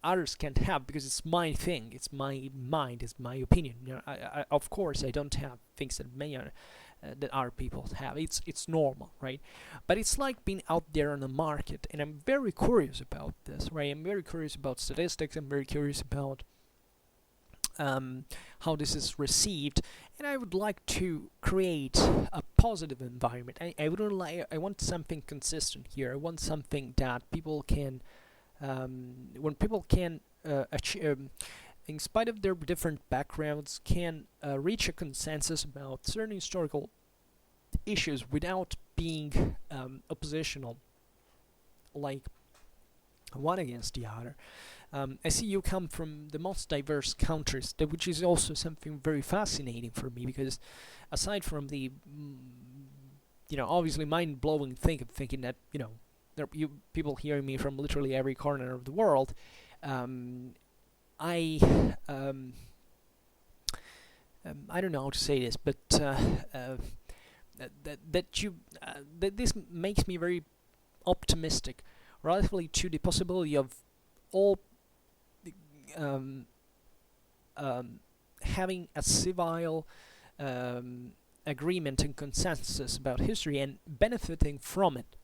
Speaker 1: others can't have, because it's my thing, it's my mind, it's my opinion. Of course, I don't have things that many that other people have. It's normal, right? But it's like being out there on the market, and I'm very curious about this, right? I'm very curious about statistics. I'm very curious about how this is received, and I would like to create a positive environment. I want something consistent here. I want something that people can, when people can in spite of their different backgrounds, can reach a consensus about certain historical issues without being oppositional, like one against the other. I see you come from the most diverse countries, which is also something very fascinating for me, because aside from the, obviously mind-blowing thing of thinking that, there are people hearing me from literally every corner of the world, I don't know how to say this, but that this makes me very optimistic, relatively to the possibility of all having a civil agreement and consensus about history and benefiting from it,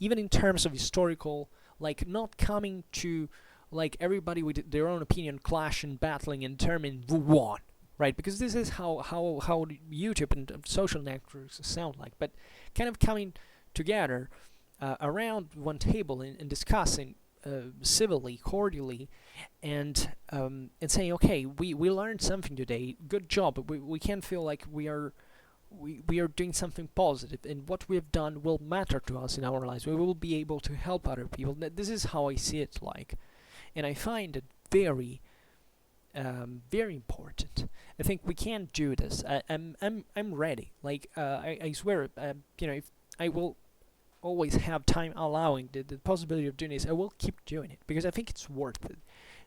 Speaker 1: even in terms of historical, like not coming to like everybody with their own opinion clash and battling and determine who won, right? Because this is how YouTube and social networks sound like, but kind of coming together around one table and discussing civilly, cordially, and saying, okay, we learned something today. Good job. We can feel like we are doing something positive, and what we have done will matter to us in our lives. We will be able to help other people. This is how I see it like, and I find it very, very important. I think we can do this. I'm ready. Like I swear, if I will always have time allowing the possibility of doing this, I will keep doing it, because I think it's worth it.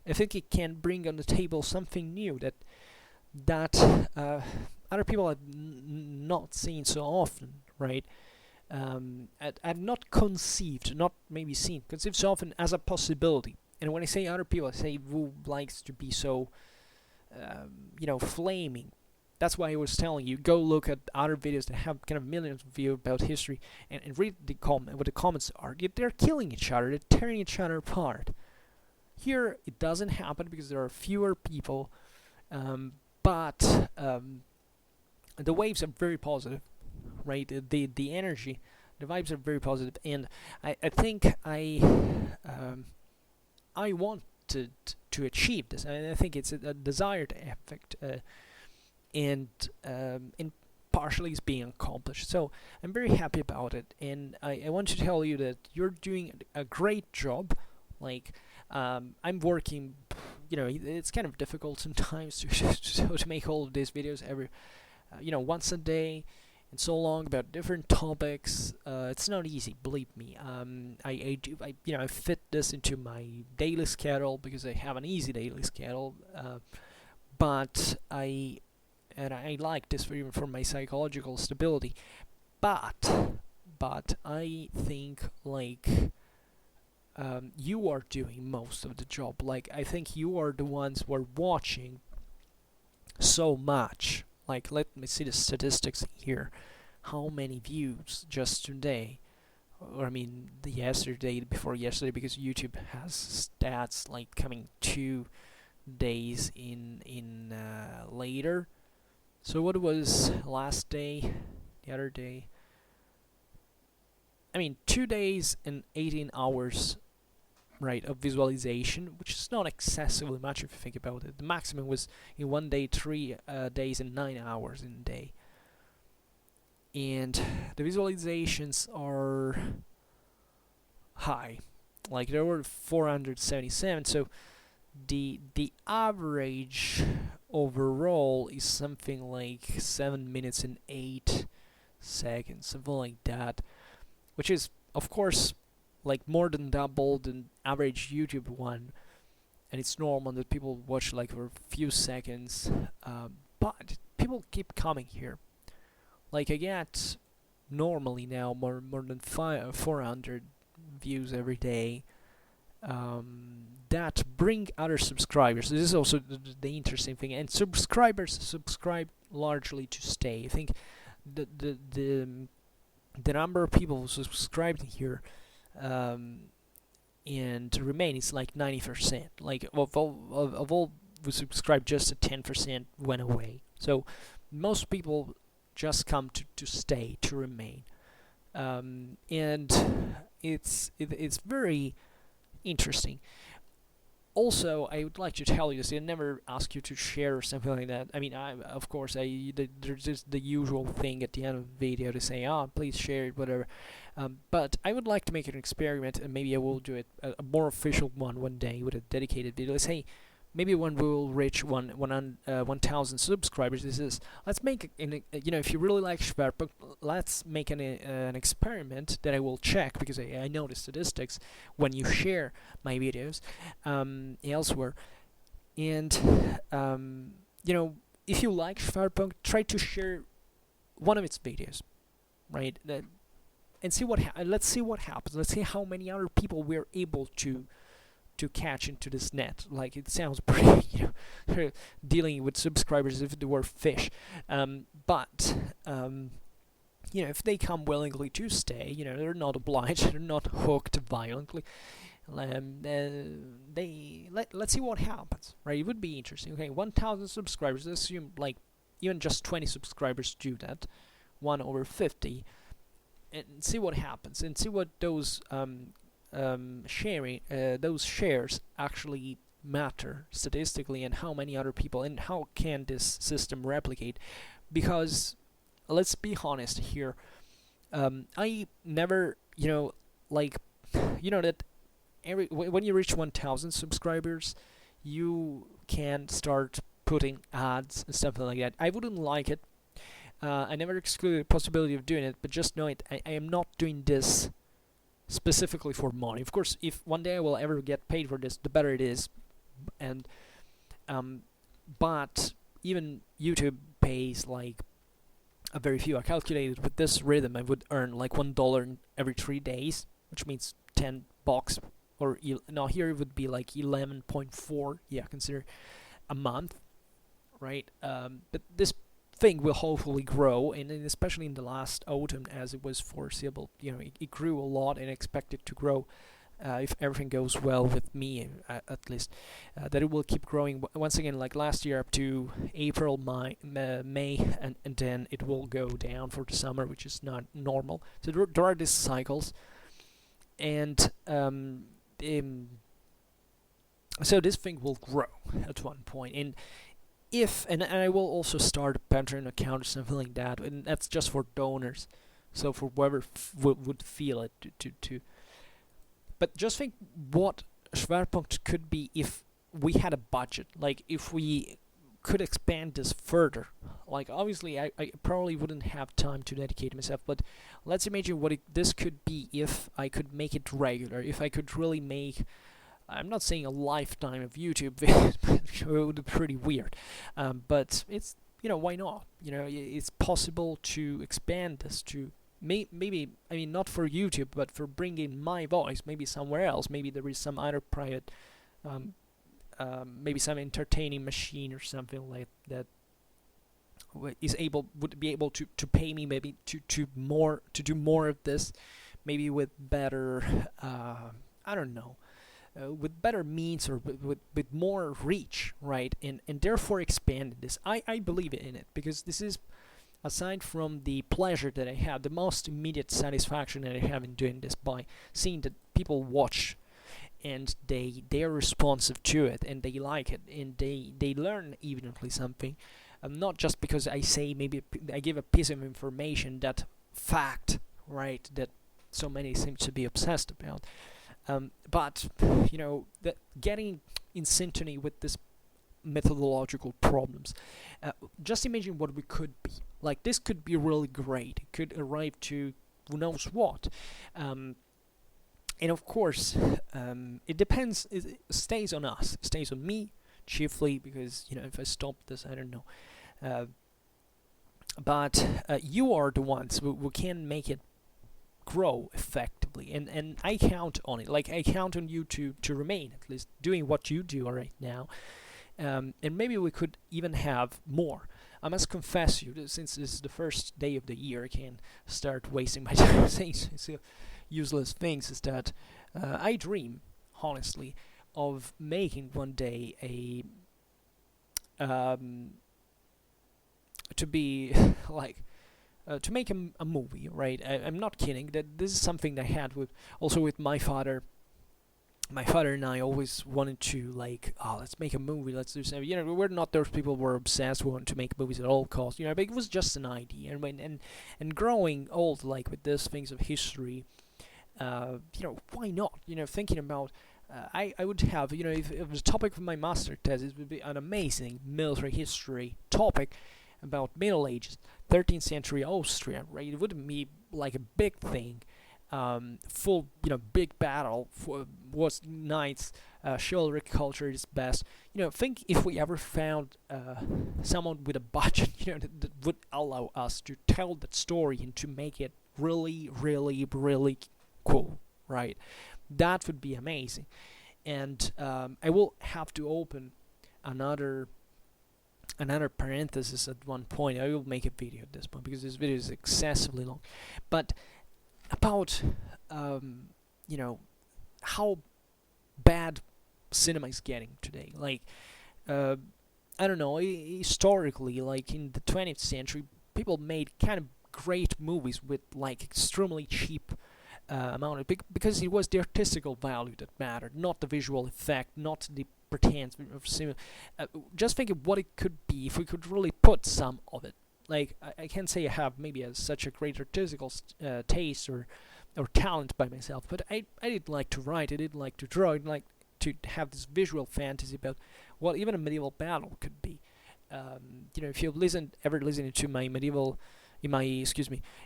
Speaker 1: I think it can bring on the table something new that other people have not seen so often, right? I've not conceived, not maybe seen, conceived so often as a possibility. And when I say other people, I say who likes to be so, flaming. That's why I was telling you, go look at other videos that have kind of millions of views about history, and read what the comments are. They're killing each other, they're tearing each other apart. Here, it doesn't happen because there are fewer people, but the waves are very positive, right? The energy, the vibes are very positive, and I think I want to achieve this. I think it's a desired effect, and partially it's being accomplished. So I'm very happy about it, and I want to tell you that you're doing a great job. Like I'm working, it's kind of difficult sometimes to make all of these videos every, once a day, and so long about different topics. It's not easy, believe me. I fit this into my daily schedule because I have an easy daily schedule. But I like this even for my psychological stability. But I think like you are doing most of the job. Like I think you are the ones who are watching so much. Like, let me see the statistics here. How many views just today? Or I mean, the yesterday, before yesterday, because YouTube has stats like coming 2 days in later. So what was last day, the other day? I mean, 2 days and 18 hours, right, of visualization, which is not excessively much if you think about it. The maximum was in one day, 3 days and 9 hours in a day. And the visualizations are high. Like there were 477, so the average overall is something like 7 minutes and 8 seconds, something like that, which is of course like more than double the average YouTube one, and it's normal that people watch like for a few seconds, but people keep coming here. Like I get normally now more than 400 views every day, that bring other subscribers. This is also the interesting thing, and subscribers subscribe largely to stay. I think the number of people who subscribed here and to remain is like 90%. Like of all who subscribed, just a 10% went away. So most people just come to stay, to remain, and it's very interesting. Also, I would like to tell you this. I never ask you to share or something like that. I mean, of course, there's just the usual thing at the end of the video to say, please share it, whatever. But I would like to make it an experiment, and maybe I will do it a more official one day with a dedicated video. Let's say, maybe when we will reach 1,000 subscribers, let's make if you really like Schwerpunkt, let's make an experiment that I will check, because I know the statistics when you share my videos elsewhere, and if you like Schwerpunkt, try to share one of its videos, right? And see let's see what happens. Let's see how many other people we're able to catch into this net. Like, it sounds pretty, dealing with subscribers as if they were fish. But if they come willingly to stay, they're not obliged, they're not hooked violently. Let's see what happens, right? It would be interesting. Okay, 1,000 subscribers. Let's assume like even just 20 subscribers do that, 1/50, and see what happens, and see what those those shares actually matter statistically, and how many other people, and how can this system replicate. Because let's be honest here, I never that when you reach 1,000 subscribers, you can start putting ads and stuff like that. I wouldn't like it. I never excluded the possibility of doing it, but just know it, I am not doing this specifically for money. Of course, if one day I will ever get paid for this, the better it is. And but even YouTube pays like a very few. I calculated with this rhythm I would earn like $1 every 3 days, which means $10, or no, here it would be like 11.4. Yeah, consider a month, right? But this thing will hopefully grow, and especially in the last autumn, as it was foreseeable. It grew a lot, and expected to grow, if everything goes well with me, at least, that it will keep growing once again, like last year, up to April, May, and then it will go down for the summer, which is not normal. So there are these cycles, and so this thing will grow at one point. And and I will also start a Patreon account or something like that, and that's just for donors, so for whoever would feel it to. But just think what Schwerpunkt could be if we had a budget, like if we could expand this further. Like, obviously I probably wouldn't have time to dedicate myself, but let's imagine what this could be if I could make it regular, if I could really make, I'm not saying a lifetime of YouTube videos, it would be pretty weird. But it's, why not? It's possible to expand this to maybe, I mean, not for YouTube, but for bringing my voice maybe somewhere else. Maybe there is some other private, maybe some entertaining machine or something like that would be able to pay me maybe to do more of this, maybe with better, I don't know, with better means or with more reach, right? And therefore expanded this. I believe in it because this is, aside from the pleasure that I have, the most immediate satisfaction that I have in doing this, by seeing that people watch and they're responsive to it and they like it and they learn evidently something. Not just because I say, maybe I give a piece of information, that fact, right, that so many seem to be obsessed about, but that getting in synchrony with this methodological problems. Just imagine what we could be. Like, this could be really great. It could arrive to who knows what. And of course, it depends. It stays on us. It stays on me chiefly, because if I stop this, I don't know. But you are the ones who can make it grow effectively, and I count on it. Like, I count on you to remain at least doing what you do right now. And maybe we could even have more. I must confess you, since this is the first day of the year, I can start wasting my time saying useless things, is that I dream, honestly, of making one day to be like to make a movie, right? I'm not kidding. That this is something I had with my father. My father and I always wanted to, like, let's make a movie, let's do something. We're not those people who were obsessed, who want to make movies at all costs, but it was just an idea. And growing old, like, with these things of history, why not? Thinking about, I would have, if it was a topic of my master thesis, it would be an amazing military history topic about Middle Ages, 13th century Austria, right? It wouldn't be like a big thing. Full, big battle was knights, chivalric culture is best. Think if we ever found someone with a budget, that would allow us to tell that story and to make it really, really, really cool, right? That would be amazing. And I will have to open another parenthesis at one point. I will make a video at this point because this video is excessively long. But about how bad cinema is getting today. Like, I don't know, historically, like in the 20th century, people made kind of great movies with, like, extremely cheap amount of, because it was the artistical value that mattered, not the visual effect, not the pretense of cinema. Just think of what it could be if we could really put some of it. Like, I can't say I have maybe such a great artistical taste or talent by myself, but I did like to write, I did like to draw, I did like to have this visual fantasy about what even a medieval battle could be. If you've ever listened to my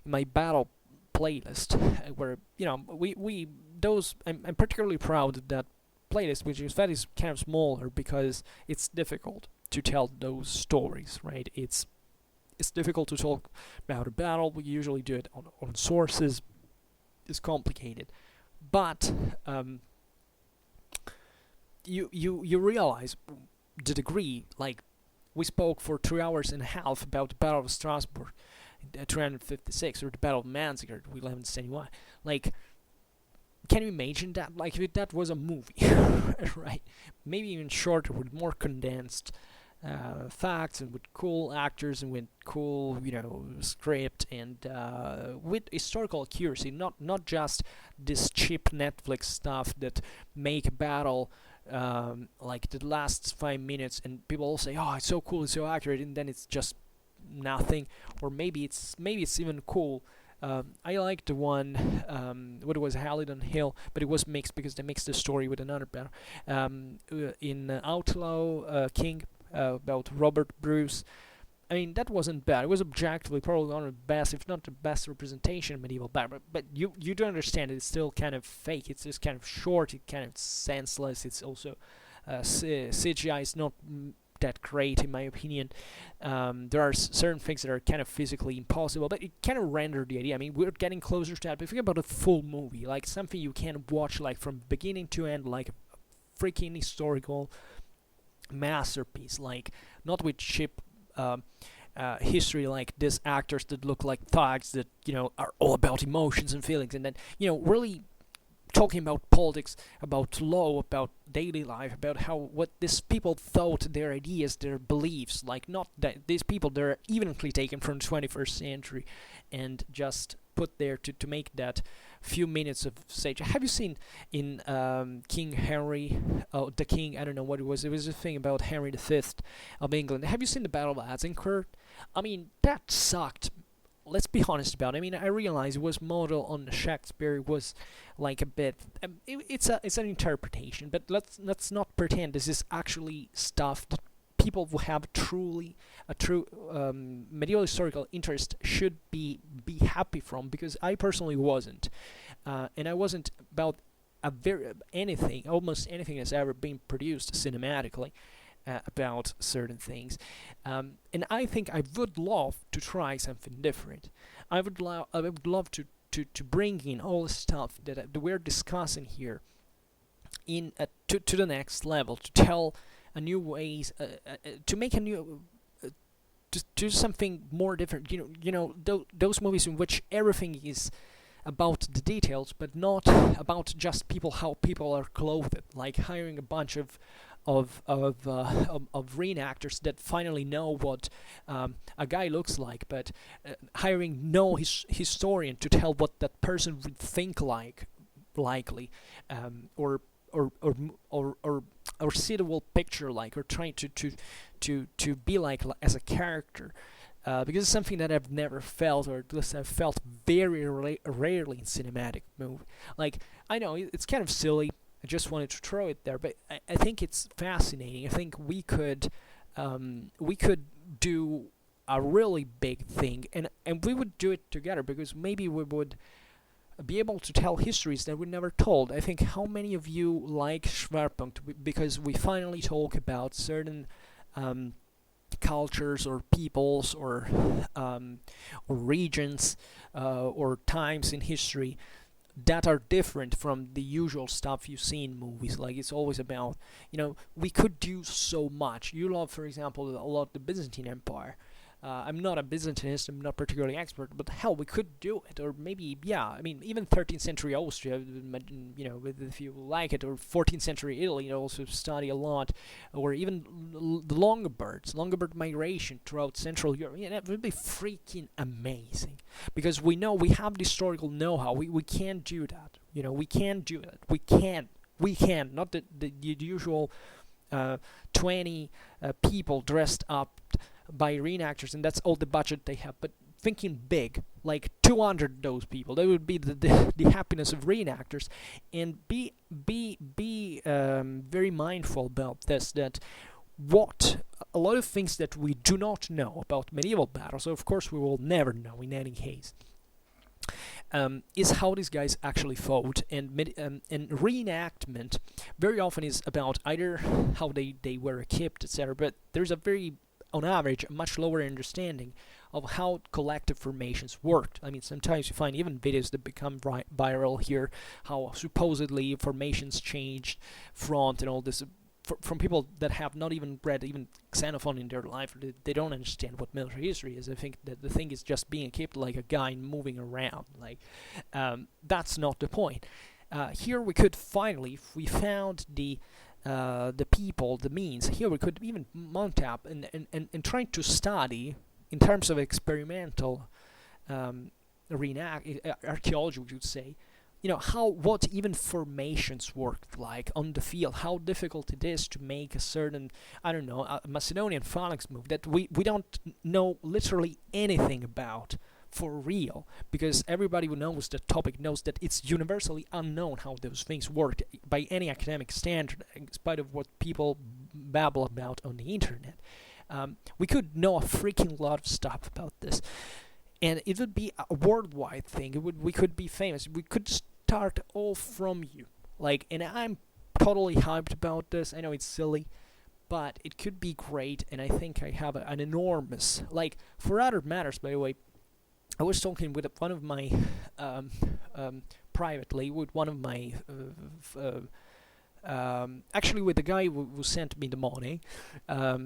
Speaker 1: my battle playlist, where I'm particularly proud of that playlist, which is kind of smaller because it's difficult to tell those stories, right? It's difficult to talk about a battle. We usually do it on sources. It's complicated, but you realize the degree. Like, we spoke for 3 hours and a half about the Battle of Strasbourg, 356, or the Battle of Manzikert, 1171. Like, can you imagine that? Like, if that was a movie, right? Maybe even shorter, with more condensed facts, and with cool actors, and with cool script, and with historical accuracy, not just this cheap Netflix stuff that make a battle like the last 5 minutes and people all say, oh, it's so cool, it's so accurate, and then it's just nothing. Or maybe it's even cool. I liked the one what was Halidon Hill, but it was mixed because they mixed the story with another battle in Outlaw King, about Robert Bruce. I mean, that wasn't bad. It was objectively probably one of the best, if not the best, representation of medieval battle. But you do understand it's still kind of fake. It's just kind of short. It's kind of senseless. It's also CGI is not that great in my opinion. There are certain things that are kind of physically impossible, but it kind of rendered the idea. I mean, we're getting closer to that. But think about a full movie, like something you can watch like from beginning to end, like a freaking historical masterpiece, like not with cheap history, like these actors that look like thugs that are all about emotions and feelings, and then really talking about politics, about law, about daily life, about how what these people thought, their ideas, their beliefs, like not that these people they're evidently taken from the 21st century and just put there to make that few minutes of stage. Have you seen in King Henry, the King, I don't know what it was a thing about Henry V of England. Have you seen the Battle of Azincourt? I mean, that sucked. Let's be honest about it. I mean, I realize it was modeled on Shakespeare. It was like a bit. It's an interpretation, but let's not pretend this is actually stuff that people who have a true medieval historical interest should be happy from. Because I personally wasn't, and I wasn't about almost anything that's ever been produced cinematically. About certain things, and I think I would love to try something different. I would love to bring in all the stuff that we're discussing here in to the next level, to tell a new ways, to make a new. To do something more different, those movies in which everything is about the details, but not about just how people are clothed, like hiring a bunch of reenactors that finally know what a guy looks like, but hiring no historian to tell what that person would think likely, or suitable picture like, or trying to be like as a character. Because it's something that I've never felt, or at least I've felt very rarely in cinematic movie. Like, I know it's kind of silly. I just wanted to throw it there, but I think it's fascinating. I think we could do a really big thing, and we would do it together, because maybe we would be able to tell histories that we never told. I think how many of you like Schwerpunkt because we finally talk about certain cultures or peoples or regions or times in history that are different from the usual stuff you see in movies. Like, it's always about, we could do so much. You love, for example, a lot the Byzantine Empire. I'm not a Byzantinist, I'm not particularly expert, but hell, we could do it. Or maybe, even 13th century Austria, if you like it, or 14th century Italy, also study a lot. Or even the Longobards migration throughout Central Europe. That would be freaking amazing. Because we know we have the historical know-how, we can do that. We can do that. We can. Not the usual 20 people dressed up by reenactors, and that's all the budget they have. But thinking big, like 200 of those people, that would be the happiness of reenactors. And be very mindful about this, that what a lot of things that we do not know about medieval battles, so of course we will never know in any case, is how these guys actually fought. And reenactment very often is about either how they were equipped, etc., but there's on average, a much lower understanding of how collective formations worked. I mean, sometimes you find even videos that become viral here, how supposedly formations changed front and all this, from people that have not even read even Xenophon in their life. They don't understand what military history is. I think that the thing is just being equipped like a guy moving around. Like, that's not the point. Here we could finally, if we found the people, the means, here we could even mount up and try to study in terms of experimental archaeology, we would say, what even formations worked like on the field, how difficult it is to make a certain, a Macedonian phalanx move that we don't know literally anything about for real, because everybody who knows the topic knows that it's universally unknown how those things work by any academic standard, in spite of what people babble about on the internet. We could know a freaking lot of stuff about this, and it would be a worldwide thing. We could be famous. We could start all from you. And I'm totally hyped about this. I know it's silly, but it could be great, and I think I have an enormous, for other matters, by the way. I was talking with one of my, privately, with one of my, actually with the guy who sent me the money, I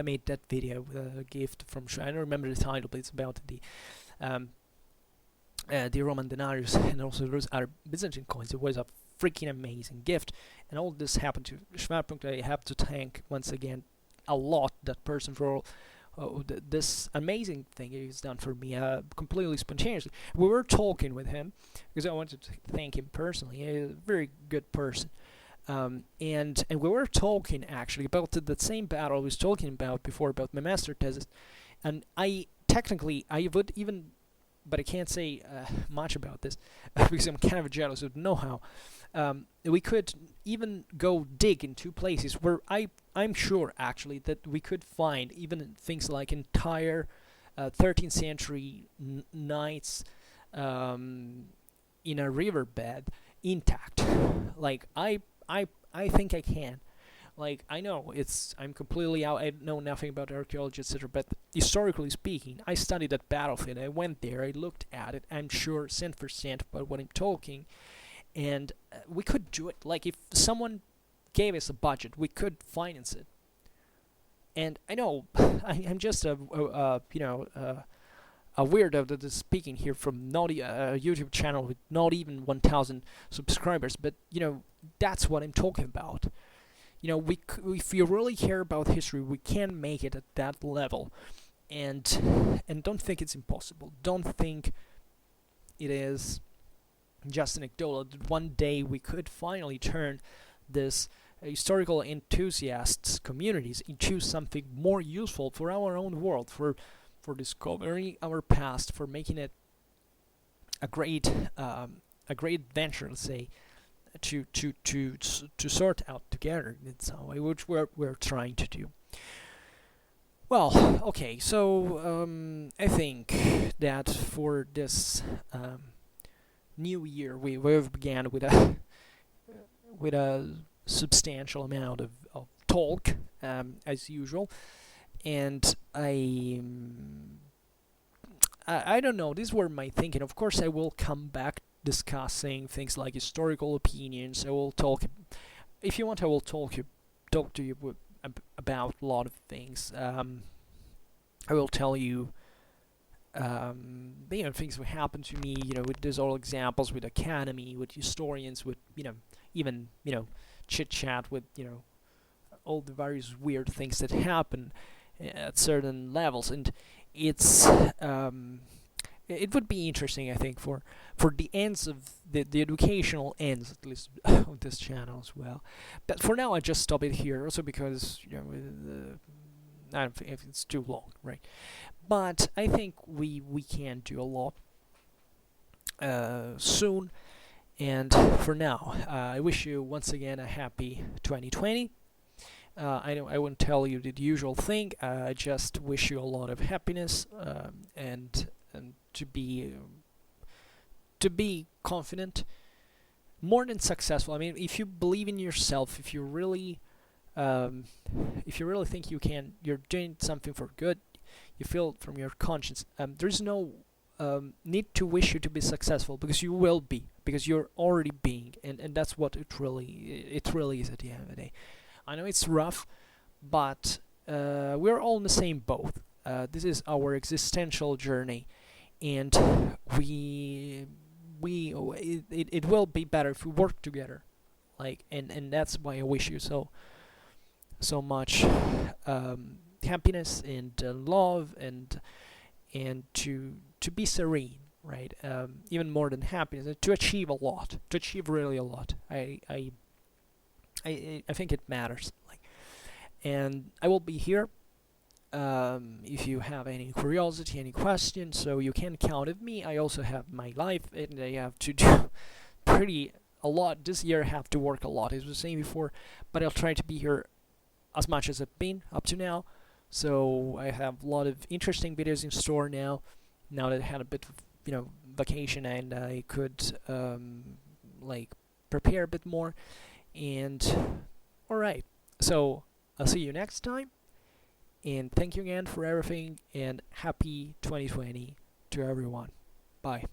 Speaker 1: made that video with a gift from, I don't remember the title, but it's about the Roman denarius and also those other Byzantine coins. It was a freaking amazing gift, and all this happened to Schwerpunkt. I have to thank once again a lot that person for this amazing thing he's done for me, completely spontaneously. We were talking with him because I wanted to thank him personally. He's a very good person. And we were talking actually about the same battle I was talking about before about my master thesis, and I would even, but I can't say much about this because I'm kind of jealous of know-how. We could even go dig in two places where I'm sure actually that we could find even things like entire 13th century knights in a riverbed intact. Like I think I can. Like I know I'm completely out. I know nothing about archaeology, etc. But historically speaking, I studied that battlefield. I went there. I looked at it. I'm sure cent% about what I'm talking, and we could do it. Like if someone gave us a budget, we could finance it. And I know I'm just a weirdo that is speaking here from not a YouTube channel with not even 1,000 subscribers, but that's what I'm talking about. If you really care about history, we can make it at that level, and don't think it's impossible. Don't think it is just anecdotal. That one day we could finally turn this historical enthusiasts communities into something more useful for our own world, for discovering our past, for making it a great venture, let's say, to sort out together in some way, which we're trying to do. Well, okay, so I think that for this new year we've began with a substantial amount of talk, as usual, and I don't know. These were my thinking. Of course, I will come back discussing things like historical opinions. I will talk, if you want, I will talk to you about a lot of things. I will tell you, things that happened to me. With these all examples with academy, with historians, with even chit chat with all the various weird things that happen at certain levels, and it's it would be interesting, I think, for the ends of the educational ends, at least, of this channel as well. But for now, I just stop it here, also because I don't think if it's too long, right? But I think we can do a lot soon. And for now, I wish you once again a happy 2020. I won't tell you the usual thing. I just wish you a lot of happiness, and to be confident, more than successful. I mean, if you believe in yourself, if you really think you're doing something for good, you feel it from your conscience. There's no need to wish you to be successful, because you will be, because you're already being, and that's what it really is at the end of the day. I know it's rough, but we're all in the same boat. This is our existential journey, and it will be better if we work together. And that's why I wish you so much happiness and love, and to be serene, right? Even more than happiness, to achieve a lot, to achieve really a lot. I think it matters. And I will be here if you have any curiosity, any questions, so you can count on me. I also have my life, and I have to do a lot this year. I have to work a lot, as I was saying before, but I'll try to be here as much as I've been up to now. So I have a lot of interesting videos in store now that I had a bit of vacation, and I could prepare a bit more. And alright, so I'll see you next time, and thank you again for everything, and happy 2020 to everyone. Bye.